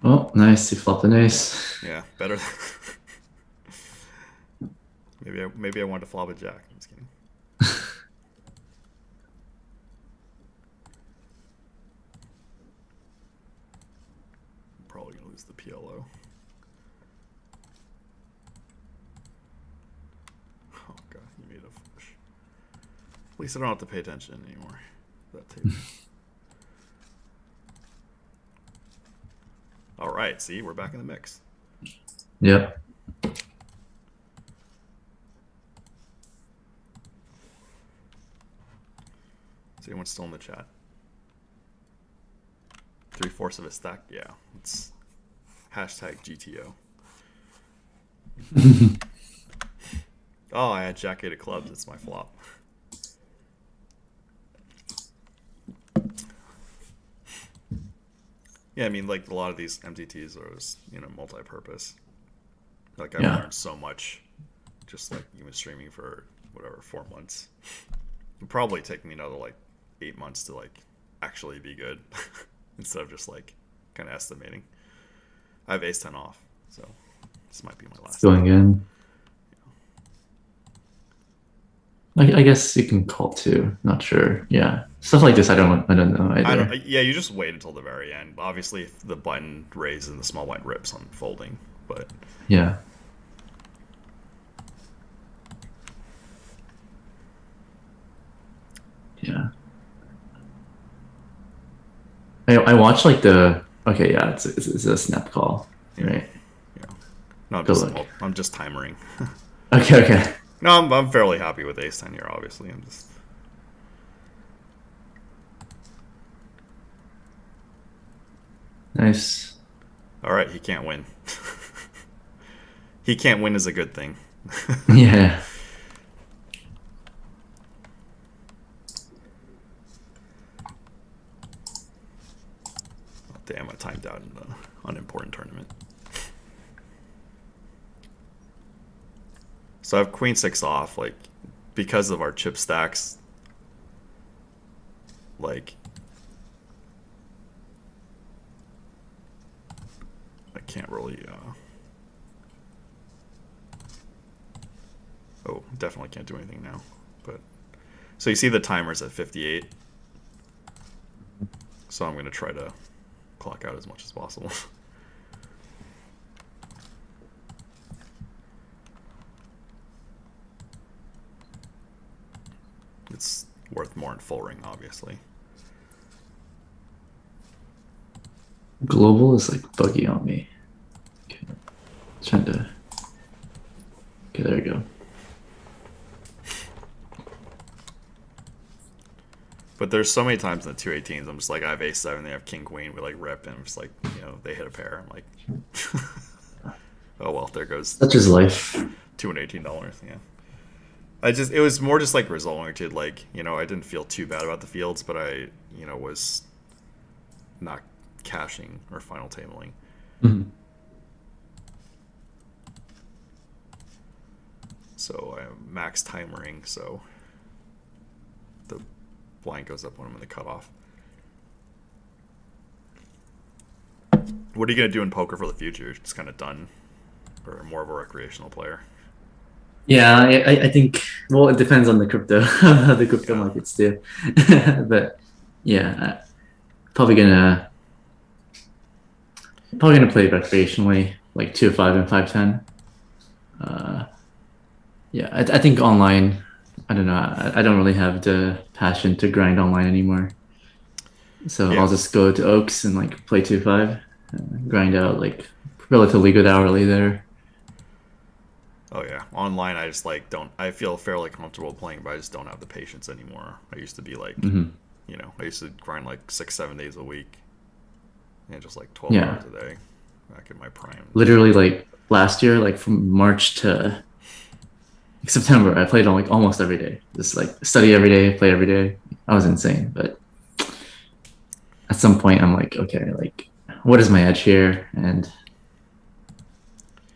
Oh, nice. You flopped an ace. Yeah, better. Maybe I wanted to flop a jack. I'm just kidding. I'm probably gonna lose the PLO. Oh god, you made a flush. At least I don't have to pay attention anymore. That tape. All right, see, we're back in the mix. Yep. Is anyone still in the chat? 3/4 of a stack? Yeah. It's hashtag GTO. Oh, I had Jack 8 of clubs. It's my flop. Yeah, I mean, like a lot of these MTTs are, multi-purpose. Like I've Yeah. learned so much, just like even streaming for whatever 4 months. It'll probably take me another like 8 months to like actually be good, instead of just like kind of estimating. I have ace 10 off, so this might be my last. Going in. I guess you can call too. Not sure. Yeah. Stuff like this, I don't know either. Yeah, you just wait until the very end. Obviously, if the button raises and the small blind rips, I'm folding. But Yeah. Yeah. I watched like the. Okay, yeah, it's a snap call, right? yeah, no, Good luck. I'm just timering. Okay, okay. No, I'm fairly happy with ace 10 here. Obviously, I'm just. Nice. All right, he can't win. He can't win is a good thing. Yeah. Oh, damn, I timed out in the unimportant tournament. So I have queen six off, like, because of our chip stacks. Like, I can't really. Oh, definitely can't do anything now. But so you see the timer's at 58. So I'm gonna try to clock out as much as possible. It's worth more in full ring, obviously. Global is like buggy on me. Okay. Trying to. Okay, there we go. But there's so many times in the 218s, I'm just like, I have ace seven, they have king queen, we like rip, and I'm just like, they hit a pair. I'm like, oh well, there goes. Such is life. $218, yeah. It was more just like result oriented, like, I didn't feel too bad about the fields, but I, was not cashing or final tabling. Mm-hmm. So I max timering, so the blind goes up when I'm in the cutoff. What are you going to do in poker for the future? Just kind of done? Or more of a recreational player? Yeah, I think, well, it depends on the crypto, how the crypto markets do. But yeah, probably gonna play recreationally, like 2-5 and 5-10. Yeah, I think online, I don't know, I don't really have the passion to grind online anymore. So Yeah. I'll just go to Oaks and like play 2-5, grind out like relatively good hourly there. Oh yeah, online I just like don't. I feel fairly comfortable playing, but I just don't have the patience anymore. I used to be like, Mm-hmm. I used to grind like 6-7 days a week, and just like 12 Yeah, hours a day, back in my prime. literally like last year, like from March to September, I played on like almost every day. Just like study every day, play every day. I was insane, but at some point, I'm like, okay, like what is my edge here, and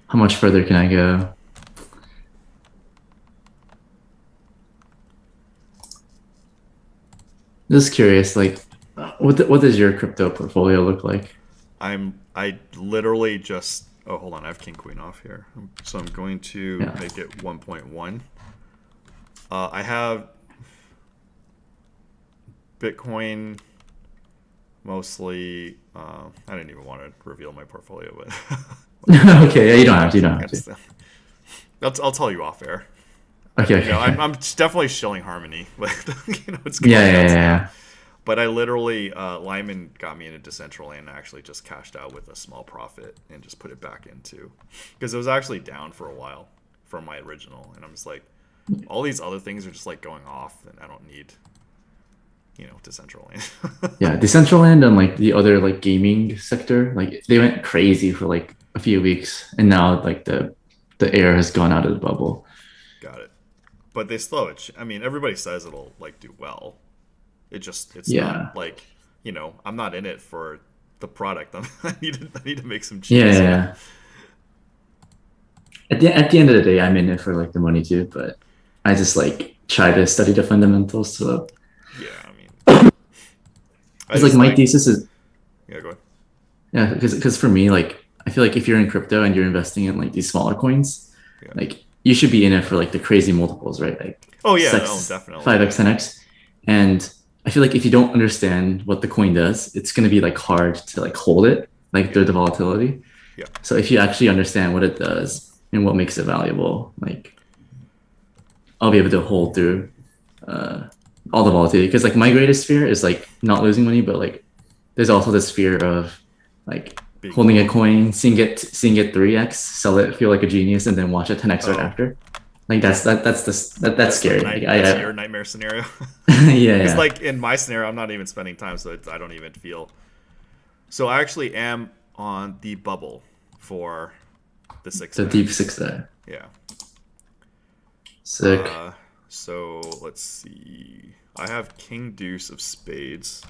how much further can I go? Just curious, like, what does your crypto portfolio look like? I literally just. Oh, hold on, I have king queen off here, so I'm going to Yeah. make it 1.1. I have Bitcoin mostly. I didn't even want to reveal my portfolio, but Okay, yeah, you don't have to. You don't have to. I'll tell you off air. Okay, okay, okay. I'm definitely shilling Harmony. Like, it's going Yeah, yeah, nuts yeah, now. yeah. But I literally, Lyman got me into Decentraland and actually just cashed out with a small profit and just put it back into, because it was actually down for a while from my original, and I'm just like, all these other things are just like going off, and I don't need, Decentraland. Yeah, Decentraland and like the other like gaming sector, like they went crazy for like a few weeks, and now like the air has gone out of the bubble. Got it. But they still have it. I mean, everybody says it'll like do well. It's not Yeah, like, I'm not in it for the product. I need to make some yeah, cheese. yeah, yeah. At the end of the day, I'm in it for like the money too, but I just like try to study the fundamentals. So Yeah, I mean, I it's like just my like, thesis is yeah, go ahead. yeah, because for me, like I feel like if you're in crypto and you're investing in like these smaller coins, Yeah. like you should be in it for like the crazy multiples, right? Like Oh yeah, no, 6, definitely, 5x, yeah, 10x. And I feel like if you don't understand what the coin does, it's gonna be like hard to like hold it, like yeah, the volatility. yeah, So if you actually understand what it does and what makes it valuable, like I'll be able to hold through uh, all the volatility. Because like my greatest fear is like not losing money, but like there's also this fear of like being holding a wrong. coin, seeing it 3x, sell it, feel like a genius, and then watch it 10x right Oh, after. Like that's that's the scary. night. Like That's your nightmare scenario. yeah, Because yeah. like in my scenario, I'm not even spending time, so I don't even feel. So I actually am on the bubble for the The deep 6x. six there. Yeah. Sick. So let's see. I have King Deuce of Spades.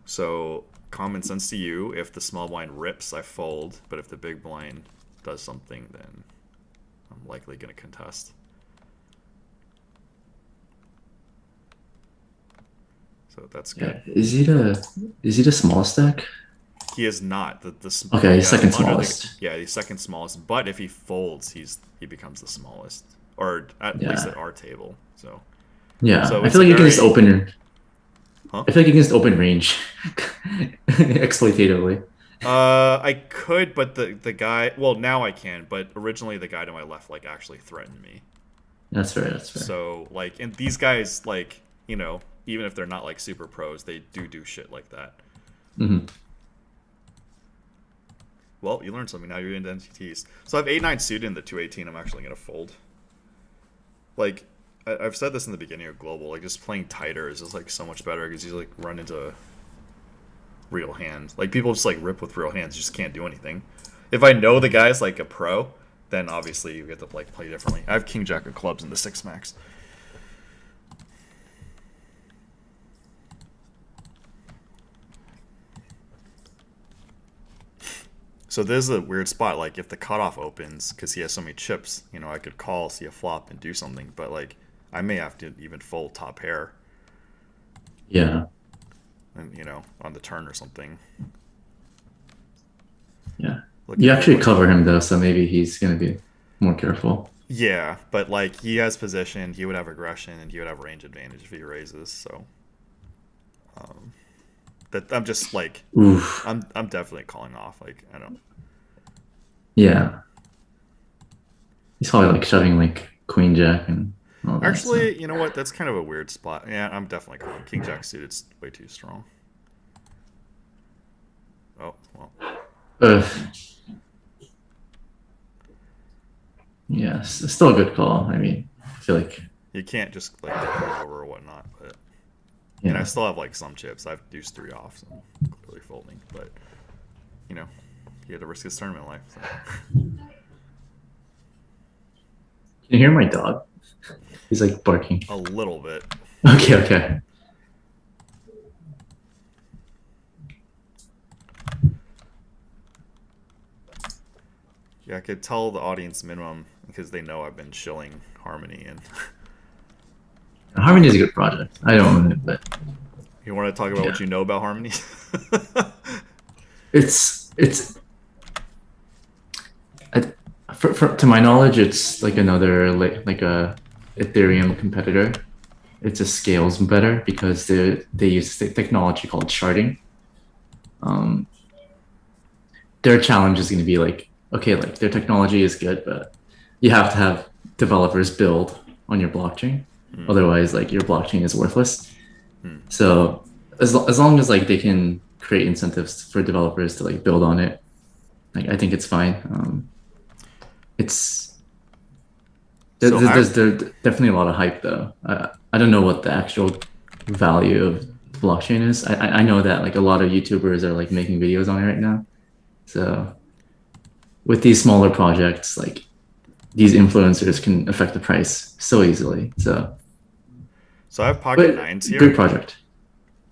So common sense to you, if the small blind rips, I fold. But if the big blind does something, then I'm likely going to contest. So that's good. Yeah. Is he the small stack? He is not Okay, he's second under smallest. he's second smallest. But if he folds, he becomes the smallest, or at least Yeah. at our table. So Yeah. so I it's feel a like you can very just open. huh. I feel like you can just open range exploitatively. I could, but the guy. Well, now I can, but originally the guy to my left like actually threatened me. That's fair. That's fair. So like, and these guys like even if they're not like super pros, they do shit like that. Hmm. Well, you learned something now. You're into NTTs. So I have 8-9 suited in the 218. I'm actually gonna fold. Like I've said this in the beginning of global. Like just playing tighter is just like so much better because you like run into real hands. Like people just like rip with real hands. You just can't do anything. If I know the guy's like a pro, then obviously you get to like play differently. I have King Jack of clubs in the 6 max. So this is a weird spot. Like if the cutoff opens because he has so many chips, I could call, see a flop, and do something. But like I may have to even fold top pair, Yeah. and on the turn or something. Yeah. Looking You at actually what- cover him though, so maybe he's gonna be more careful. Yeah, but like he has position, he would have aggression, and he would have range advantage if he raises. So, that I'm just like Oof. I'm definitely calling off. Like I don't. Yeah. He's probably like shoving like Queen Jack and all that. Actually, you know what? That's kind of a weird spot. Yeah, I'm definitely calling. King Jack suited's way too strong. Oh well. Ugh. Yes, it's still a good call. I mean, I feel like You can't just like throw it over or whatnot, but and I yeah. still have like some chips. I've deuce 3 off, so I'm clearly folding. But he had to risk his tournament life. So. Can you hear my dog? He's like barking. A little bit. Okay, okay. Yeah, I could tell the audience minimum because they know I've been shilling Harmony. And Harmony is a good project. I don't own it, but you want to talk about what you know about Harmony? it's to my knowledge, it's like another like a Ethereum competitor. It just scales better because they use technology called sharding. Their challenge is going to be like, okay, like their technology is good, but you have to have developers build on your blockchain. Otherwise, like your blockchain is worthless. So as long as like they can create incentives for developers to like build on it, like I think it's fine. There's definitely a lot of hype though. I don't know what the actual value of the blockchain is. I know that like a lot of YouTubers are like making videos on it right now. So with these smaller projects, like these influencers can affect the price so easily. So I have pocket 9s here. Great project.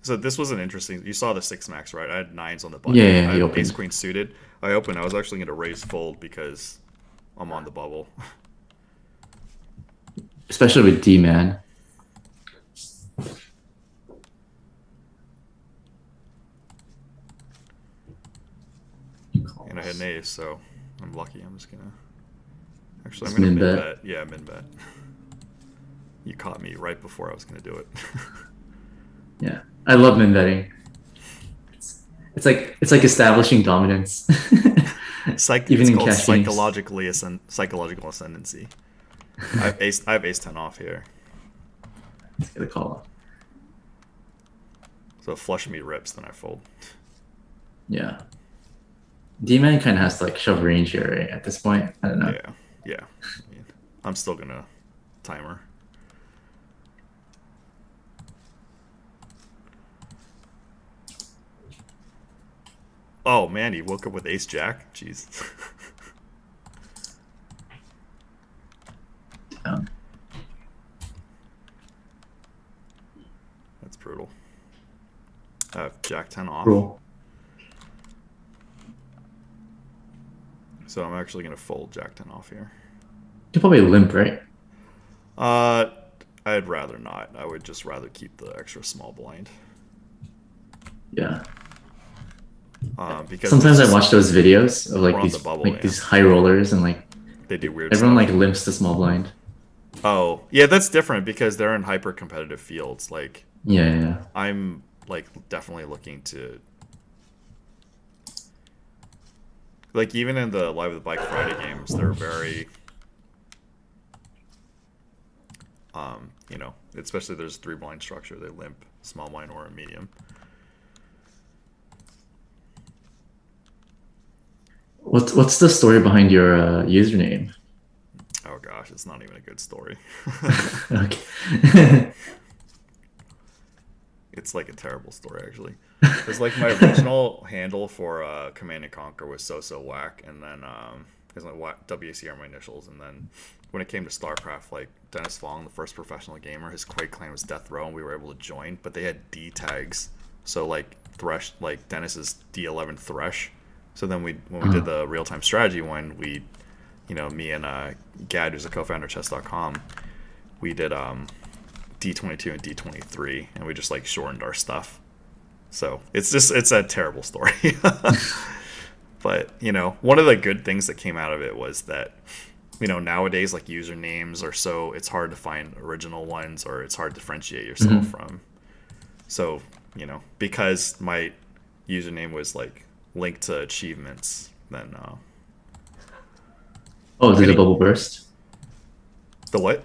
So this was an interesting. You saw the 6 max, right? I had 9s on the button. Yeah, I he had opened. ace queen suited. I opened. I was actually going to raise fold because I'm on the bubble. Especially with D-Man. And I had an ace, so I'm lucky. I'm just gonna. Actually, I'm Just gonna min min bet. bet. Yeah, min bet. You caught me right before I was gonna do it. Yeah, I love min betting. It's like establishing dominance. It's Even in called cash games. psychological ascendancy. I have ace 10 off here. Let's get a call. So if flush me rips, then I fold. Yeah. D-Man kind of has to like shove range here, right? At this point, I don't know. Yeah. I mean, I'm still gonna timer. Oh man, he woke up with ace jack. Jeez. Yeah. have Jack 10 off. Cool. So I'm actually going to fold Jack 10 off here. You probably limp, right? I'd rather not. I would just rather keep the extra small blind. Yeah. Because sometimes I watch those videos of like bubble, these high rollers and like they do weird everyone stuff. like limps the small blind. Oh, yeah, that's different because they're in hyper competitive fields. Like, Yeah. I'm like definitely looking to, like, even in the Live with the Bike Friday games, they're very, you know, especially there's 3 blind structure. They limp small blind or a medium. What's the story behind your username? Oh gosh, it's not even a good story. Okay. It's like a terrible story, actually. It's like my original handle for Command and Conquer was so whack, and then because my WC are my initials, and then when it came to StarCraft, like Dennis Fong, the first professional gamer, his Quake clan was Death Row, and we were able to join, but they had D tags, so like Thresh, like Dennis's D11 Thresh. So then when we did the real time strategy one, we, you know, me and Gad, who's a co-founder of chess.com, we did D22 and D23, and we just like shortened our stuff. So it's a terrible story. But, you know, one of the good things that came out of it was that, you know, nowadays like usernames are so, it's hard to find original ones, or it's hard to differentiate yourself from. So, you know, because my username was like linked to achievements, then did the bubble burst? The what?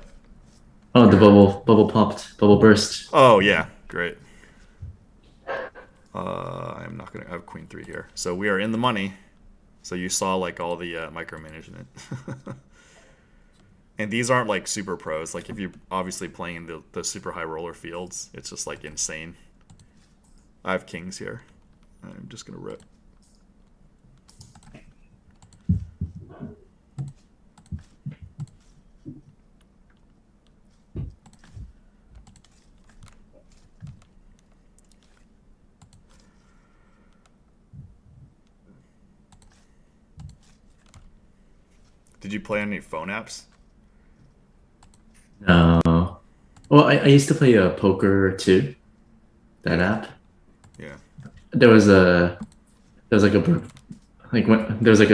Oh, the bubble popped, bubble burst. Oh yeah, great. I'm not gonna have Queen 3 here, so we are in the money. So you saw like all the micromanagement. And these aren't like super pros. Like if you're obviously playing the super high roller fields, it's just like insane. I have kings here. I'm just gonna rip. Did you play any phone apps? No. Well, I used to play poker too. That app. Yeah. There was a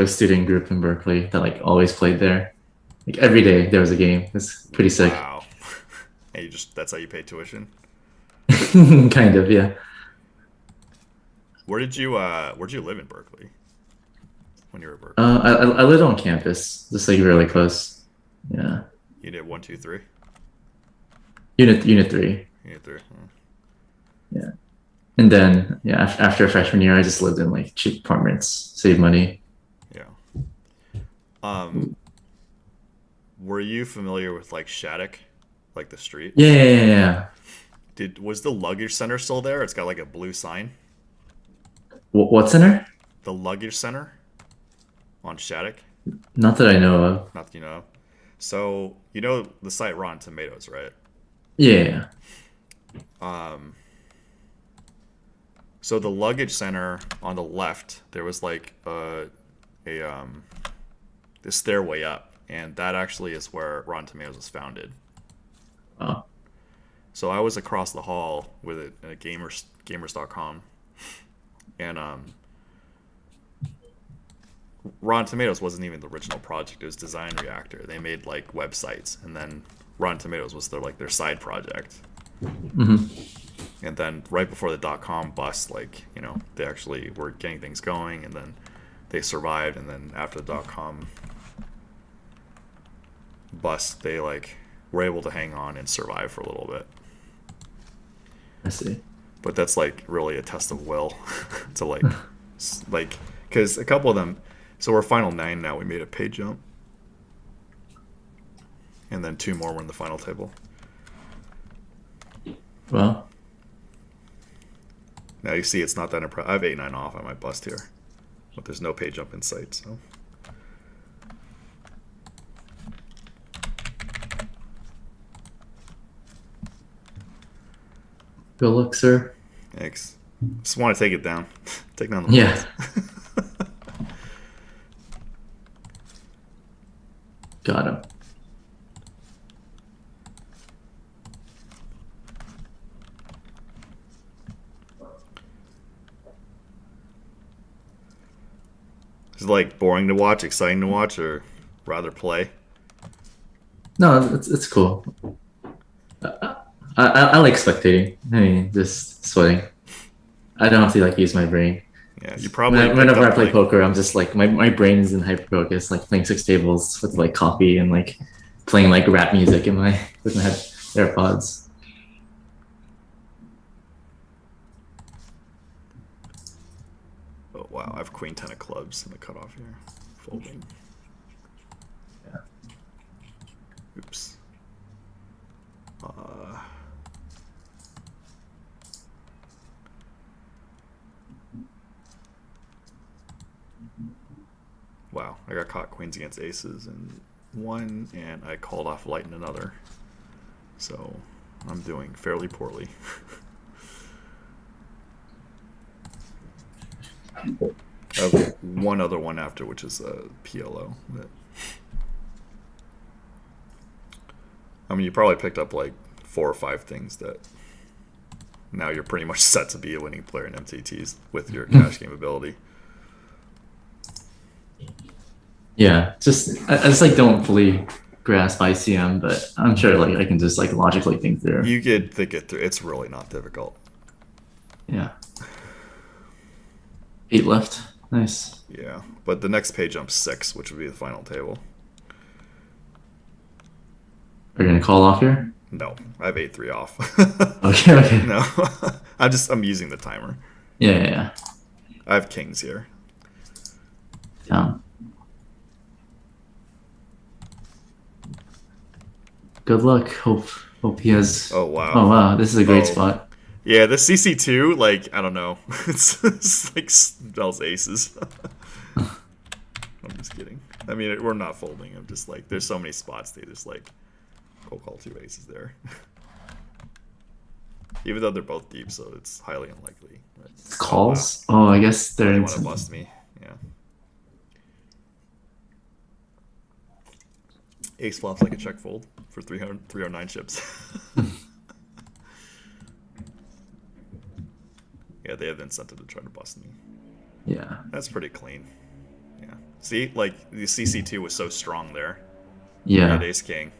student group in Berkeley that like always played there. Like every day there was a game. It's pretty sick. Wow. And that's how you pay tuition? Kind of, yeah. Where'd you live in Berkeley? When you were at Berkeley? I lived on campus, just like really close. Yeah. Unit 1, 2, 3? Unit 3. Unit 3. Yeah. And then after freshman year, I just lived in like cheap apartments, save money. Yeah. Were you familiar with like Shattuck, like the street? Yeah. Was the luggage center still there? It's got like a blue sign. What center? The luggage center on Shattuck. Not that I know of. Not that you know. So you know the site Rotten Tomatoes, right? Yeah. So the luggage center on the left, there was like the stairway up, and that actually is where Rotten Tomatoes was founded. Oh. So I was across the hall with it at gamers.com, and Rotten Tomatoes wasn't even the original project. It was Design Reactor. They made like websites, and then Rotten Tomatoes was their side project. Mm-hmm. And then right before the .com bust, like, you know, they actually were getting things going, and then they survived. And then after the .com bust, they like were able to hang on and survive for a little bit. I see. But that's like really a test of will to like because a couple of them. So we're final 9 now. We made a pay jump, and then 2 more were in the final table. Well, now you see it's not that impressive. I have 8-9 off. I might bust here, but there's no pay jump in sight. So good luck, sir. thanks. Just want to take it down. Take down the Yeah. balls. Got him. Is it like boring to watch, exciting to watch, or rather play? No, it's cool. I like spectating. I mean, just sweating. I don't have to like use my brain. Yeah, you probably picked Whenever I up play like poker, I'm just like my brain is in hyper focus, like playing six tables with like coffee and like playing like rap music in my with my AirPods. oh wow, I have queen ten of clubs in the cutoff here. Folding. Yeah. Oops. Wow, I got caught queens against aces in one, and I called off light in another. So I'm doing fairly poorly. I have one other one after, which is a PLO. But, I mean, you probably picked up like 4 or 5 things that now you're pretty much set to be a winning player in MTTs with your cash game ability. Yeah, I just like don't fully grasp ICM, but I'm sure like I can just like logically think through. You could think it through. It's really not difficult. Yeah. 8 left. Nice. Yeah, but the next page jumps 6, which would be the final table. Are you gonna call off here? No, I have 8-3 off. Okay. No, I'm using the timer. Yeah. I have kings here. Down. Good luck. Hope he has. Oh wow. Oh wow, this is a great spot. Yeah, the CC2, like, I don't know. it's like smells aces. I'm just kidding. I mean, we're not folding. I'm just like, there's so many spots they just like cold call 2 aces there. Even though they're both deep, so it's highly unlikely. But, calls? Oh, I guess they're they in want to bust me. Yeah. Ace flops like a check fold for 309 chips. Yeah, they have the incentive to try to bust me. Yeah. That's pretty clean. Yeah. See, like, the CC2 was so strong there. Yeah. At ace king.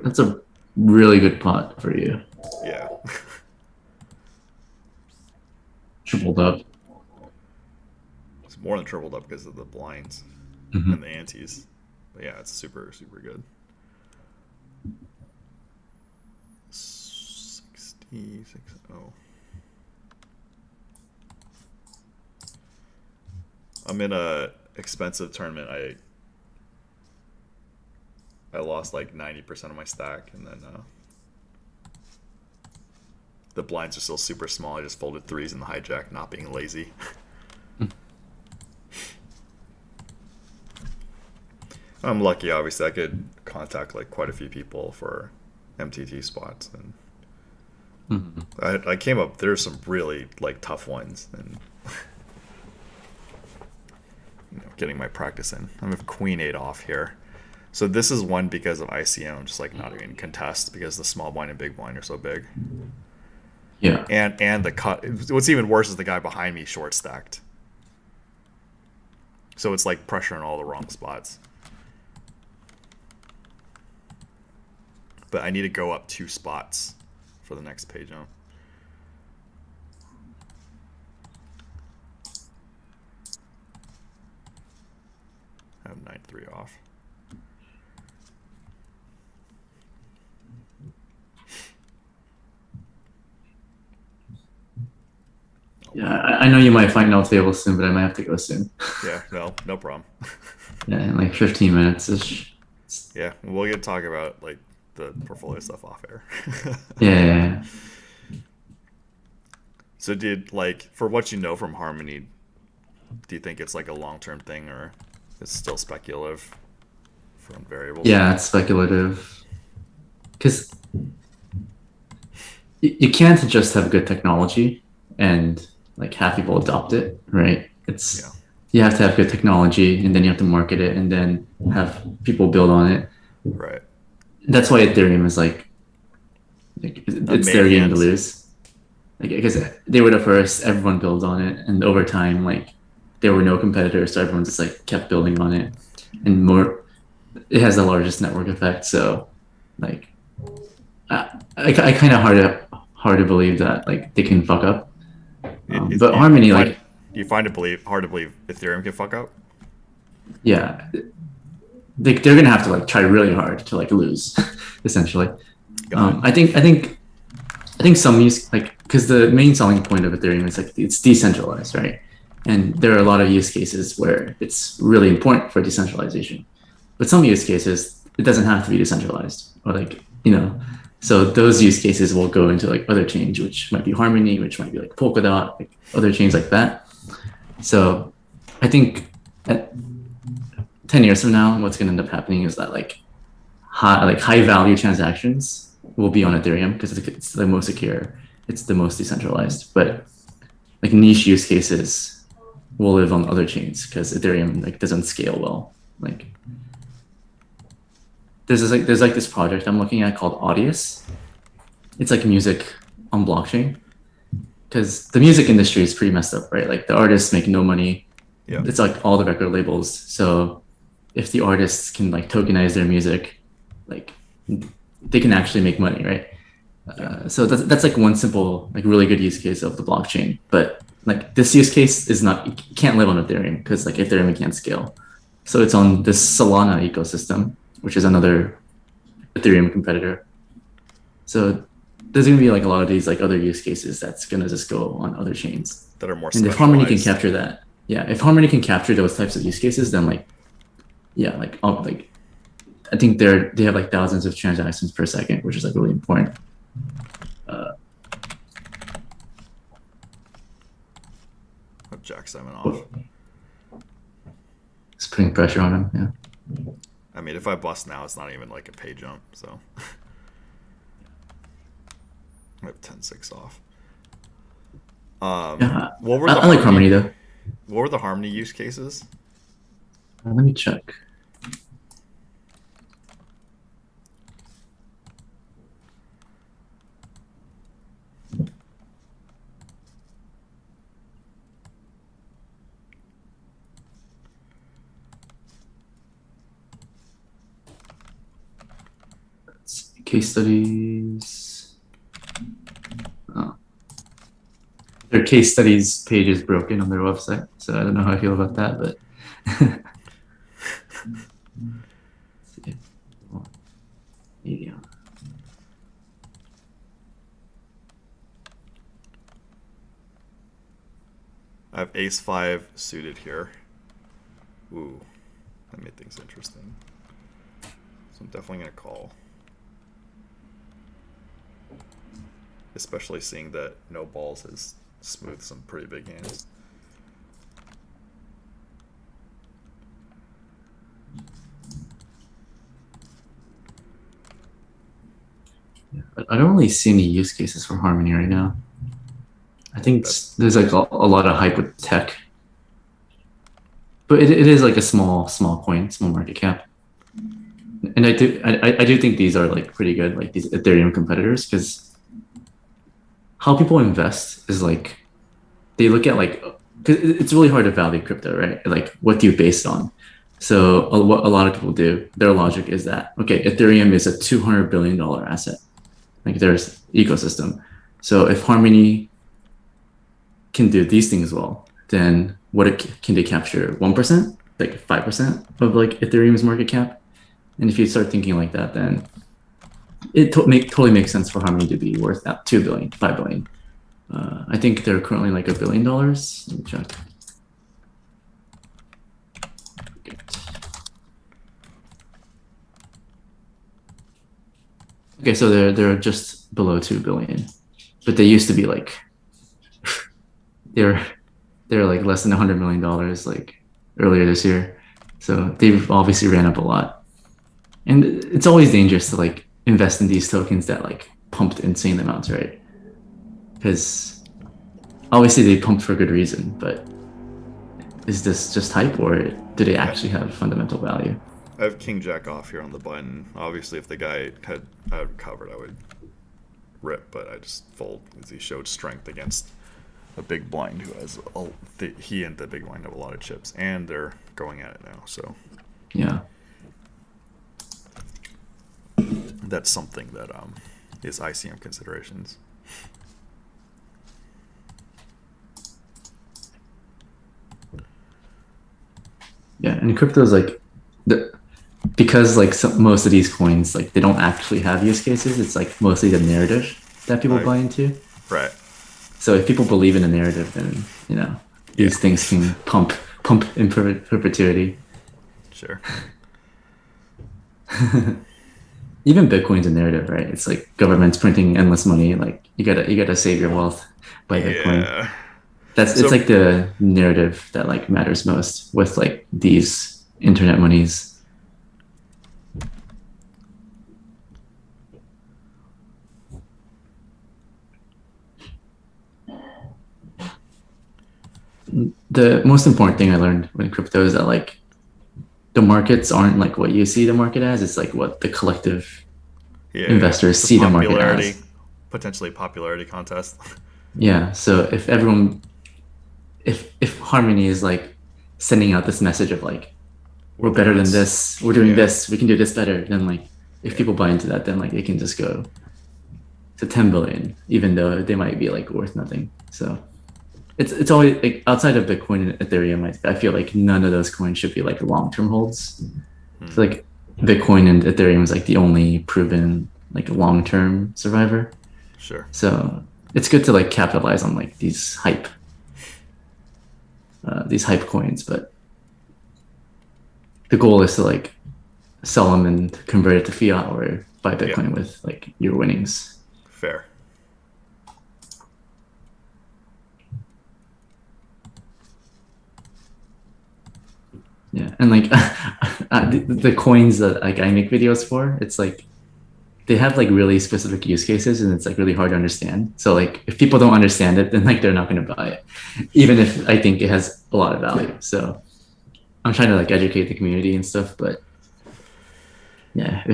That's a really good pot for you. Yeah. Tripled up. It's more than tripled up because of the blinds Mm-hmm. and the antes. But yeah, it's super, super good. 66. Oh. I'm in a expensive tournament. I lost like 90% of my stack, and then the blinds are still super small. I just folded 3s in the hijack, not being lazy. I'm lucky, obviously. I could contact like quite a few people for MTT spots, and I came up. There's some really like tough ones, and getting my practice in. I'm a queen 8 off here. So this is one because of ICM. I'm just like not even contest because the small blind and big blind are so big. Yeah. And the cut. What's even worse is the guy behind me short stacked. So it's like pressure in all the wrong spots. But I need to go up 2 spots for the next page now. I have 9-3 off. Yeah, I know you might find no table soon, but I might have to go soon. Yeah, no problem. Yeah, in like 15 minutes ish. Yeah, we'll get to talk about like the portfolio stuff off air. Yeah. So did like for what you know from Harmony, do you think it's like a long-term thing or it's still speculative from variables? Yeah, it's speculative. Because you can't just have good technology and like have people adopt it, right? Yeah. You have to have good technology, and then you have to market it, and then have people build on it. Right. That's why Ethereum is like it's their game to lose. Like, because they were the first, everyone builds on it, and over time, like there were no competitors, so everyone just like kept building on it, and more. It has the largest network effect, so like I kind of hard to believe that like they can fuck up. But Harmony, like, you find it hard to believe Ethereum can fuck up. Yeah, they're gonna have to like try really hard to like lose, essentially. I think some use like because the main selling point of Ethereum is like it's decentralized, right? And there are a lot of use cases where it's really important for decentralization, but some use cases it doesn't have to be decentralized, or like so those use cases will go into like other chains, which might be Harmony, which might be like Polkadot, like other chains like that. So I think at 10 years from now, what's going to end up happening is that like high value transactions will be on Ethereum because it's the most secure, it's the most decentralized. But like niche use cases will live on other chains because Ethereum like doesn't scale well. Like there's this project I'm looking at called Audius. It's like music on blockchain because the music industry is pretty messed up, right? Like the artists make no money. Yeah. It's like all the record labels. So if the artists can like tokenize their music, like they can actually make money, right? So that's like one simple, like really good use case of the blockchain. But like this use case is not, you can't live on Ethereum because like Ethereum can't scale. So it's on this Solana ecosystem, which is another Ethereum competitor. So there's gonna be like a lot of these like other use cases that's gonna just go on other chains that are more. And if Harmony can capture that, if Harmony can capture those types of use cases, then like I think they have like thousands of transactions per second, which is like really important. Jack Simon off. It's putting pressure on him. Yeah. I mean, if I bust now, it's not even like a pay jump. So I have 10-6 off. What were I like Harmony though. What were the Harmony use cases? Let me check. Case studies. Oh. Their case studies page is broken on their website, so I don't know how I feel about that, but media. I have Ace-5 suited here. Ooh, that made things interesting. So I'm definitely going to call. Especially seeing that no balls has smoothed some pretty big hands. I don't really see any use cases for Harmony right now. I think there's like a lot of hype with tech, but it is like a small coin, small market cap. And I do think these are like pretty good, like these Ethereum competitors, because how people invest is like they look at like, because it's really hard to value crypto, right? Like what do you base it on? So what a lot of people do, their logic is that, okay, Ethereum is a $200 billion asset. Like there's ecosystem. So if Harmony can do these things well, then can they capture 1%, like 5% of like Ethereum's market cap? And if you start thinking like that, then it totally makes sense for Harmony to be worth that $2 billion, $5 billion. I think they're currently like $1 billion. Let me check. Okay, so they're just below 2 billion, but they used to be like they're like less than $100 million like earlier this year. So they've obviously ran up a lot, and it's always dangerous to like invest in these tokens that like pumped insane amounts, right? Because obviously they pumped for good reason, but is this just hype or do they actually have fundamental value? I have King Jack off here on the button. Obviously, if the guy had covered, I would rip, but I just fold because he showed strength against a big blind who has he and the big blind have a lot of chips, and they're going at it now. So Yeah. that's something that is ICM considerations. Yeah, and crypto is like because like most of these coins like they don't actually have use cases. It's like mostly the narrative that people buy into. Right. So if people believe in the narrative, then these things can pump in perpetuity. Sure. Even Bitcoin's a narrative, right? It's like governments printing endless money. Like you gotta save your wealth by Bitcoin. Yeah. It's like the narrative that like matters most with like these internet monies. The most important thing I learned when crypto is that like the markets aren't like what you see the market as. It's like what the collective investors see the market as. Potentially popularity contest. Yeah. So if everyone, if Harmony is like sending out this message of like we're better than this, we're doing this, we can do this better, then like if people buy into that, then like it can just go to 10 billion, even though they might be like worth nothing. So it's always like outside of Bitcoin and Ethereum, I feel like none of those coins should be like long-term holds. So like Bitcoin and Ethereum is like the only proven like long-term survivor. Sure. So it's good to like capitalize on like these hype coins, but the goal is to like sell them and convert it to fiat or buy Bitcoin with like your winnings. Fair. Yeah, and like the coins that like I make videos for, it's like they have like really specific use cases, and it's like really hard to understand. So like if people don't understand it, then like they're not going to buy it, even if I think it has a lot of value. So I'm trying to like educate the community and stuff, but yeah,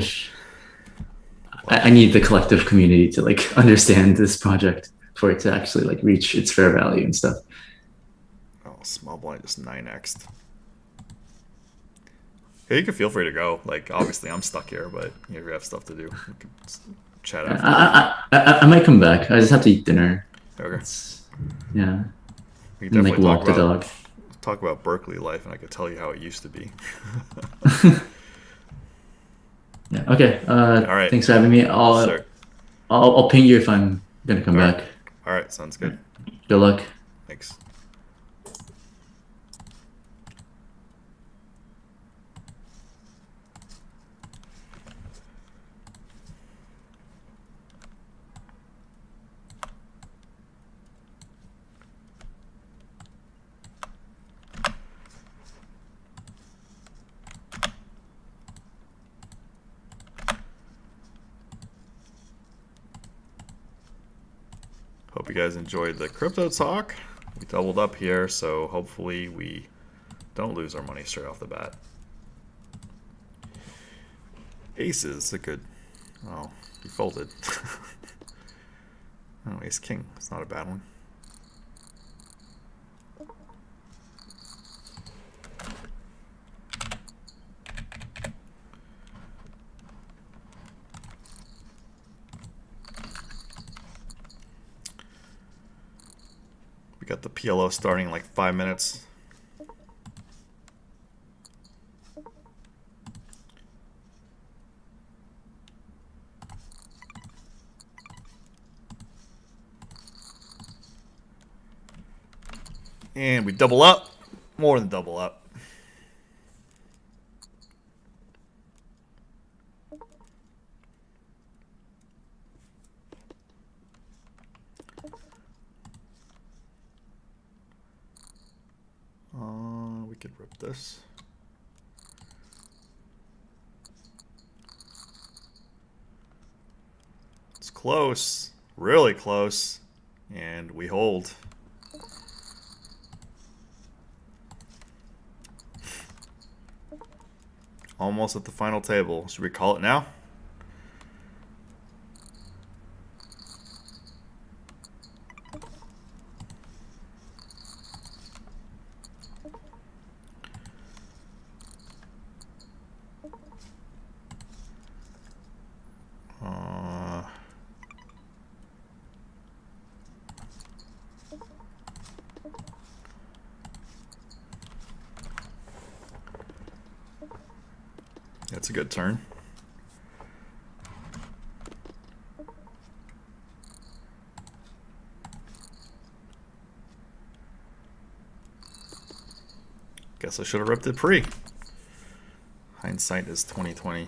I need the collective community to like understand this project for it to actually like reach its fair value and stuff. Oh, small blind just 9x'd. Hey, you can feel free to go. Like, obviously, I'm stuck here, but you have stuff to do. We can chat after. I might come back. I just have to eat dinner. Okay. Yeah. We can definitely walk the dog. Talk about Berkeley life, and I could tell you how it used to be. Yeah. Okay. All right. Thanks for having me. I'll ping you if I'm gonna come back. All right. Sounds good. Good luck. Thanks. Hope you guys enjoyed the crypto talk. We doubled up here, so hopefully we don't lose our money straight off the bat. Aces, a good... Oh, he folded. Oh, ace king. It's not a bad one. We got the PLO starting in like 5 minutes. And we double up. More than double up. We could rip this. It's close. Really close. And we hold. Almost at the final table. Should we call it now? That's a good turn. Guess I should have ripped it pre. Hindsight is 20/20.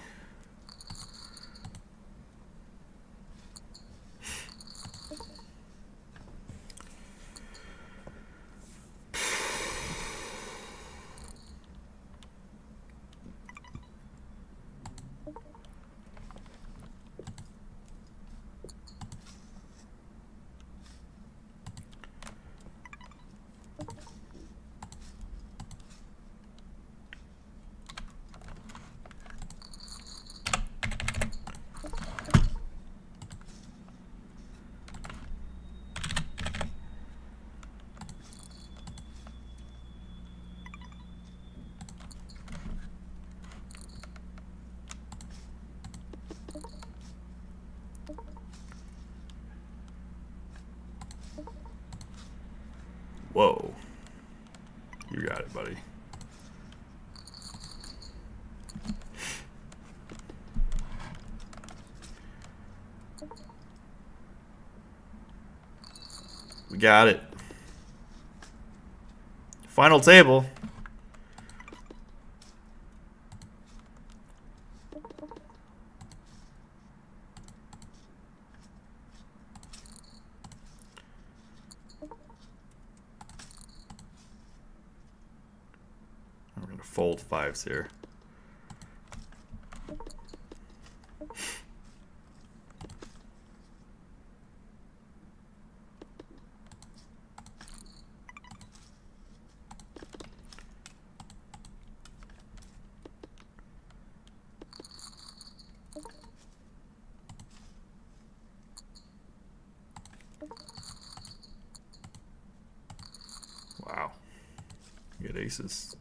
Whoa. You got it, buddy. We got it. Final table. We're going to fold fives here. Wow. Good aces.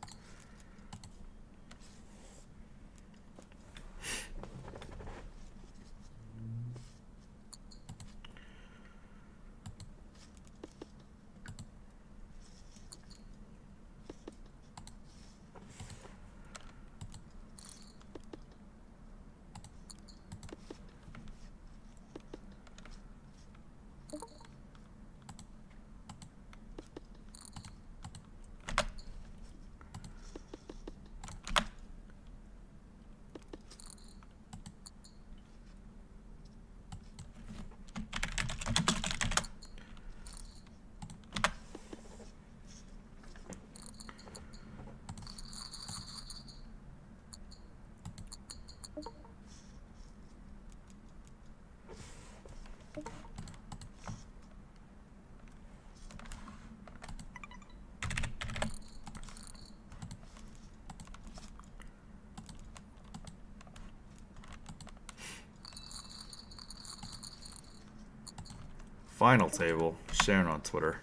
Final table. Sharing on Twitter.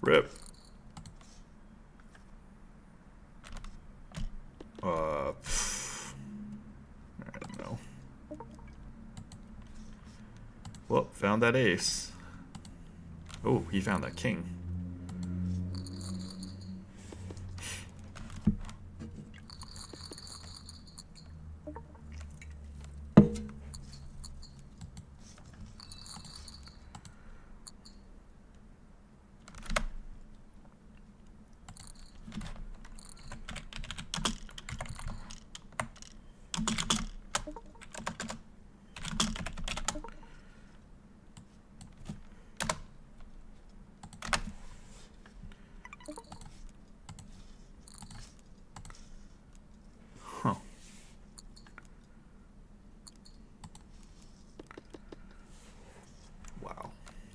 Rip. I don't know. Well, found that ace. Oh, he found that king.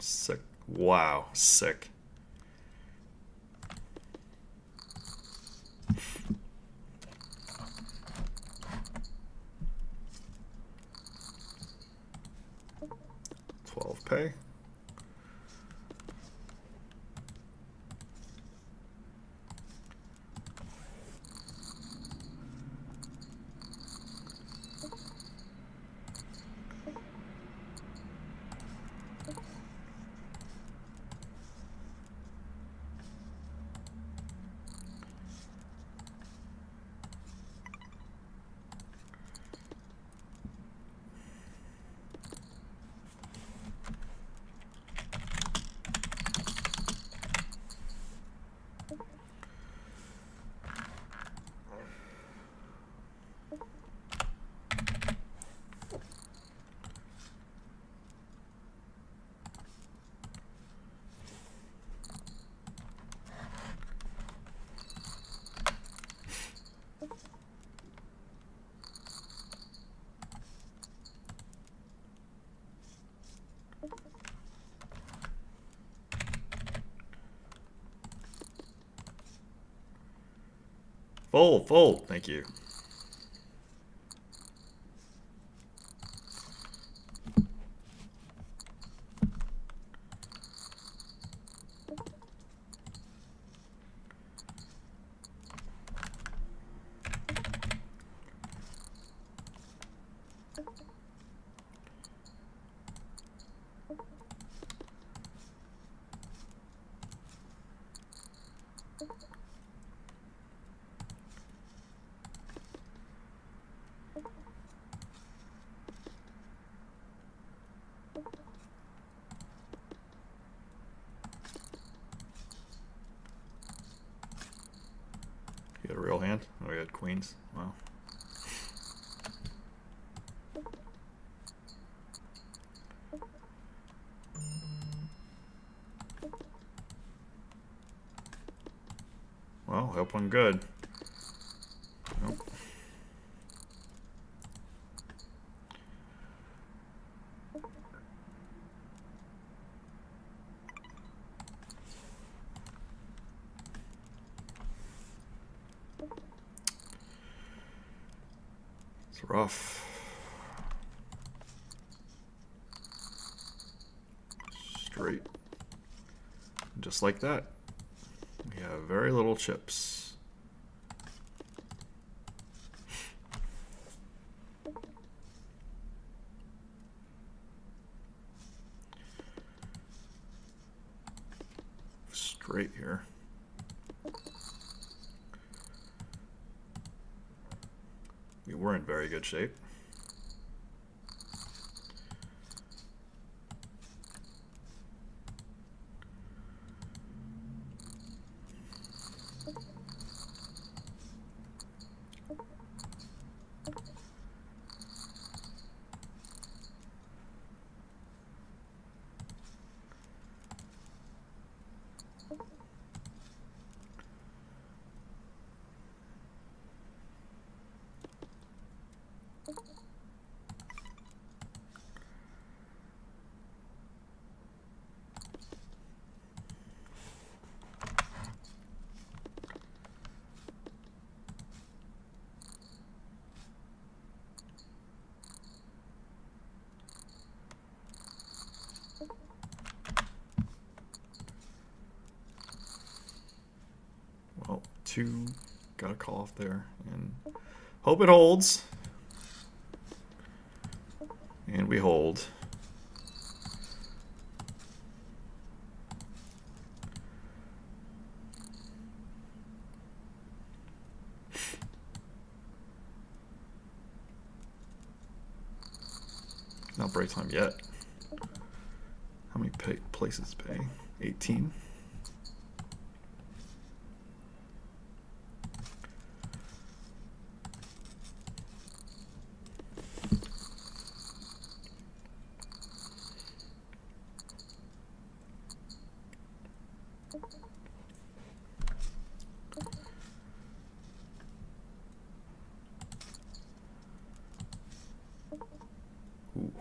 Sick. Wow, sick. Pay. Fold, fold. Thank you. You got a real hand? Oh, we had queens. Wow. Well, hope I'm good. Nope. It's rough. Straight. Just like that. We have very little chips. Straight here. We were in very good shape. Well, two, got a call off there, and hope it holds. And we hold. Not break time yet. How many places pay? 18. Ooh.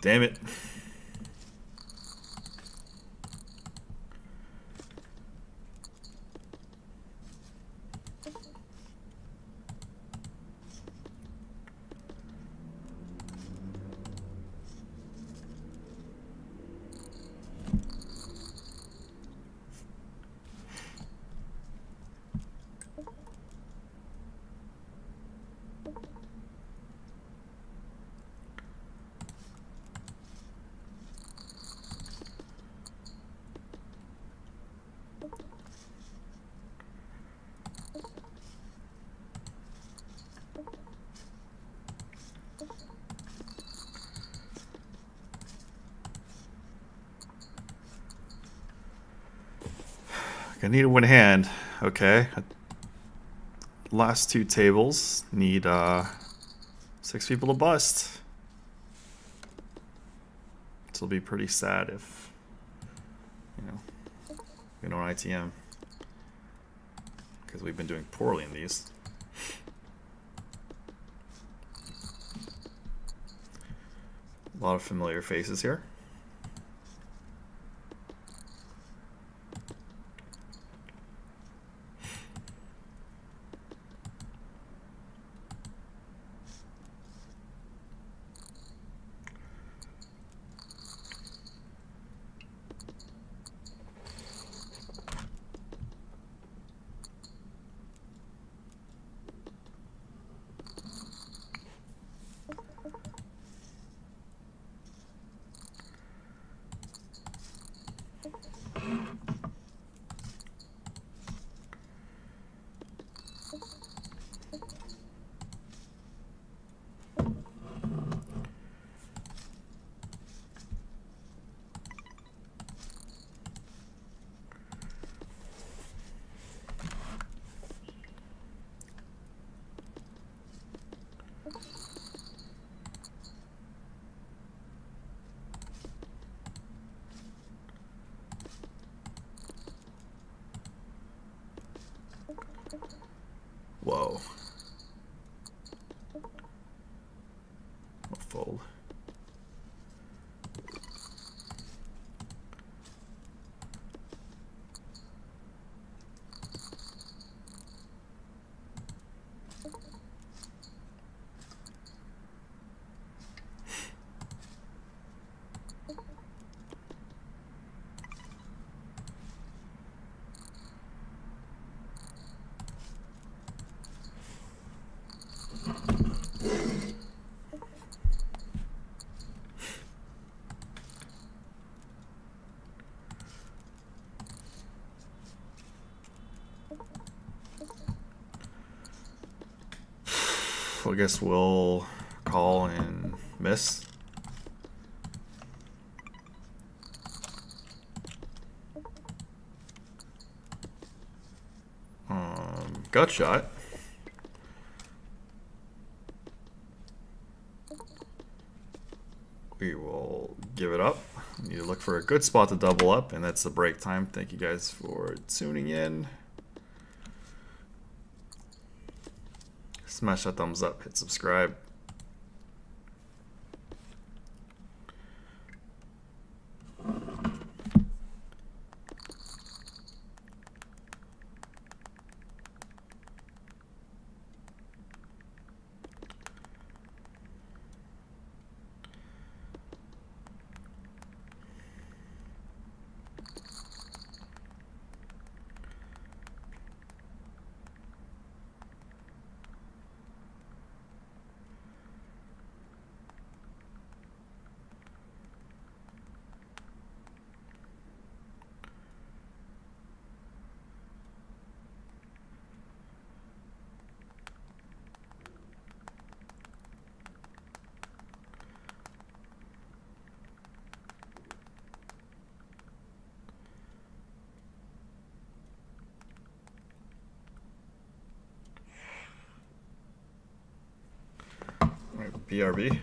Damn it. I need a win hand. Okay. Last two tables need 6 people to bust. It'll be pretty sad if, you know, we don't ITM, because we've been doing poorly in these. A lot of familiar faces here. Whoa. I'll fold. I guess we'll call and miss. Gut shot. We will give it up. We need to look for a good spot to double up, and that's the break time. Thank you guys for tuning in. Smash that thumbs up, hit subscribe. All right, BRB.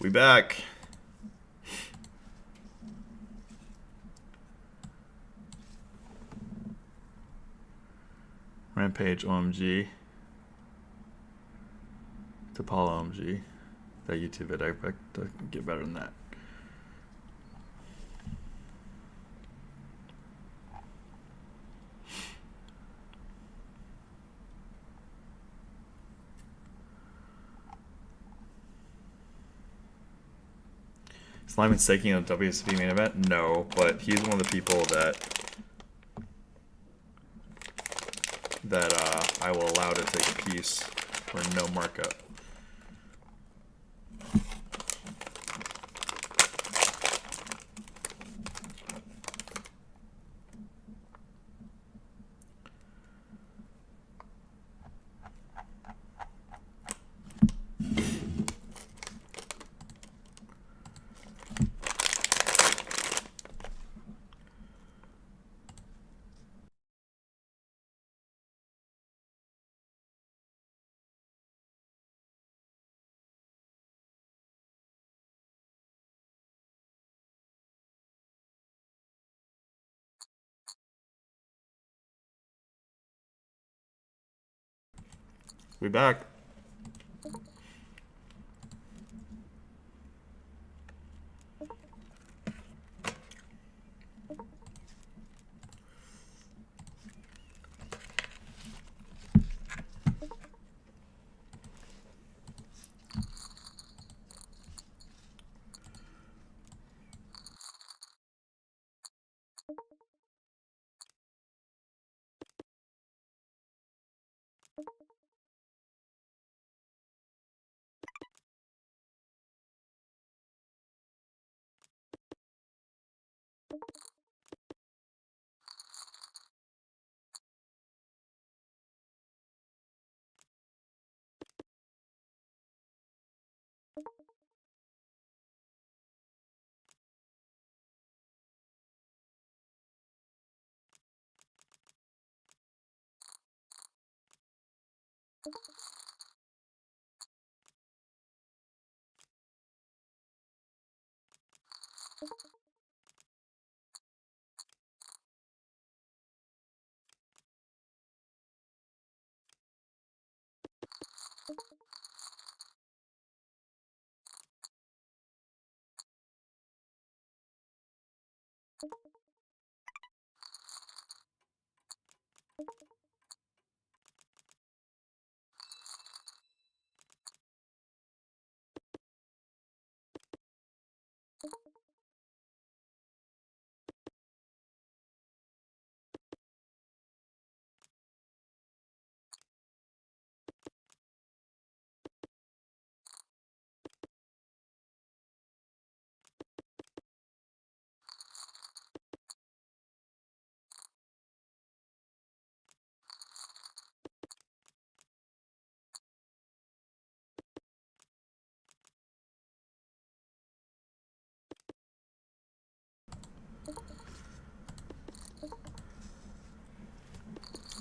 We back. Rampage OMG. To Paul OMG. That YouTube vid, I expect to get better than that. Sliman's taking a WSB main event? No, but he's one of the people that I will allow to take a piece for no markup. We back.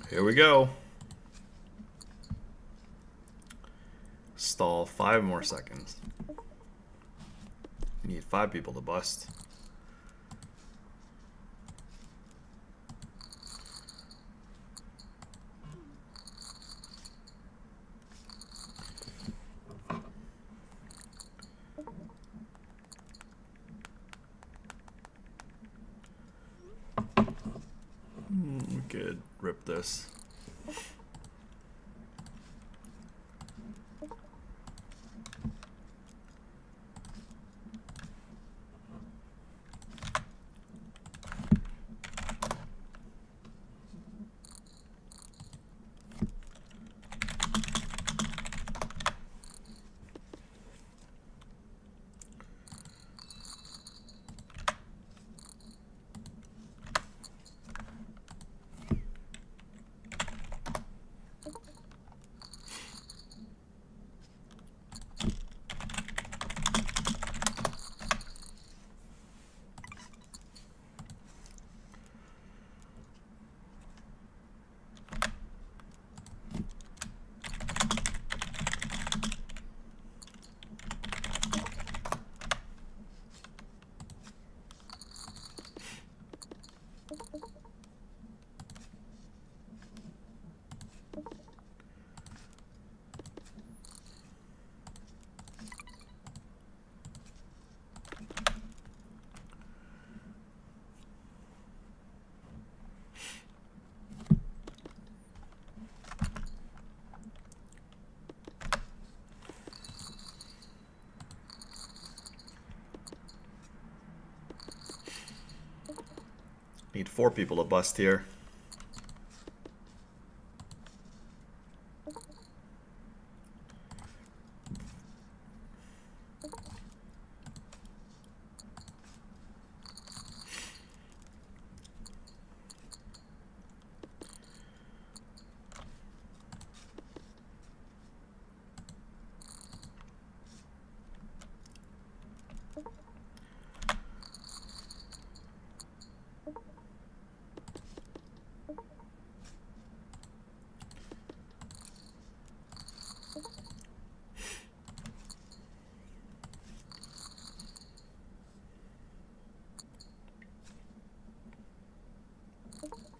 Here we go. Stall 5 more seconds. You need 5 people to bust. We could rip this. Need 4 people to bust here.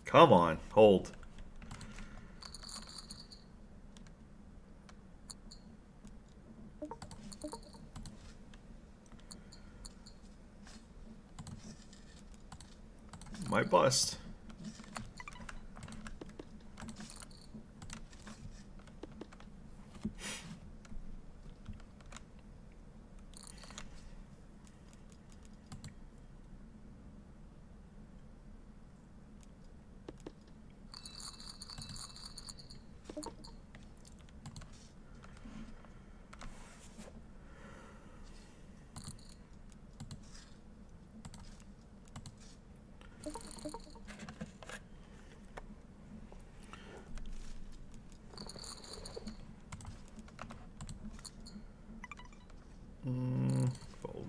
Come on, hold. Might bust. Fold.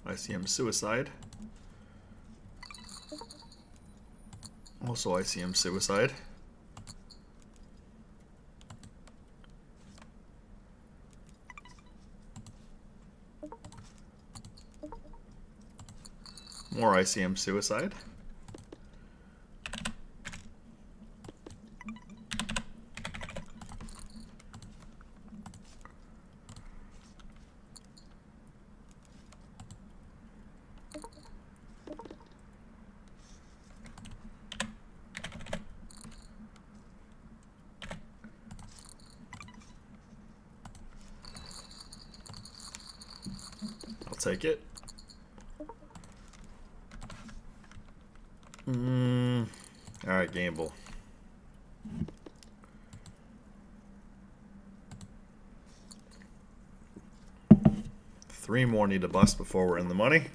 ICM suicide. Also ICM suicide. More ICM suicide. Take it. Alright, gamble. Three more need to bust before we're in the money.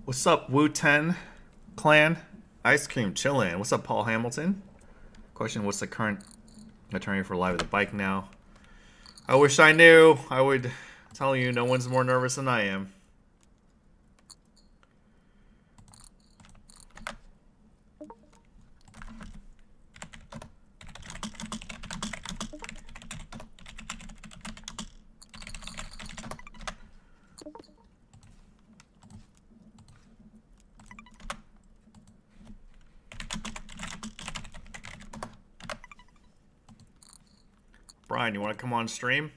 What's up, Wu-Ten Clan? Ice Cream Chillin'. What's up, Paul Hamilton? Question, what's the current attorney for Live at the Bike now? I wish I knew. I would tell you no one's more nervous than I am. Brian, you want to come on stream?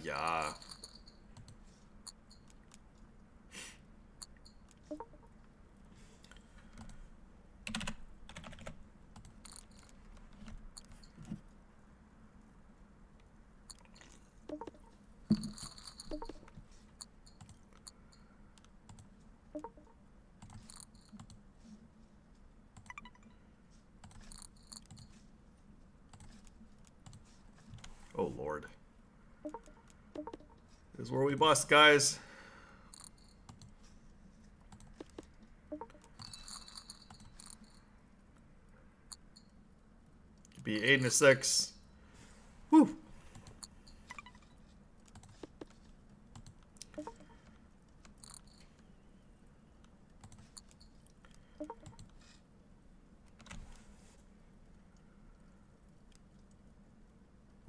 Yeah. Oh, Lord. This is where we bust, guys. Could be 8 and a 6. Woo!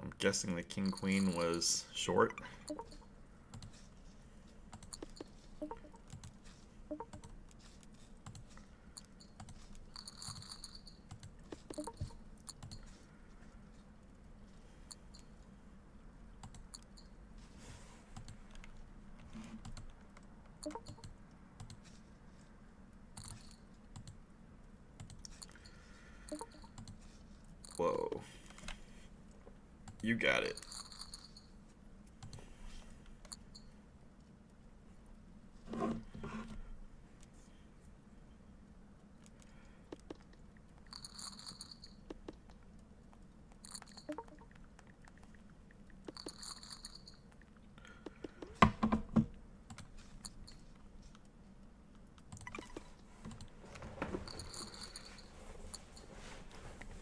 I'm guessing the king queen was short. Whoa. You got it.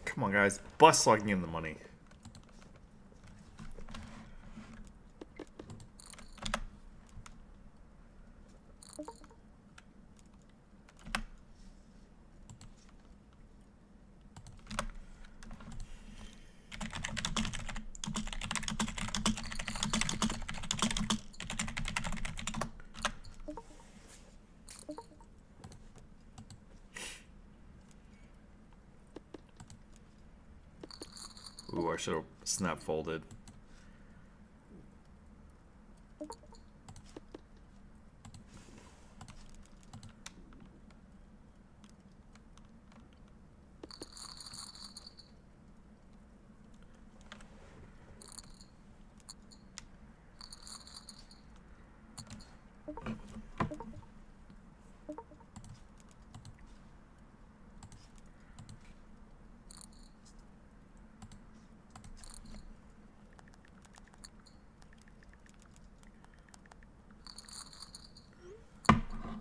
Come on, guys. Bust so I can get in the money. Ooh, I should have snap folded.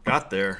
Got there.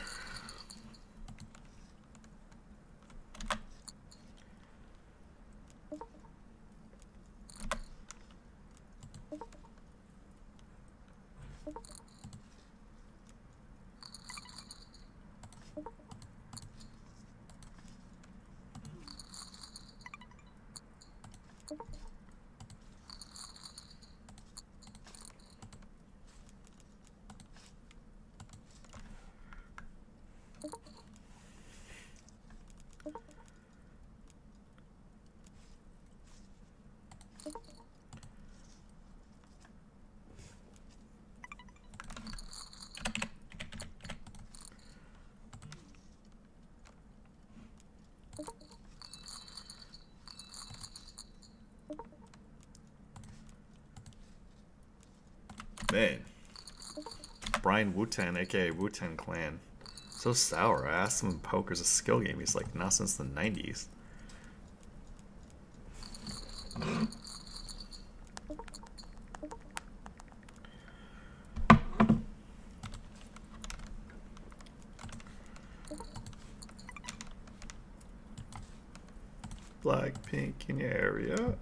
Man. Brian Wu-Tan, aka Wu-Tan Clan. So sour. I asked him if poker's a skill game. He's like, not since the 90s. Black, pink in your area.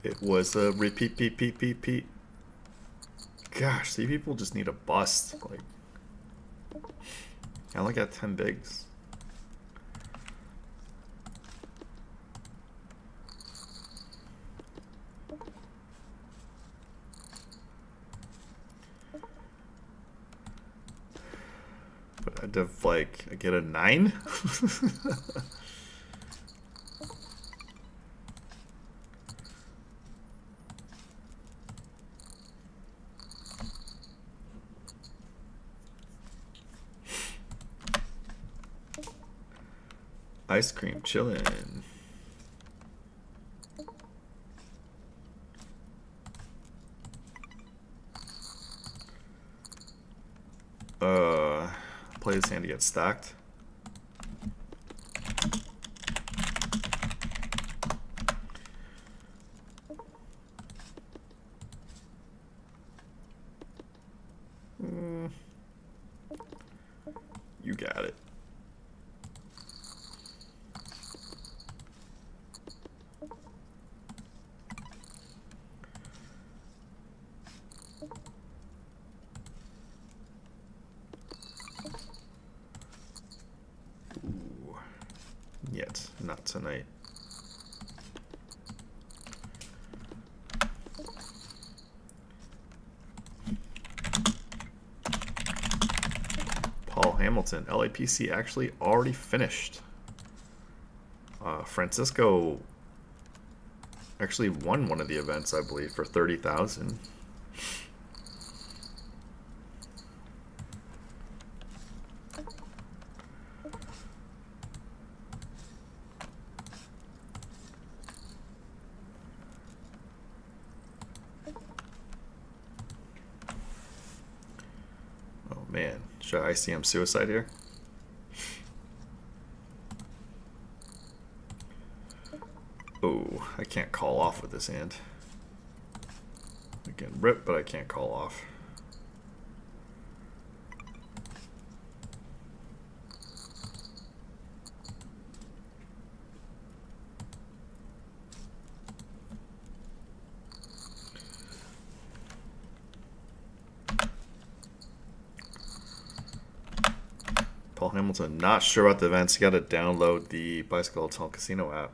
It was a repeat. Gosh, these people just need a bust. Like, I only got 10 bigs. But I'd have, like, I get a 9? Ice cream chillin'. Play this hand to get stacked. You got it. Yet, not tonight. Paul Hamilton, LAPC actually already finished. Francisco actually won one of the events, I believe, for 30,000. Man, should I ICM suicide here? Oh, I can't call off with this hand. I can rip, but I can't call off. Paul Hamilton, not sure about the events. You got to download the Bicycle Hotel Casino app.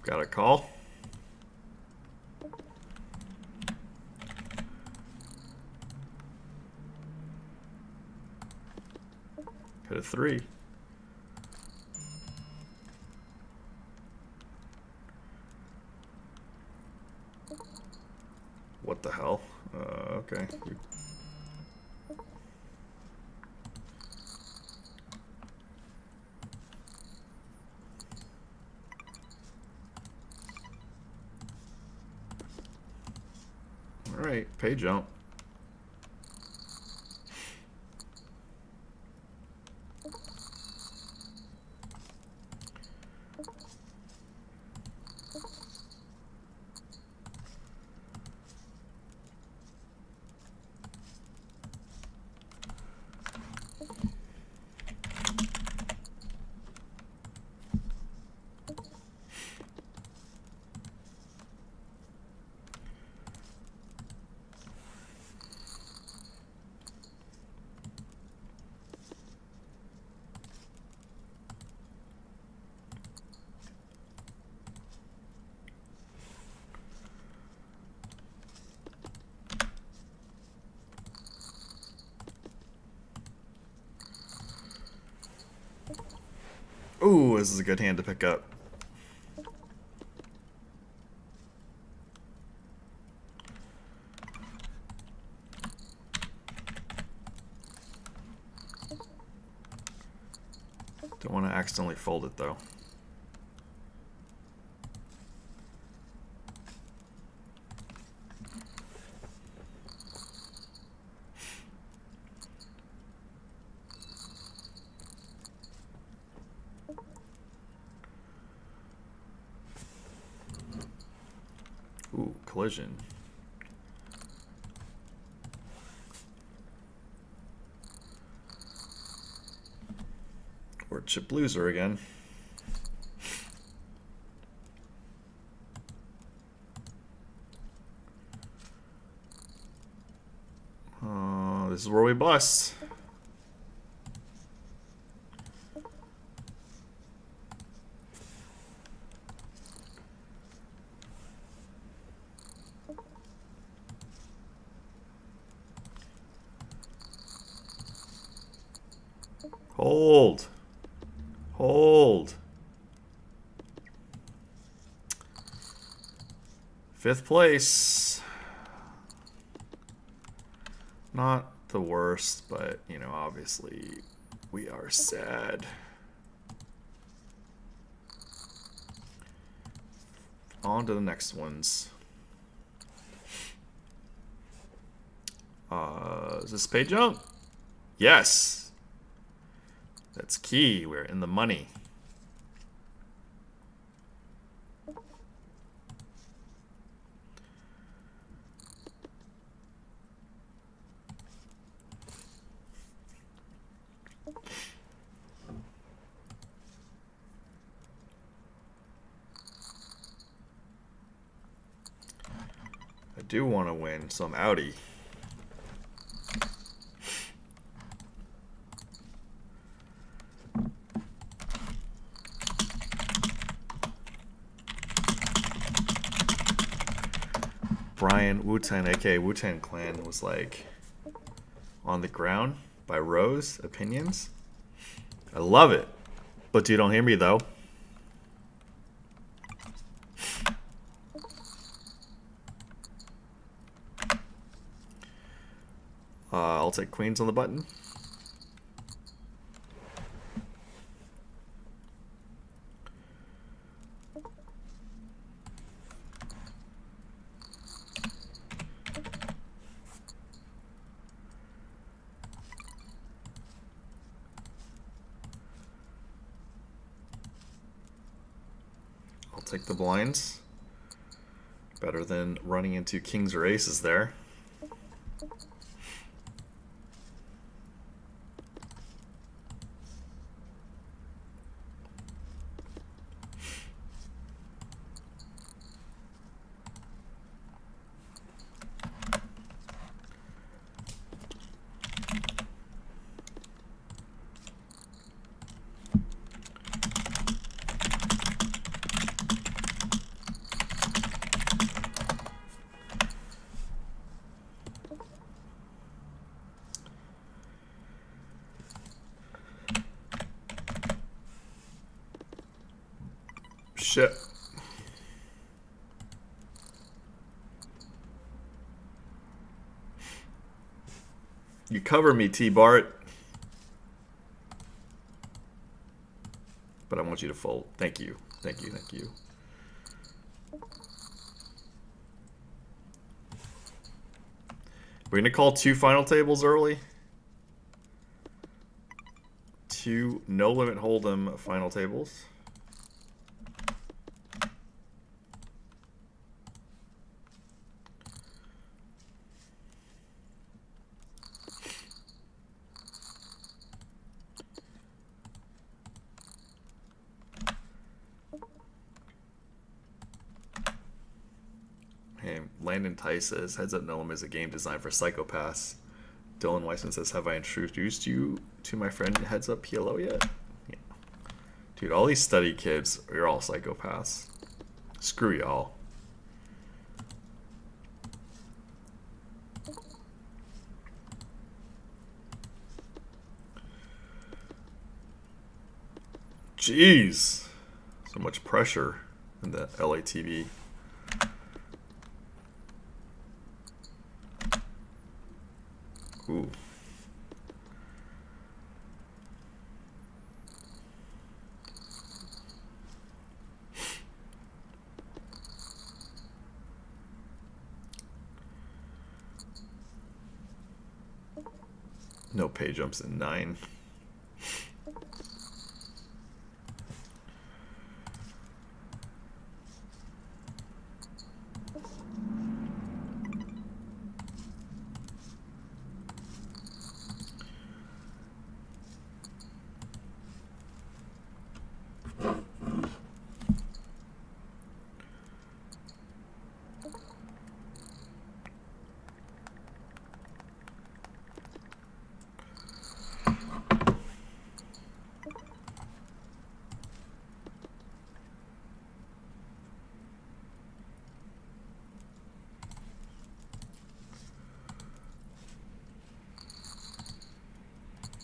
Got a call. Hit a 3. What the hell? Okay. Alright, pay jump. Ooh, this is a good hand to pick up. Don't want to accidentally fold it though. Ooh, collision. Or chip loser again. This is where we bust. Hold. Hold. 5th place. Not the worst, but, you know, obviously we are sad. On to the next ones. Is this pay jump? Yes. That's key. We're in the money. I do want to win some Audi. Brian Wu-Tang, aka Wu-Tang Clan, was like on the ground by Rose Opinions. I love it. But you don't hear me though. I'll take queens on the button. I'll take the blinds. Better than running into kings or aces there. Shit. You cover me, T-Bart. But I want you to fold. Thank you. Thank you. Thank you. We're going to call 2 final tables early. 2 no limit hold'em final tables. Landon Tice says, Heads Up No Limit is a game designed for psychopaths. Dylan Weissman says, have I introduced you to my friend Heads Up PLO yet? Yeah. Dude, all these study kids, you're all psychopaths. Screw y'all. Jeez. So much pressure in the LATV. Ooh. No pay jumps in 9.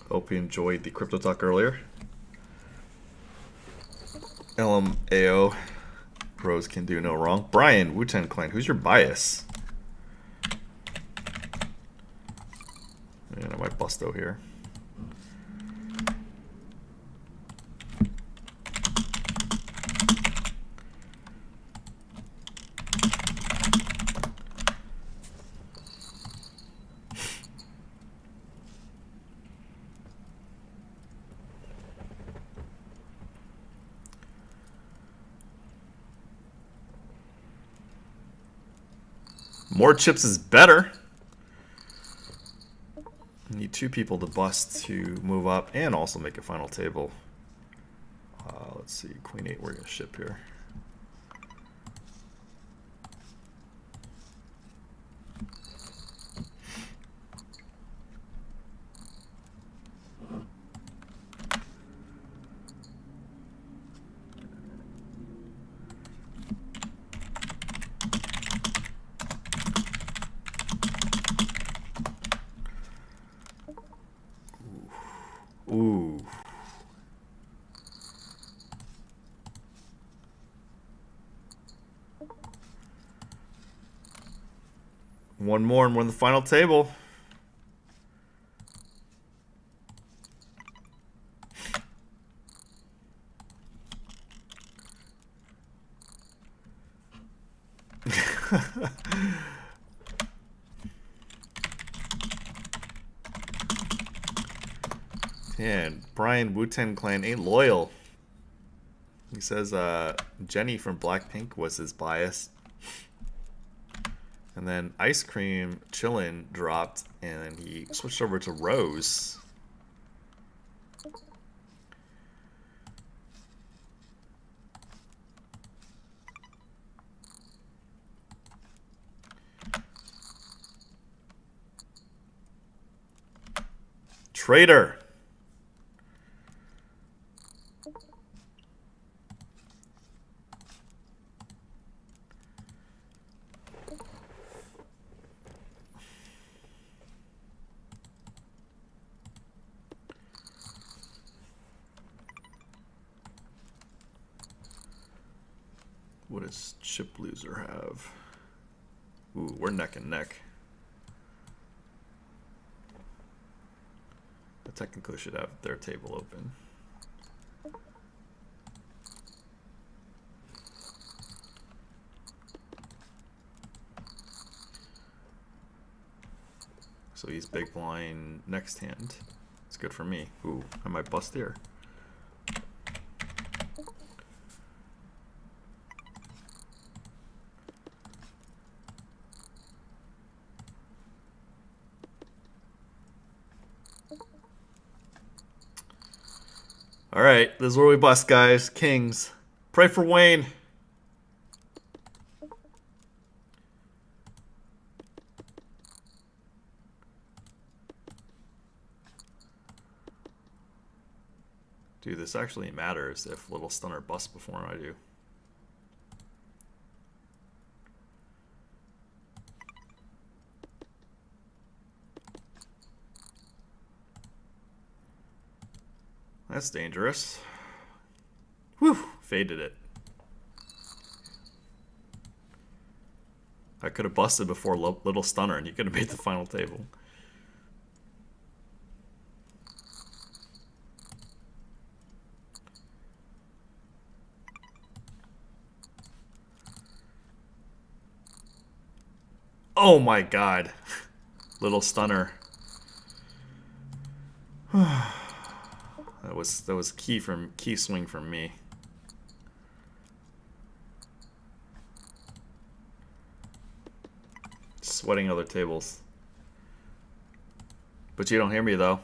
Hope you enjoyed the crypto talk earlier. LMAO. Bros can do no wrong. Brian, Wu-Tang Clan, who's your bias? And I might busto here. More chips is better. Need 2 people to bust to move up and also make a final table. Let's see, Queen 8, we're going to ship here. Ooh. One more and we're on the final table. And Brian Wu-Tang Clan ain't loyal. He says Jenny from Blackpink was his bias. And then Ice Cream Chillin' dropped and he switched over to Rose. Traitor. What does Chip Loser have? Ooh, we're neck and neck. I technically should have their table open. So he's big blind next hand. It's good for me. Ooh, I might bust here. All right, this is where we bust, guys. Kings. Pray for Wayne. Dude, this actually matters if Little Stunner busts before I do. That's dangerous. faded it. I could have busted before Little Stunner, and you could have made the final table. Oh my god. Little Stunner. That was key swing from me. Sweating other tables. But you don't hear me though.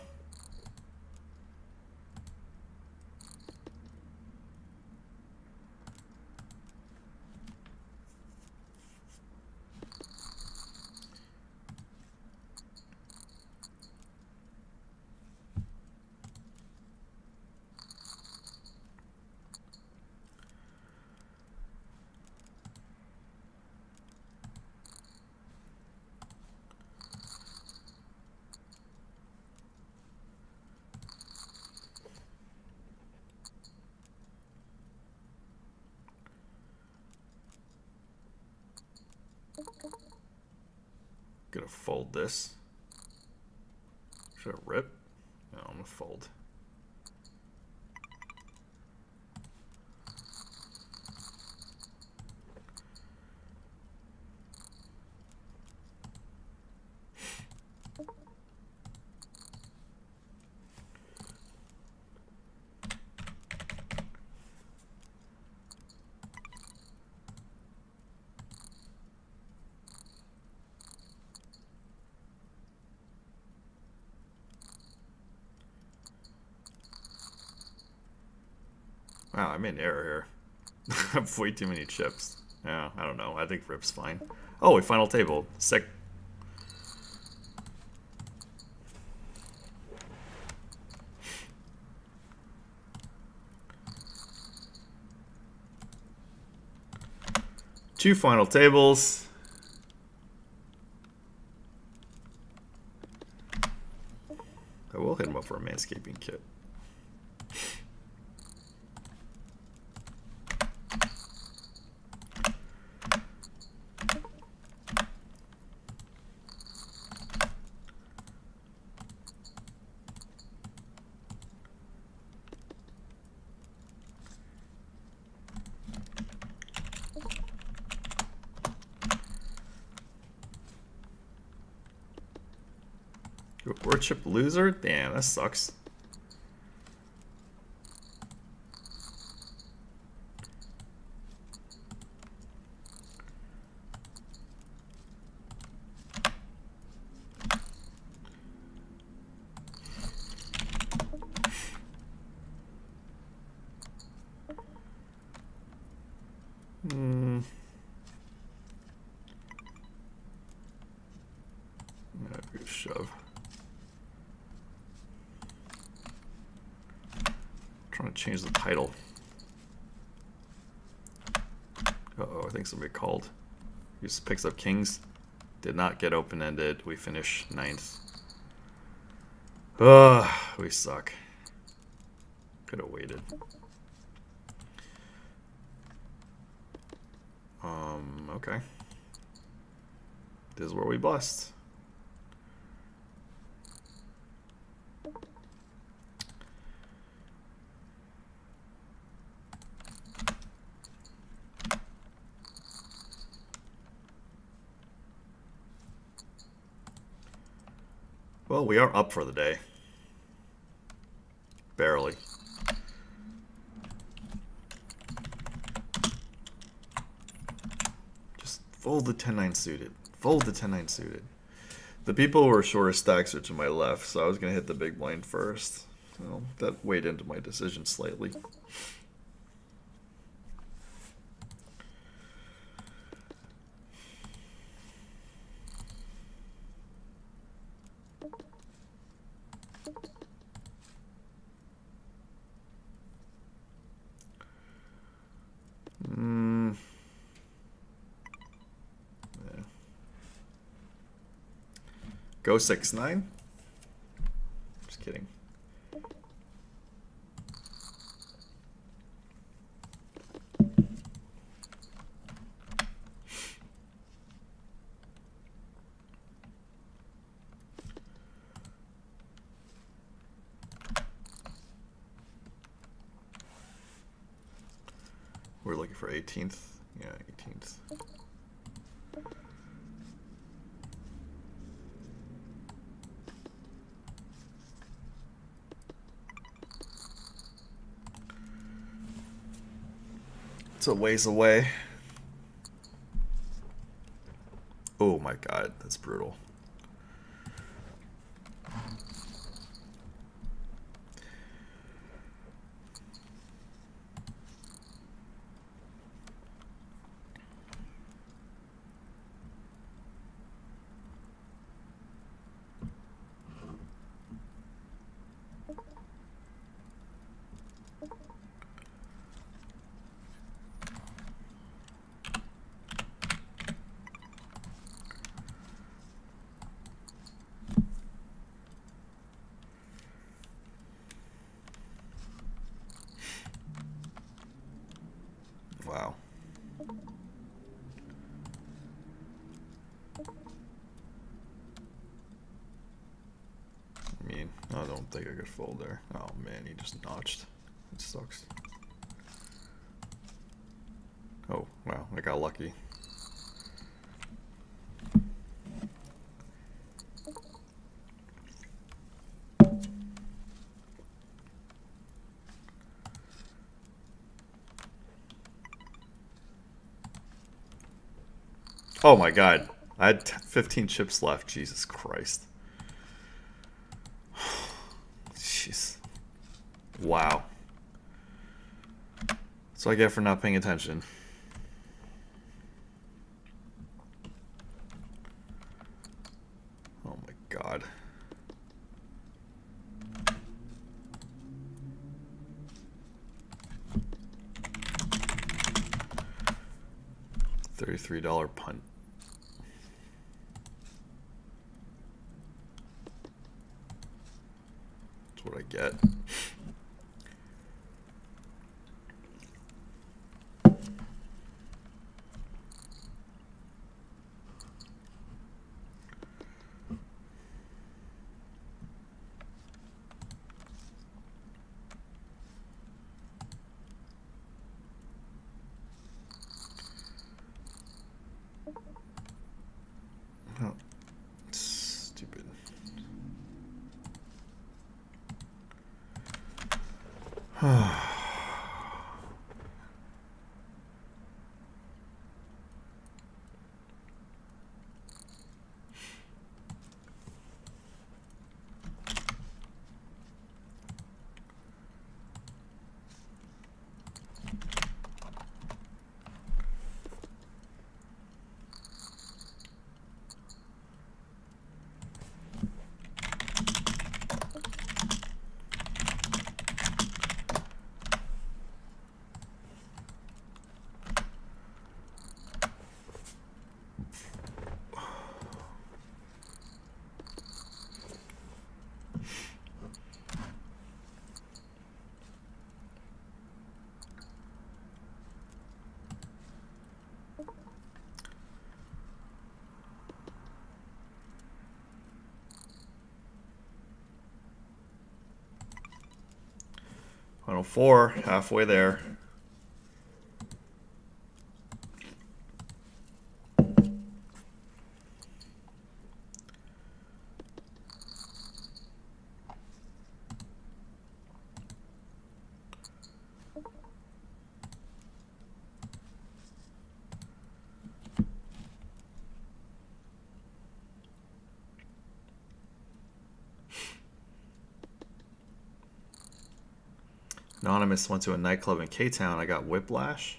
Gonna fold this. Should I rip? No, I'm gonna fold. Wow, I made an error here. I have way too many chips. Yeah, I don't know. I think rip's fine. Oh, we final table. Two final tables. I will hit him up for a manscaping kit. Word chip loser? Damn, that sucks. Good shove. Trying to change the title. Uh-oh, I think somebody called. He just picks up kings. Did not get open-ended. We finish 9th. Ugh, we suck. Could have waited. Okay. This is where we bust. Well, we are up for the day. Barely. Just fold the 10-9 suited. Fold the 10-9 suited. The people who were shorter stacks are to my left, so I was going to hit the big blind first. So that weighed into my decision slightly. Yeah. Go 6-9. Just kidding. for 18th. Yeah, 18th. It's a ways away. Oh my god, that's brutal. Wow. I mean, I don't think I could fold there. Oh man, he just notched. It sucks. Oh, wow, I got lucky. Oh my god. I had 15 chips left. Jesus Christ. Jeez. Wow. That's what I get for not paying attention. Oh my god. $33 punt. That's what I get. Oh, stupid. Final four, halfway there. Anonymous went to a nightclub in K-Town. I got whiplash.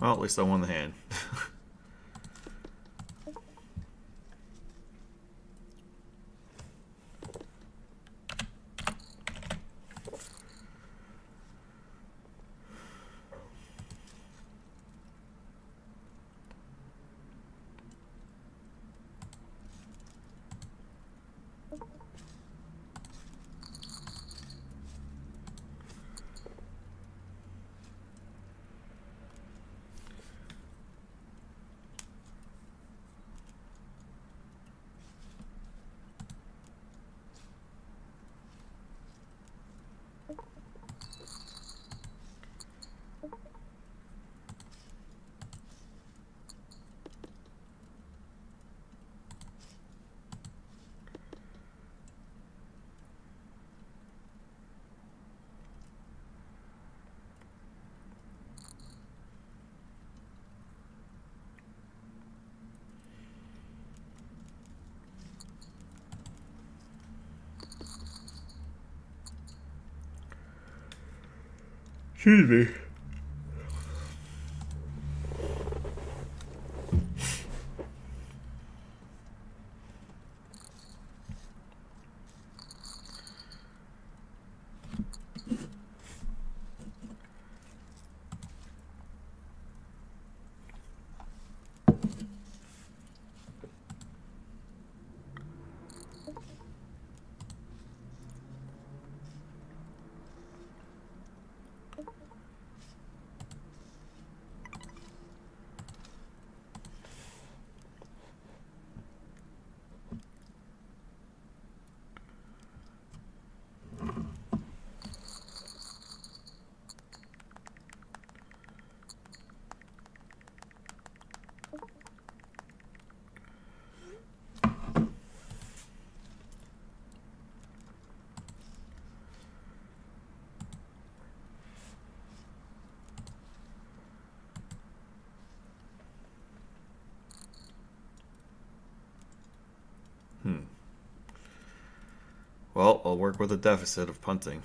Well, at least I won the hand. Excuse me. Well, I'll work with a deficit of punting.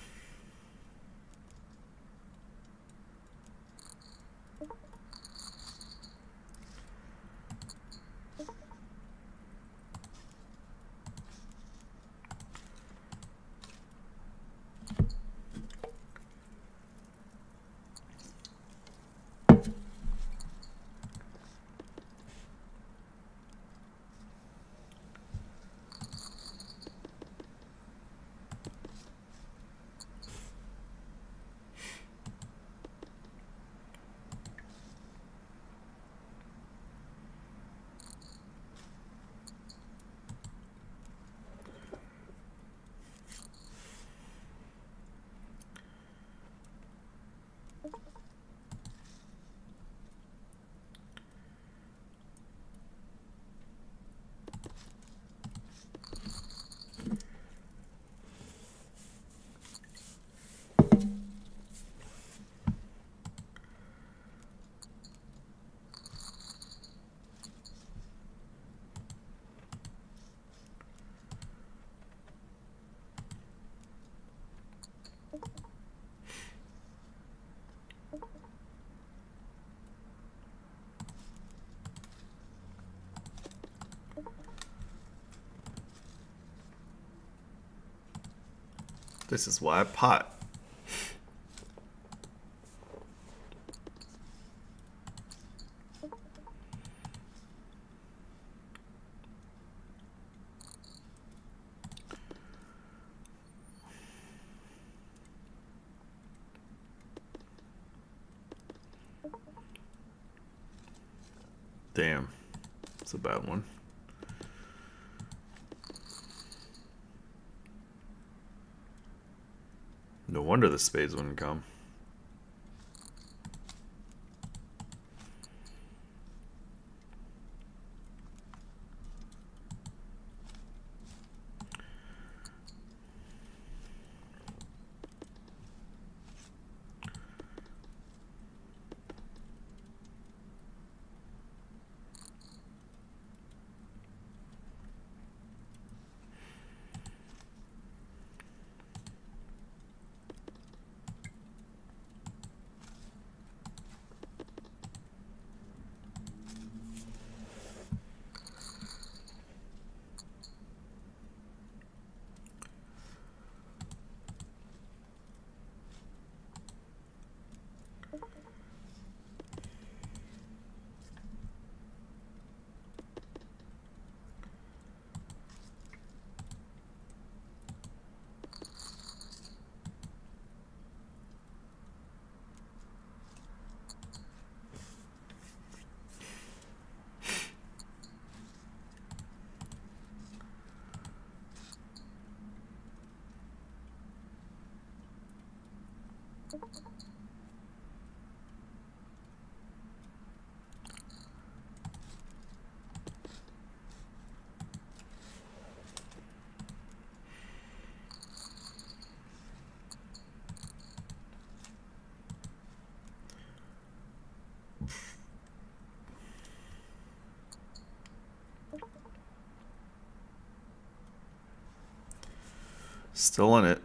This is why I pot. Damn, it's a bad one. No wonder the spades wouldn't come. Still in it.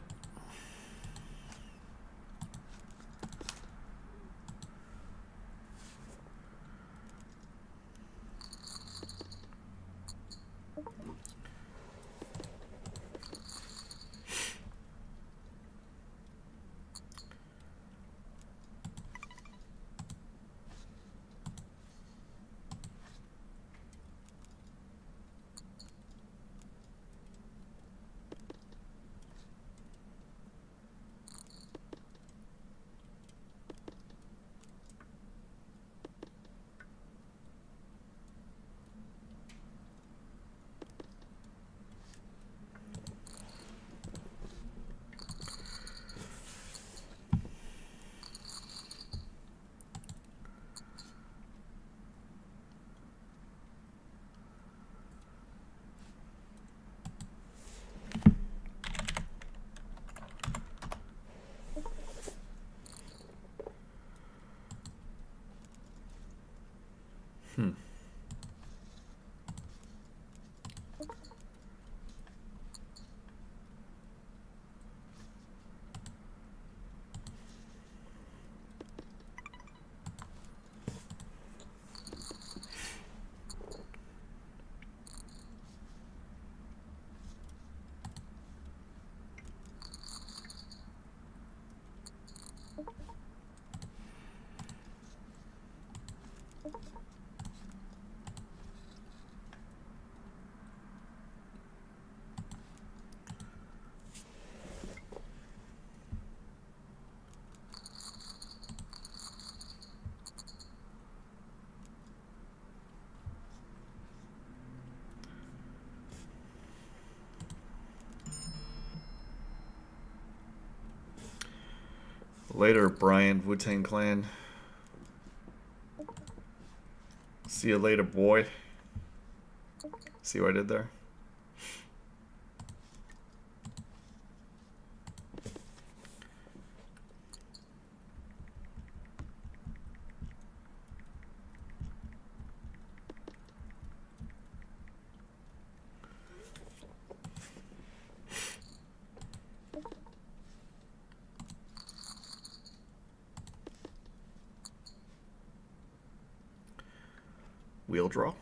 Later, Brian, Wu-Tang Clan. See you later, boy. See what I did there? Wheel draw.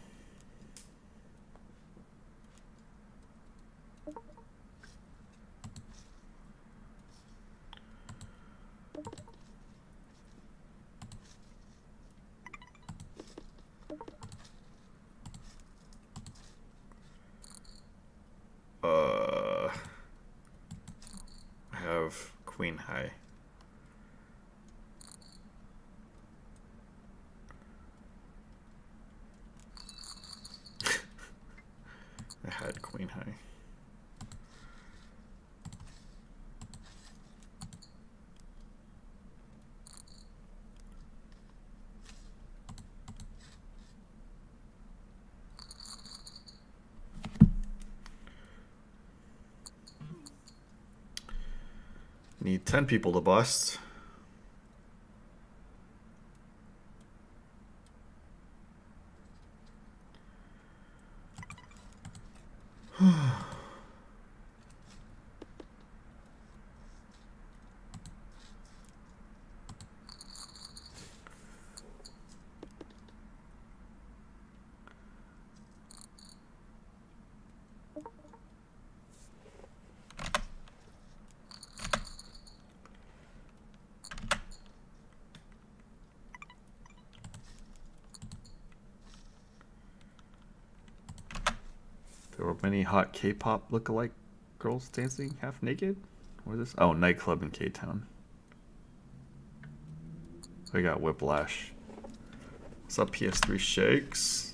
I have queen high. I had queen high. Need 10 people to bust. There were many hot K-pop look-alike girls dancing half naked. What is this? Oh, nightclub in K-Town. I got Whiplash. What's up, PS3 Shakes?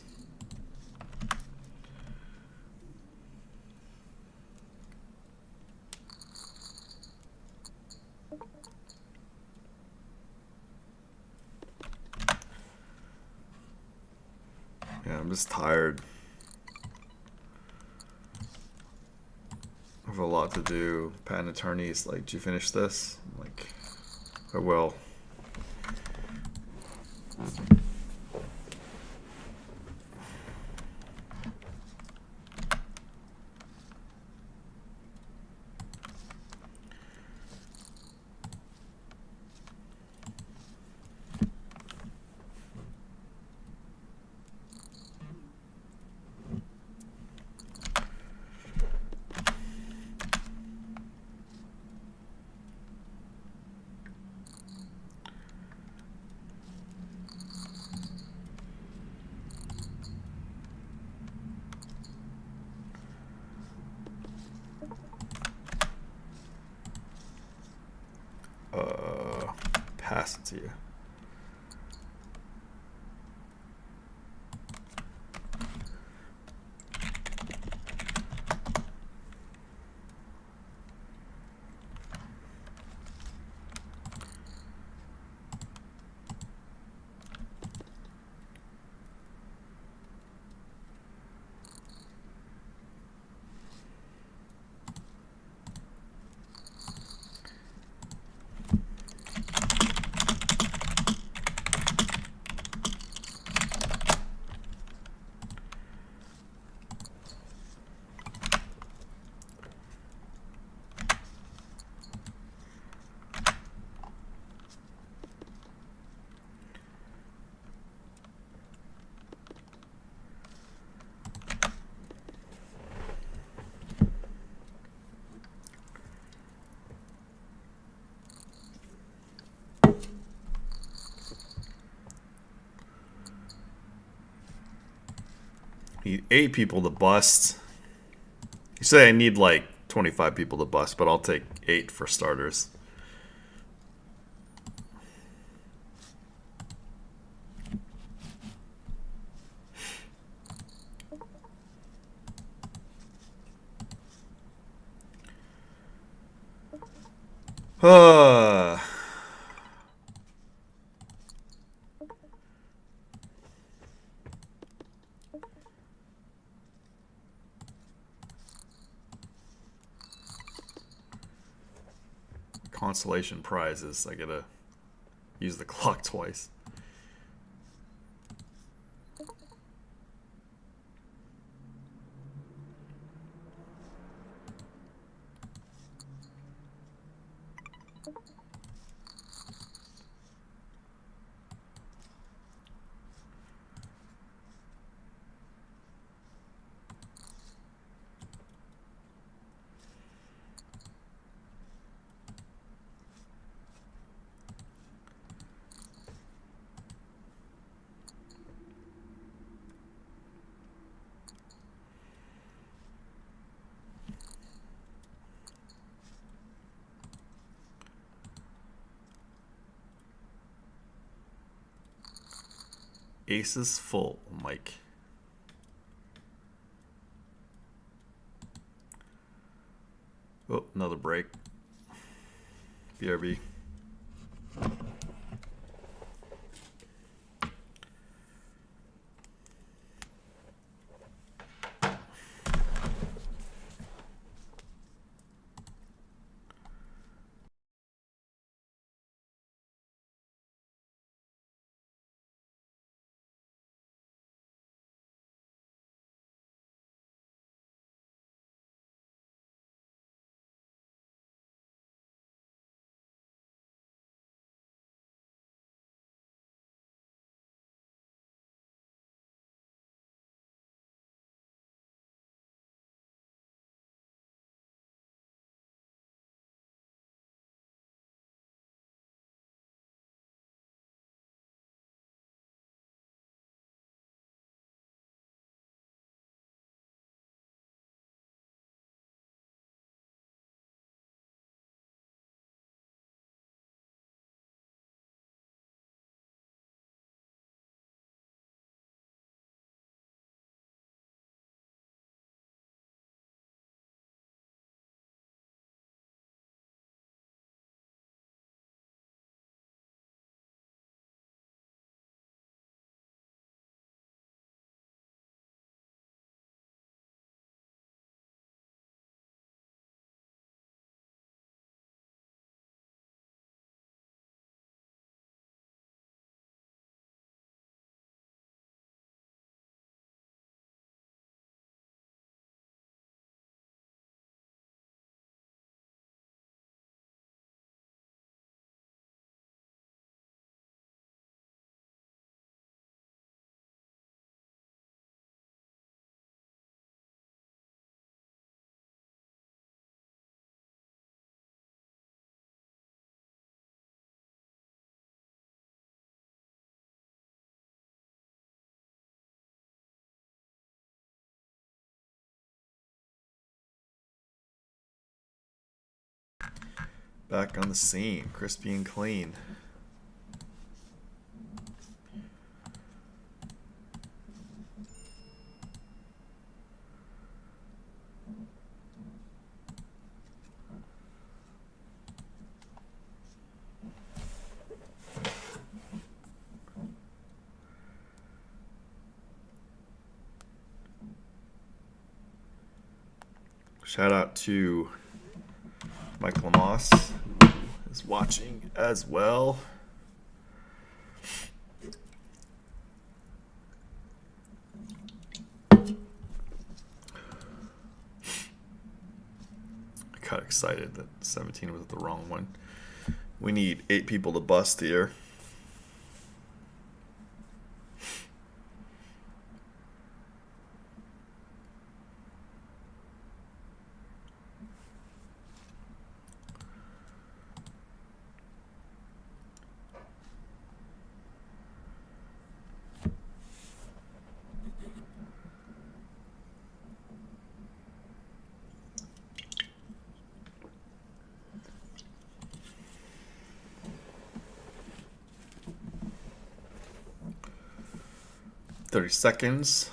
Yeah, I'm just tired. I have a lot to do. Patent attorneys, like, did you finish this? I'm like, I will. Pass it to you. Need 8 people to bust. You say I need like 25 people to bust, but I'll take 8 for starters. Uh, Consolation prizes. I gotta use the clock twice. Ace is full, Mike. Oh, another break. BRB. Back on the scene, crispy and clean. Shout out to Mike Lamoss, who is watching as well. I got excited that 17 was the wrong one. We need 8 people to bust here. $30.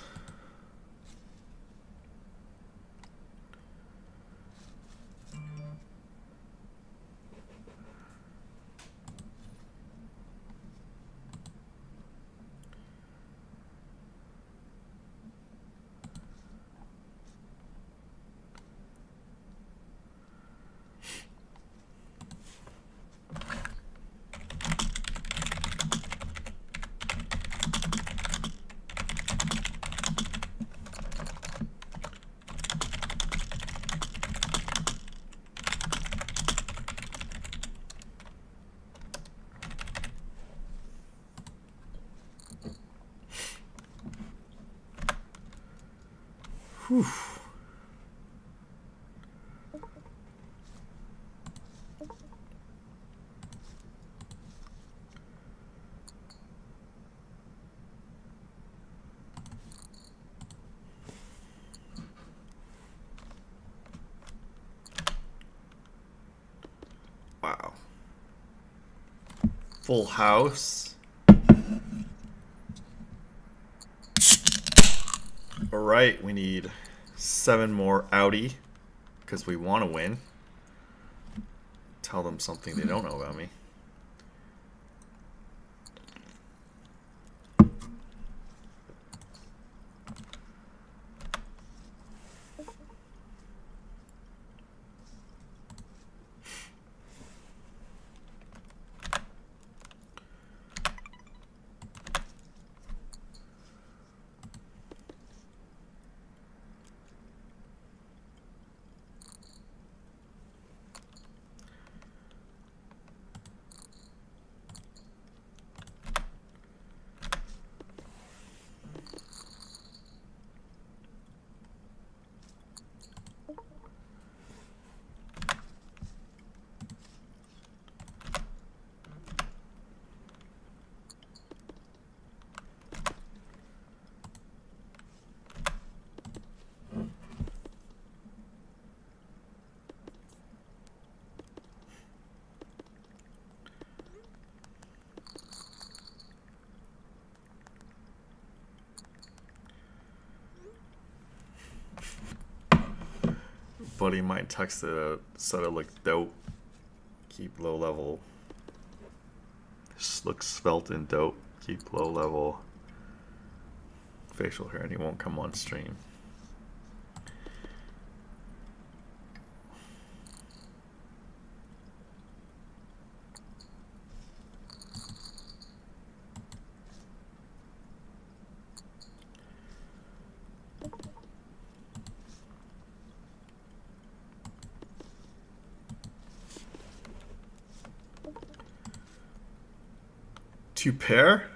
Whew. Wow. Full house. All right, we need 7 more Audi because we want to win. Tell them something they don't know about me. Buddy might text it said it looked dope. Keep low level. This looks svelte and dope. Keep low level. Facial hair and he won't come on stream. Two pair?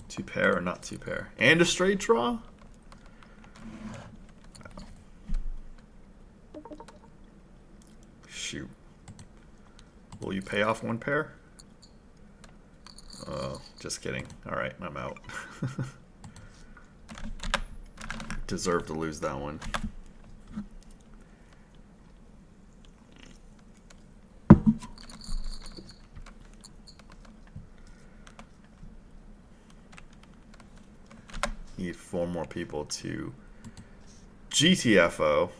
Two pair or not two pair? And a straight draw? Shoot. Will you pay off one pair? Oh, just kidding. Alright, I'm out. Deserve to lose that one. need 4 more people to GTFO.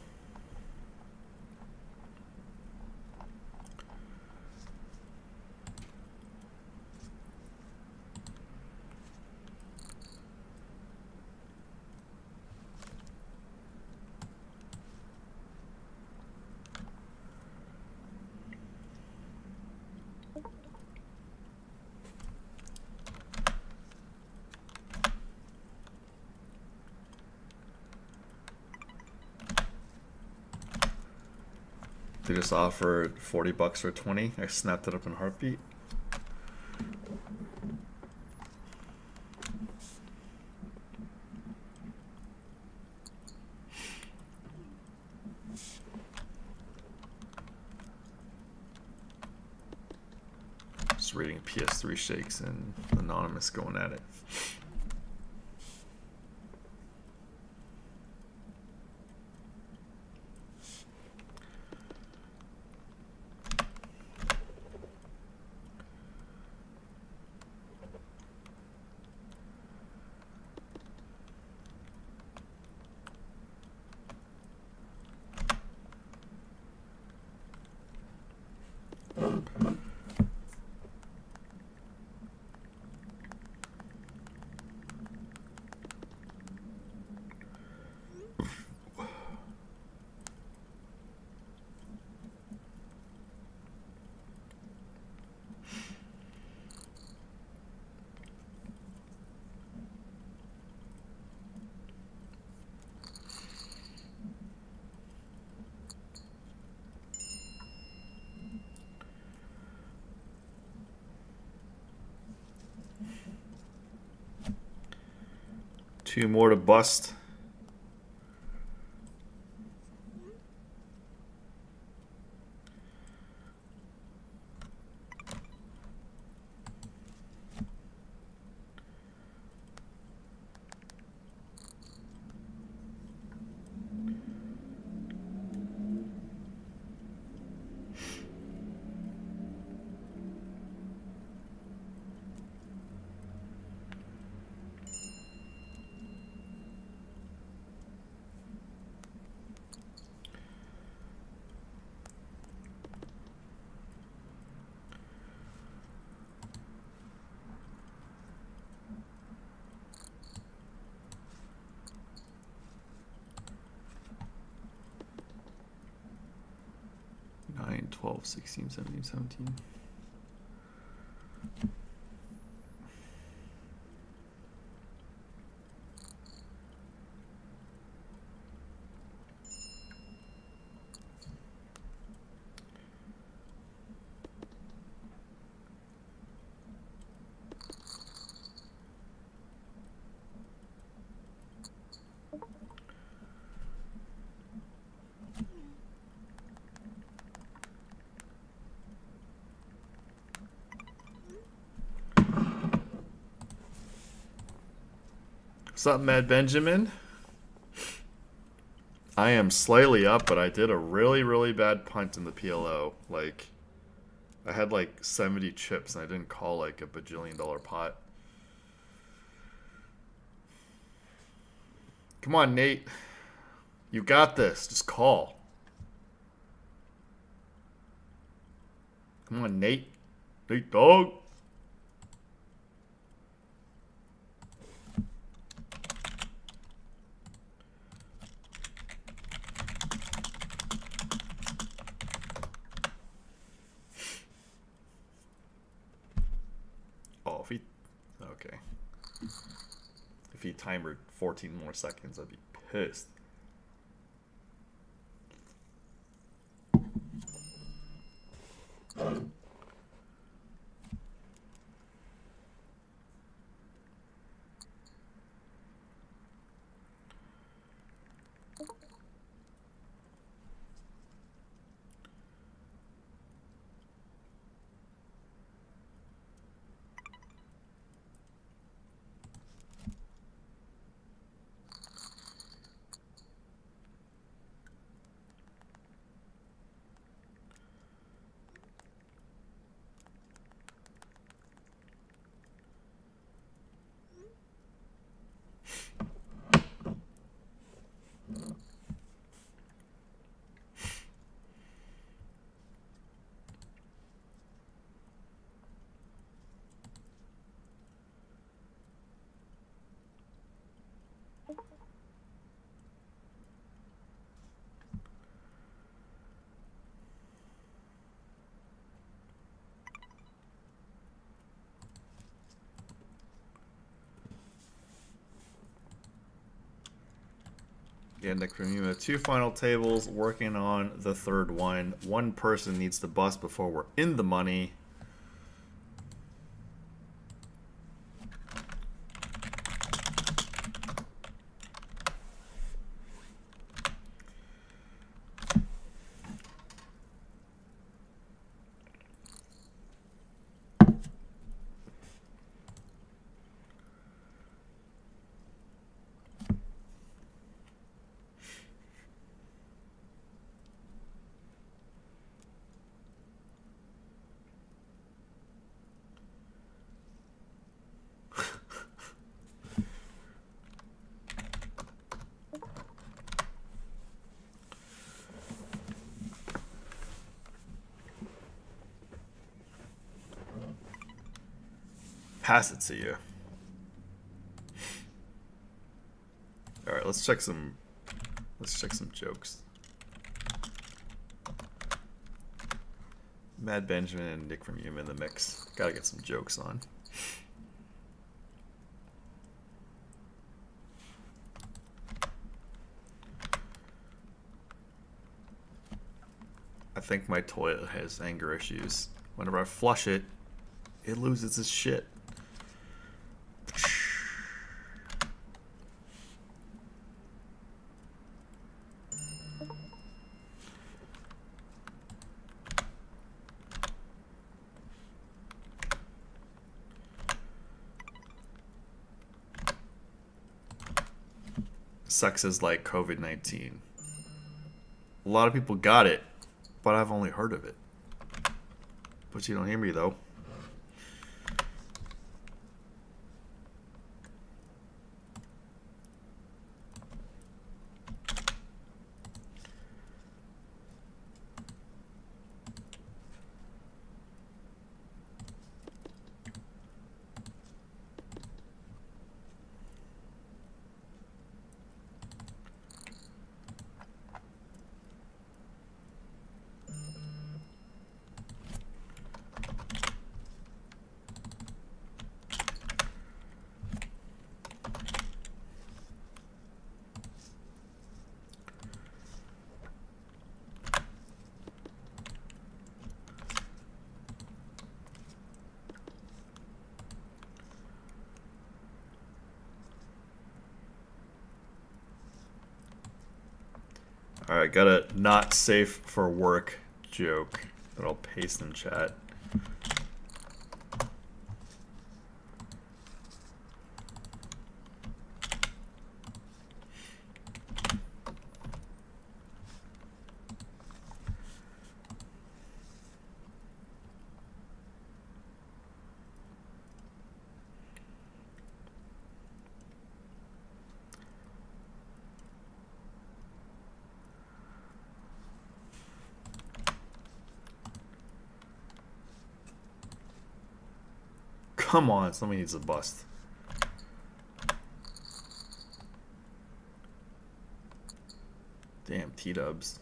They just offered $40 for 20. I snapped it up in a heartbeat. Just reading PS3 shakes and Anonymous going at it. Two more to bust. Nine, 12, 16, 17, 17. What's up, Mad Benjamin? I am slightly up, but I did a really, really bad punt in the PLO. Like, I had like 70 chips, and I didn't call like a bajillion-dollar pot. Come on, Nate. You got this. Just call. Come on, Nate. Nate, dog. Oh, if he... Okay. If he timed 14 more seconds, I'd be pissed. Yeah, Nick from Yuma. 2 final tables, working on the 3rd one. 1 person needs to bust before we're in the money. Pass it to you. All right, let's check some jokes. Mad Benjamin and Nick from Yuma in the mix. Gotta get some jokes on. I think my toilet has anger issues. Whenever I flush it, it loses its shit. Sex is like COVID-19. A lot of people got it, but I've only heard of it. But you don't hear me though. Alright, got a not safe for work joke that I'll paste in chat. Come on, somebody needs a bust. Damn, T-dubs.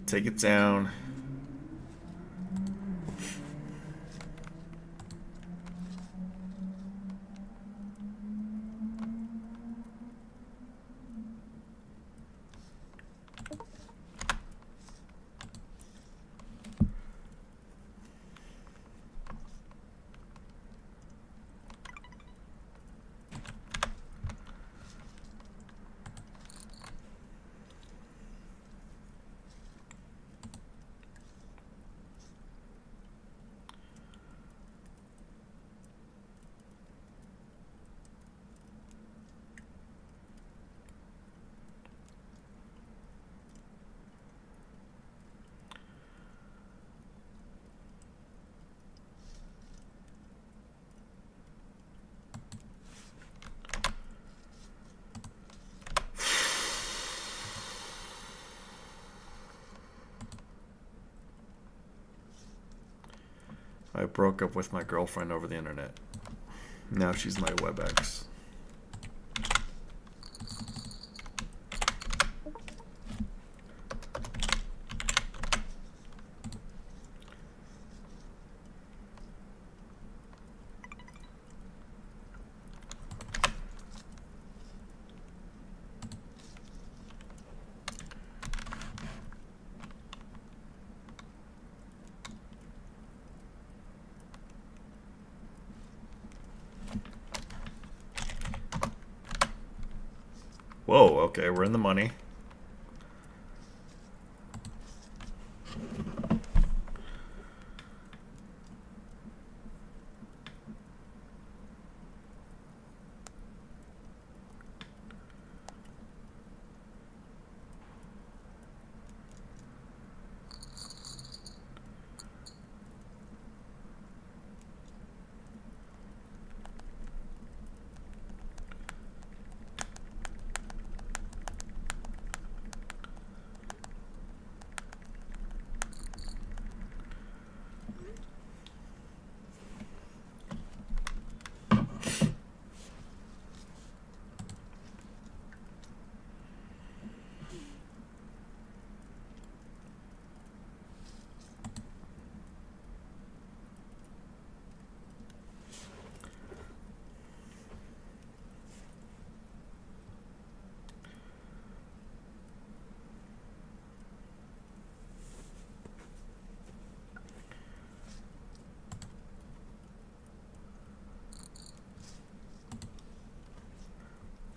Take it down. I broke up with my girlfriend over the internet. Now she's my WebEx. Whoa, okay, we're in the money.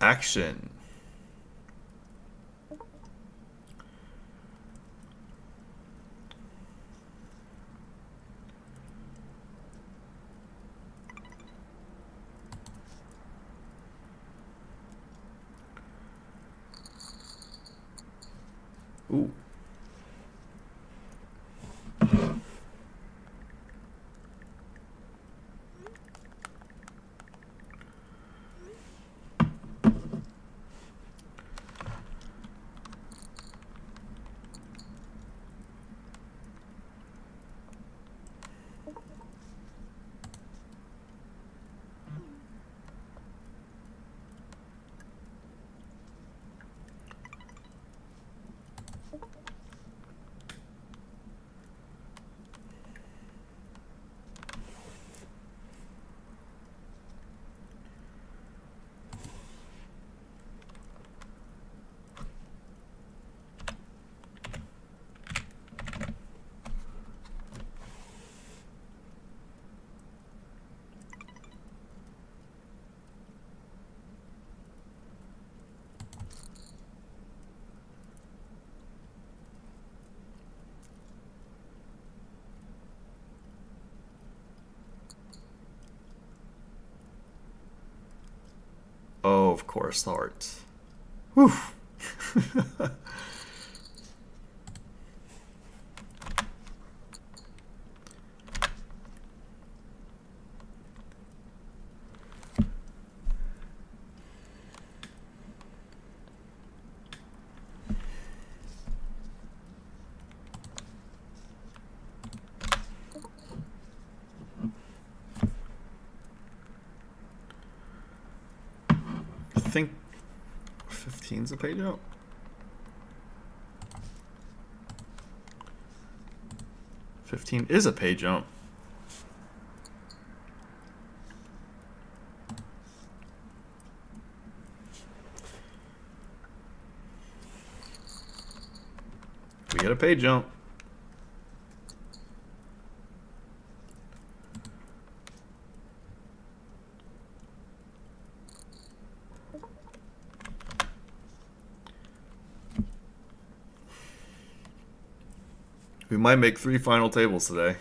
Action. Ooh. Oh, of course, art. Whew. 15's a page out. $15 is a page jump. We get a page jump. We might make 3 final tables today.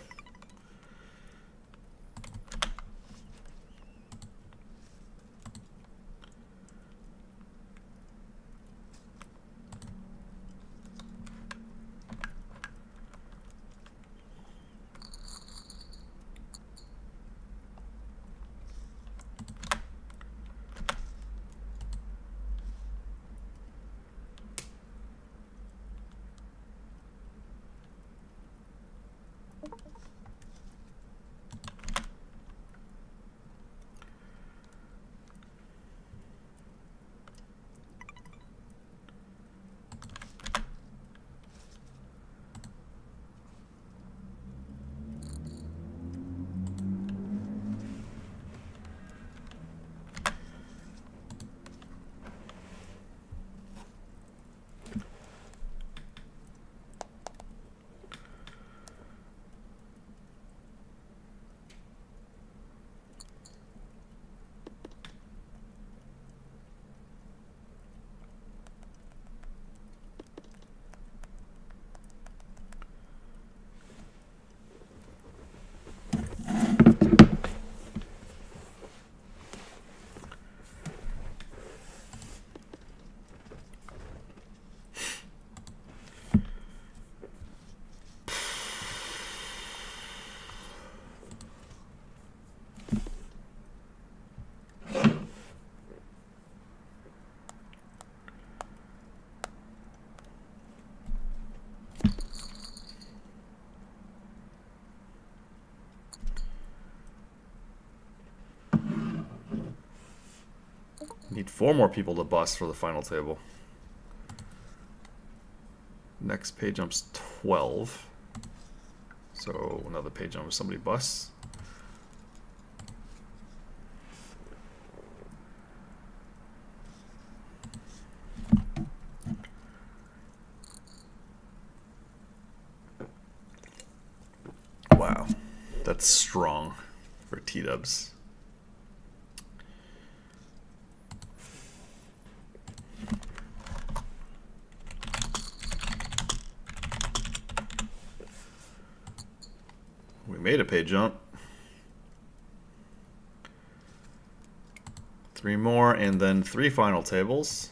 Need 4 more people to bust for the final table. Next page jump's 12. So another page jump if somebody busts. Wow, that's strong for T-dubs. We made a page jump. 3 more, and then 3 final tables.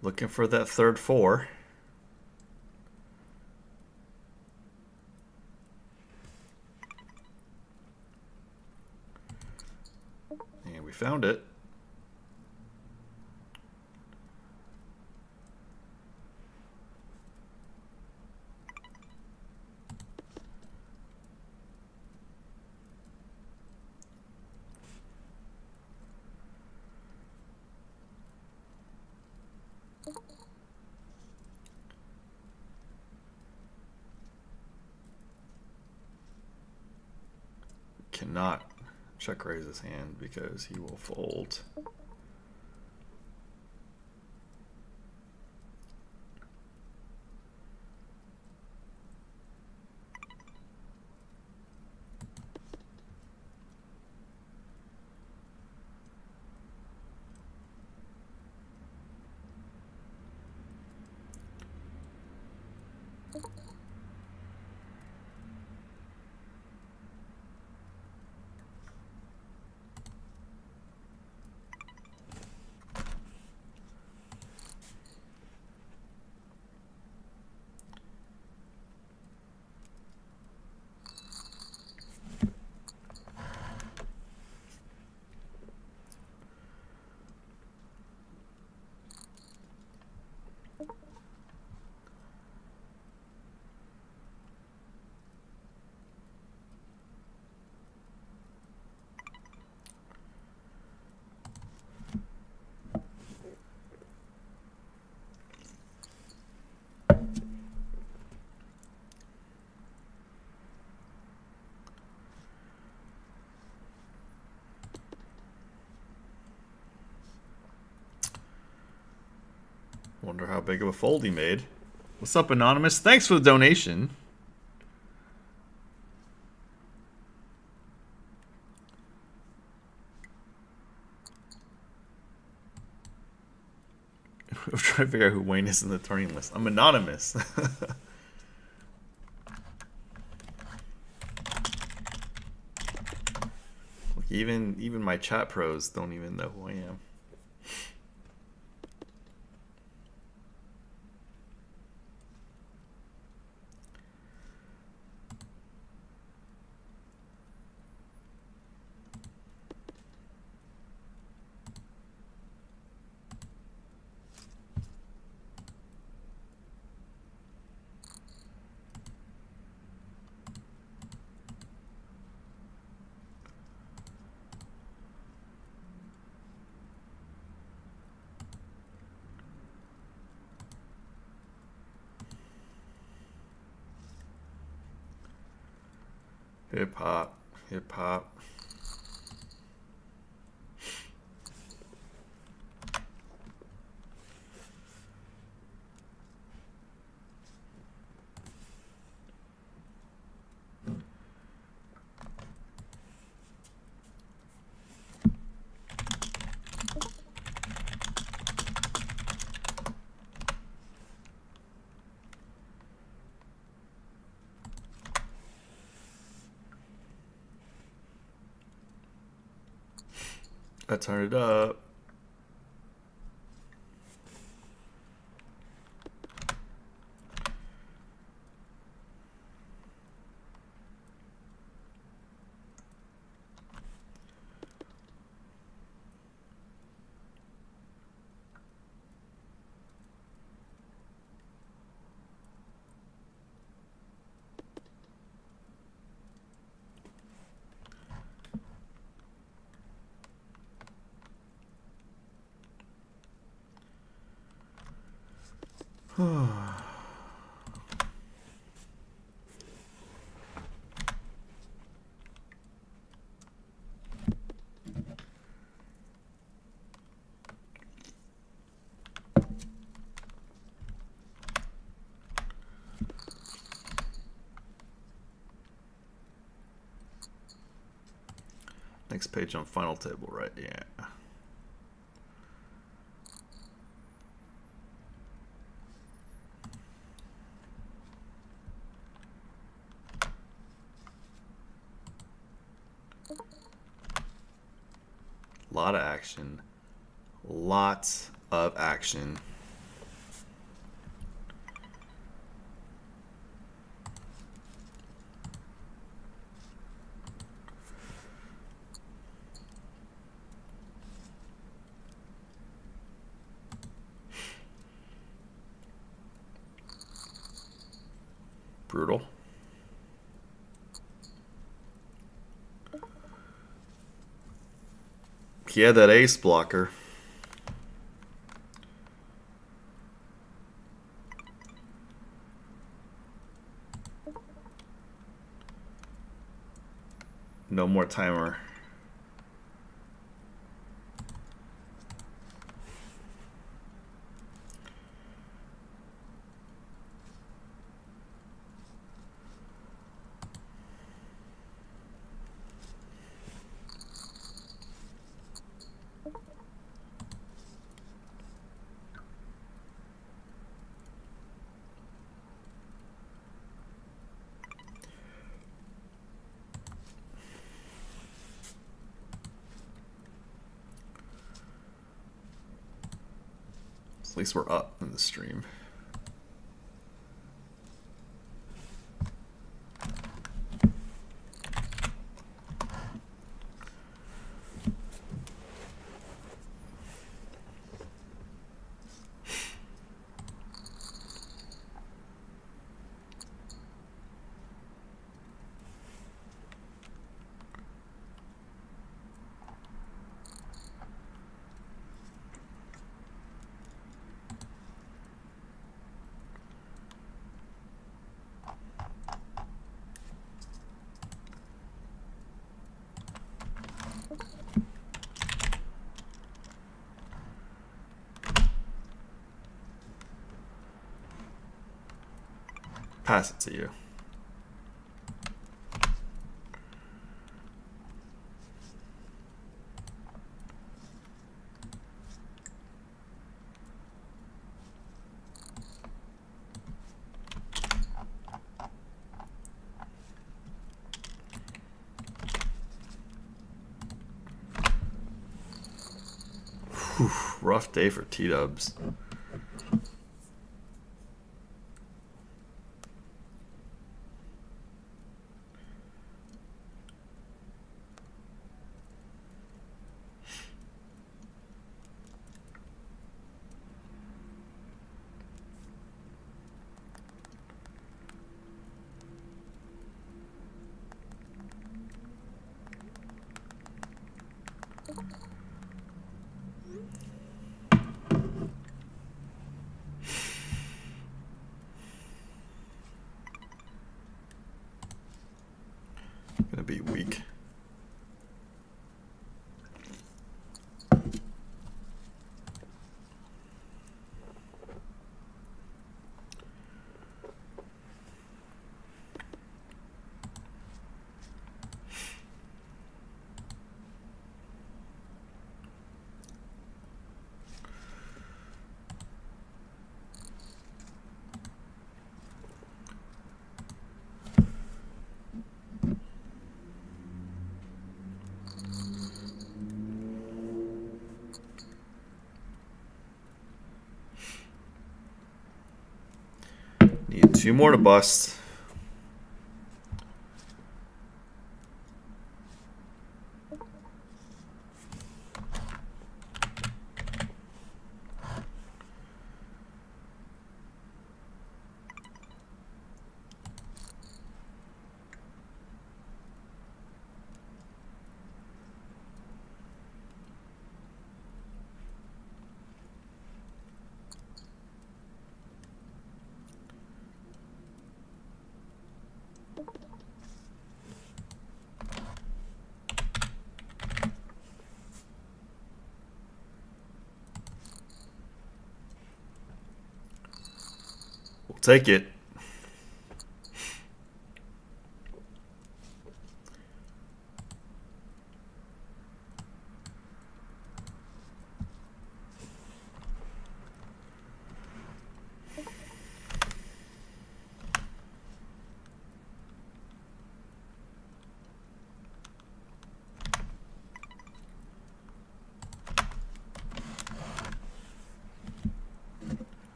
Looking for that third 4. And we found it. Cannot check raise his hand because he will fold. Wonder how big of a fold he made. What's up, Anonymous? Thanks for the donation. I'm trying to figure out who Wayne is in the turning list. I'm anonymous. Even my chat pros don't even know who I am. Hip hop, hip hop. I turn it up. Next page on final table, right? Yeah. Lot of action. Lots of action. Brutal. He had that ace blocker. No more timer. At least we're up in the stream. Pass it to you. Whew, rough day for T-dubs. Gonna be weak. Need two more to bust. We'll take it.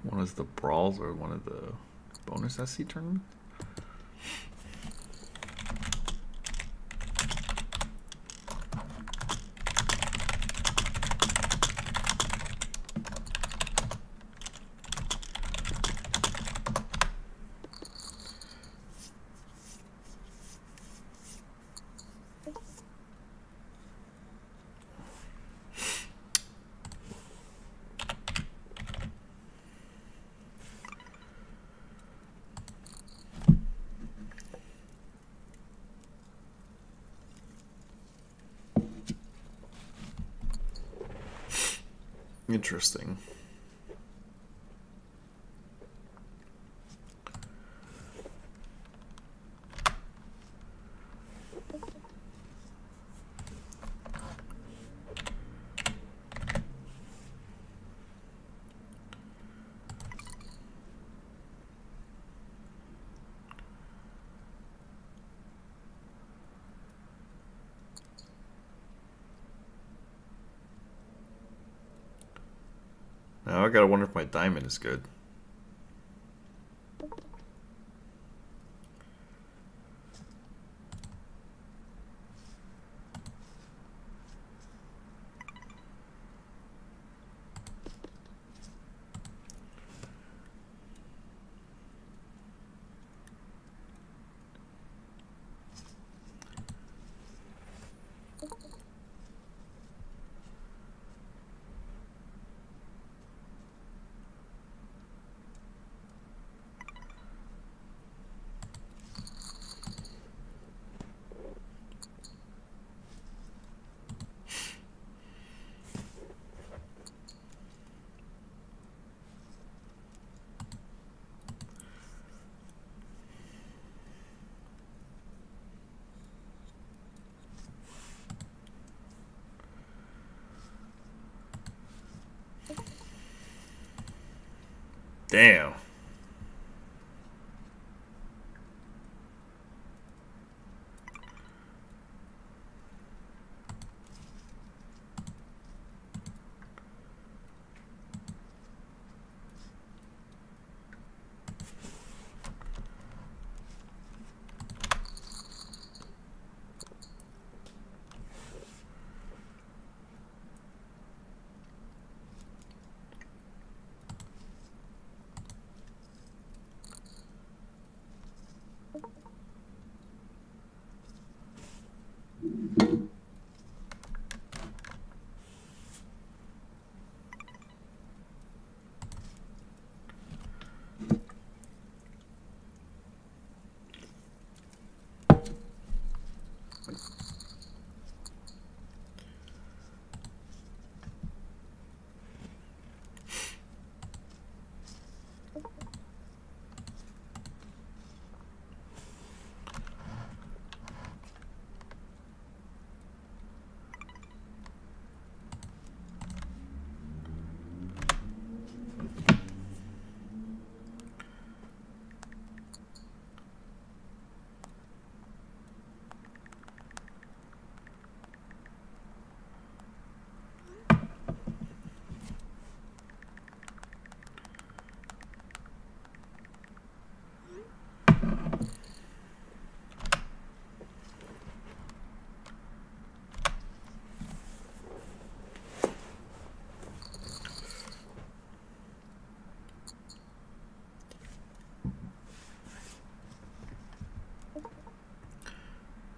One is the brawls or one of the bonus SC tournament. Interesting. Now I gotta wonder if my diamond is good. Damn.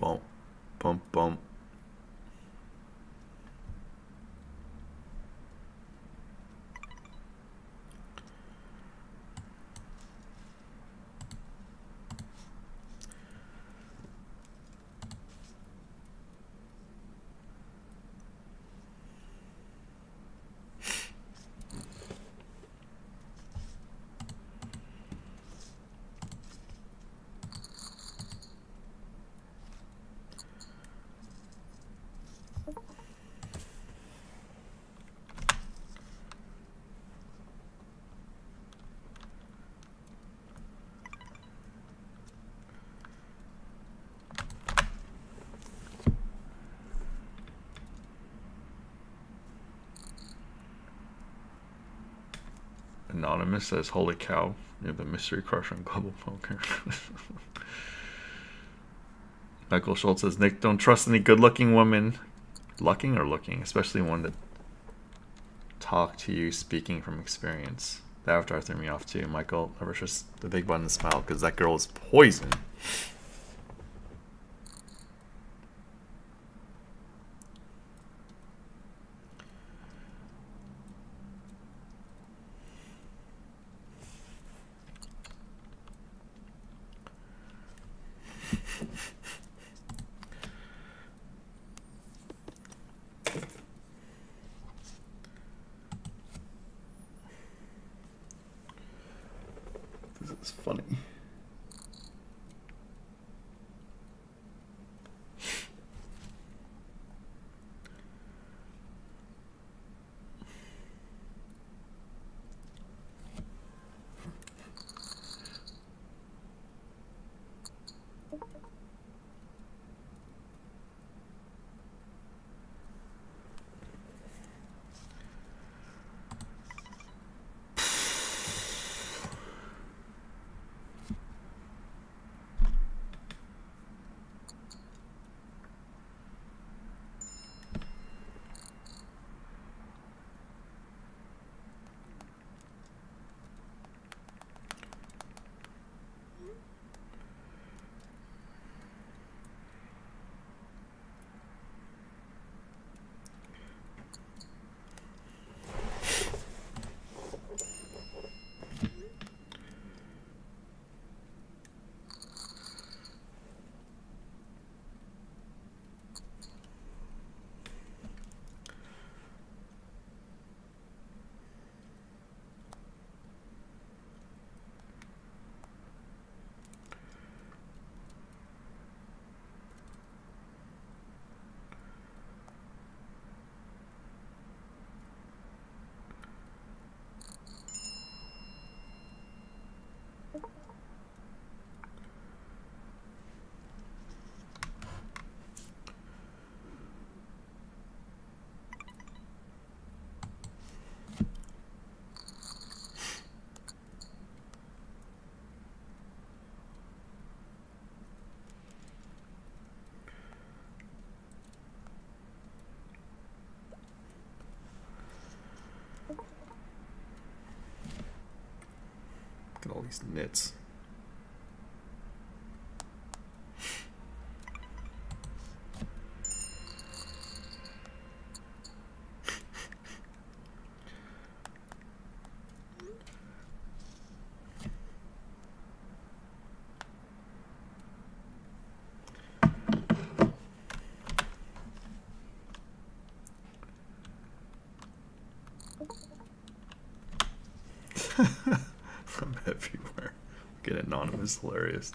Bump, bump, bump. Anonymous says, "Holy cow, you're the mystery crush on Global Poker." Michael Schultz says, "Nick, don't trust any good-looking woman, looking or looking, especially one that talk to you speaking from experience." The avatar threw me off too. Michael, ever just the big button smile because that girl is poison. This is funny. Look at all these nits. I'm everywhere. Get anonymous, hilarious.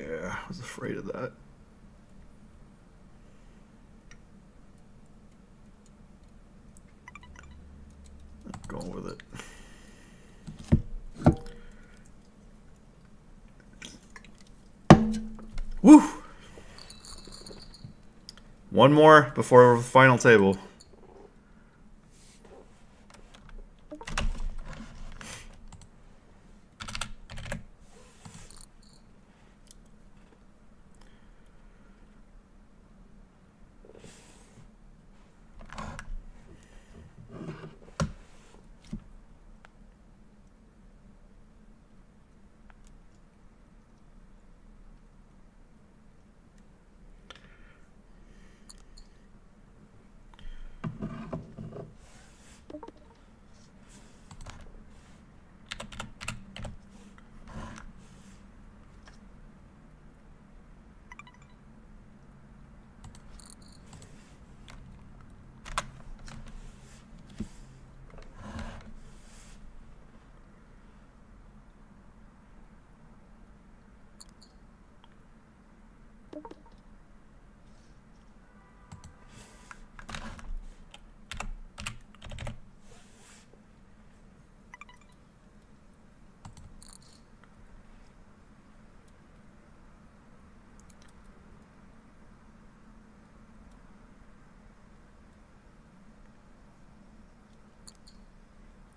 Yeah, I was afraid of that. Going with it. Woo! One more before the final table.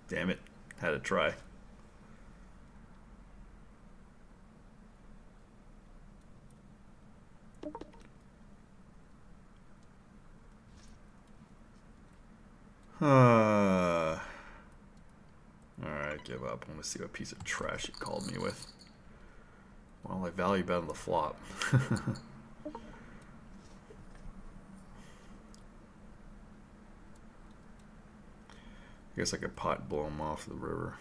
Damn it. Had to try. Alright, give up. I want to see what piece of trash he called me with. Well, I value bet on the flop. I guess I could pot blow him off the river.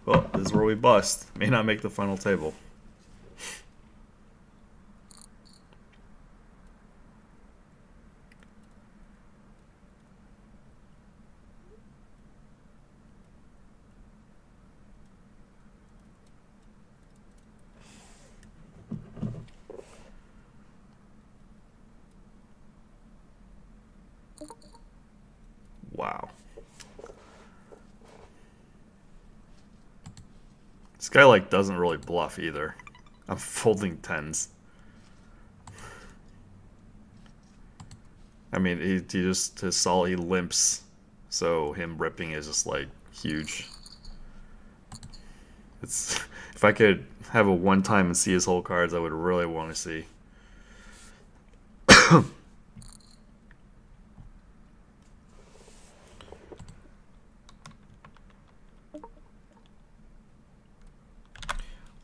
Well, this is where we bust. May not make the final table. Wow. This guy, like, doesn't really bluff either. I'm folding tens. I mean, he just, his solid, he limps. So him ripping is just, like, huge. It's, if I could have a one time and see his whole cards, I would really want to see.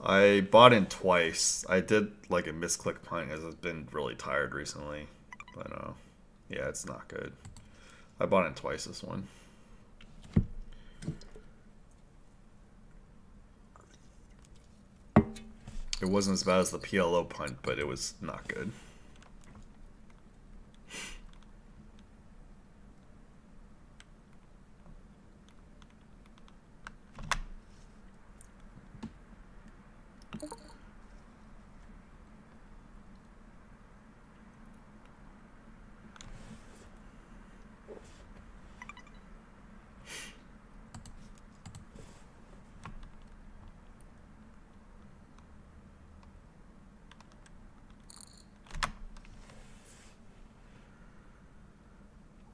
I bought in twice. I did like a misclick punt as I've been really tired recently. But yeah, it's not good. I bought in twice this one. It wasn't as bad as the PLO punt, but it was not good.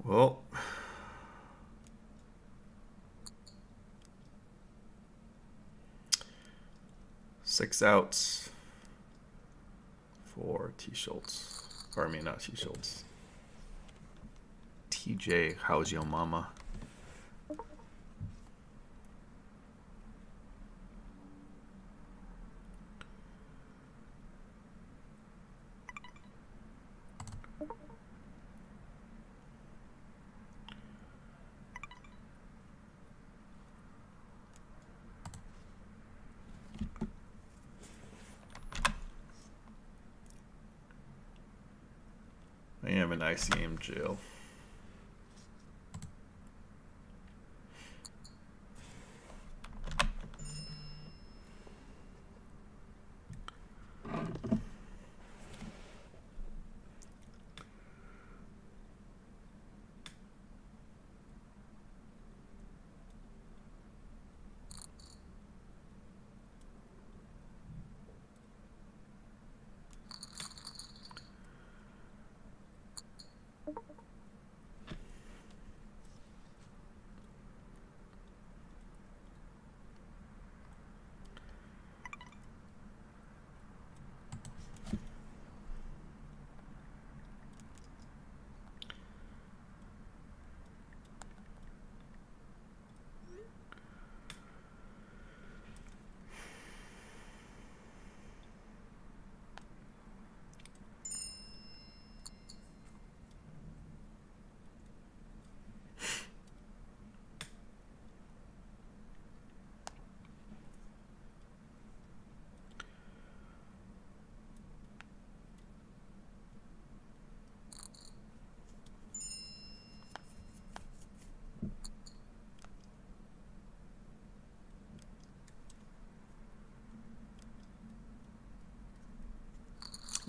Well, six outs for T. Schultz. Or I mean, not T. Schultz. TJ, how's your mama? I am in ICM jail.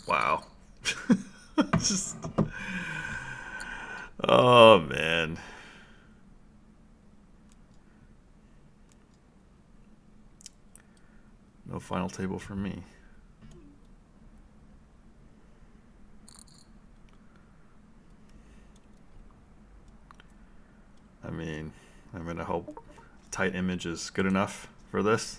Wow. Just. Oh, man. No final table for me. I mean, I'm going to hope tight image is good enough for this.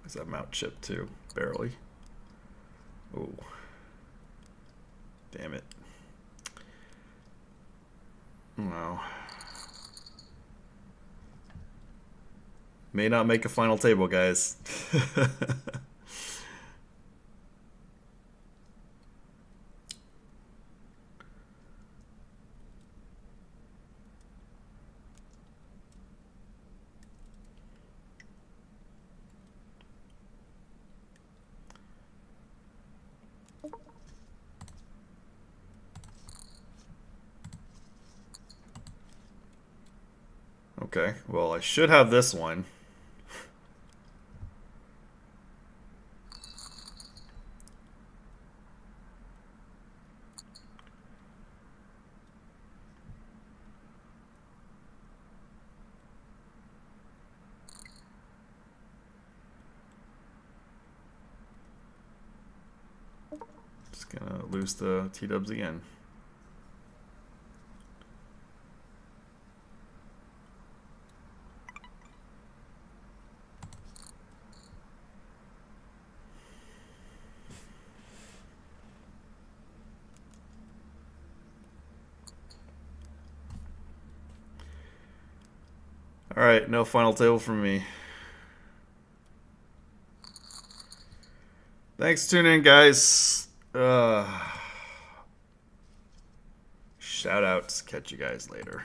Is that mount chip too? Barely. Oh. Damn it. Wow. May not make a final table, guys. Okay, well, I should have this one. Just gonna lose the T-dubs again. All right, no final table from me. Thanks for tuning in, guys. Shout outs. Catch you guys later.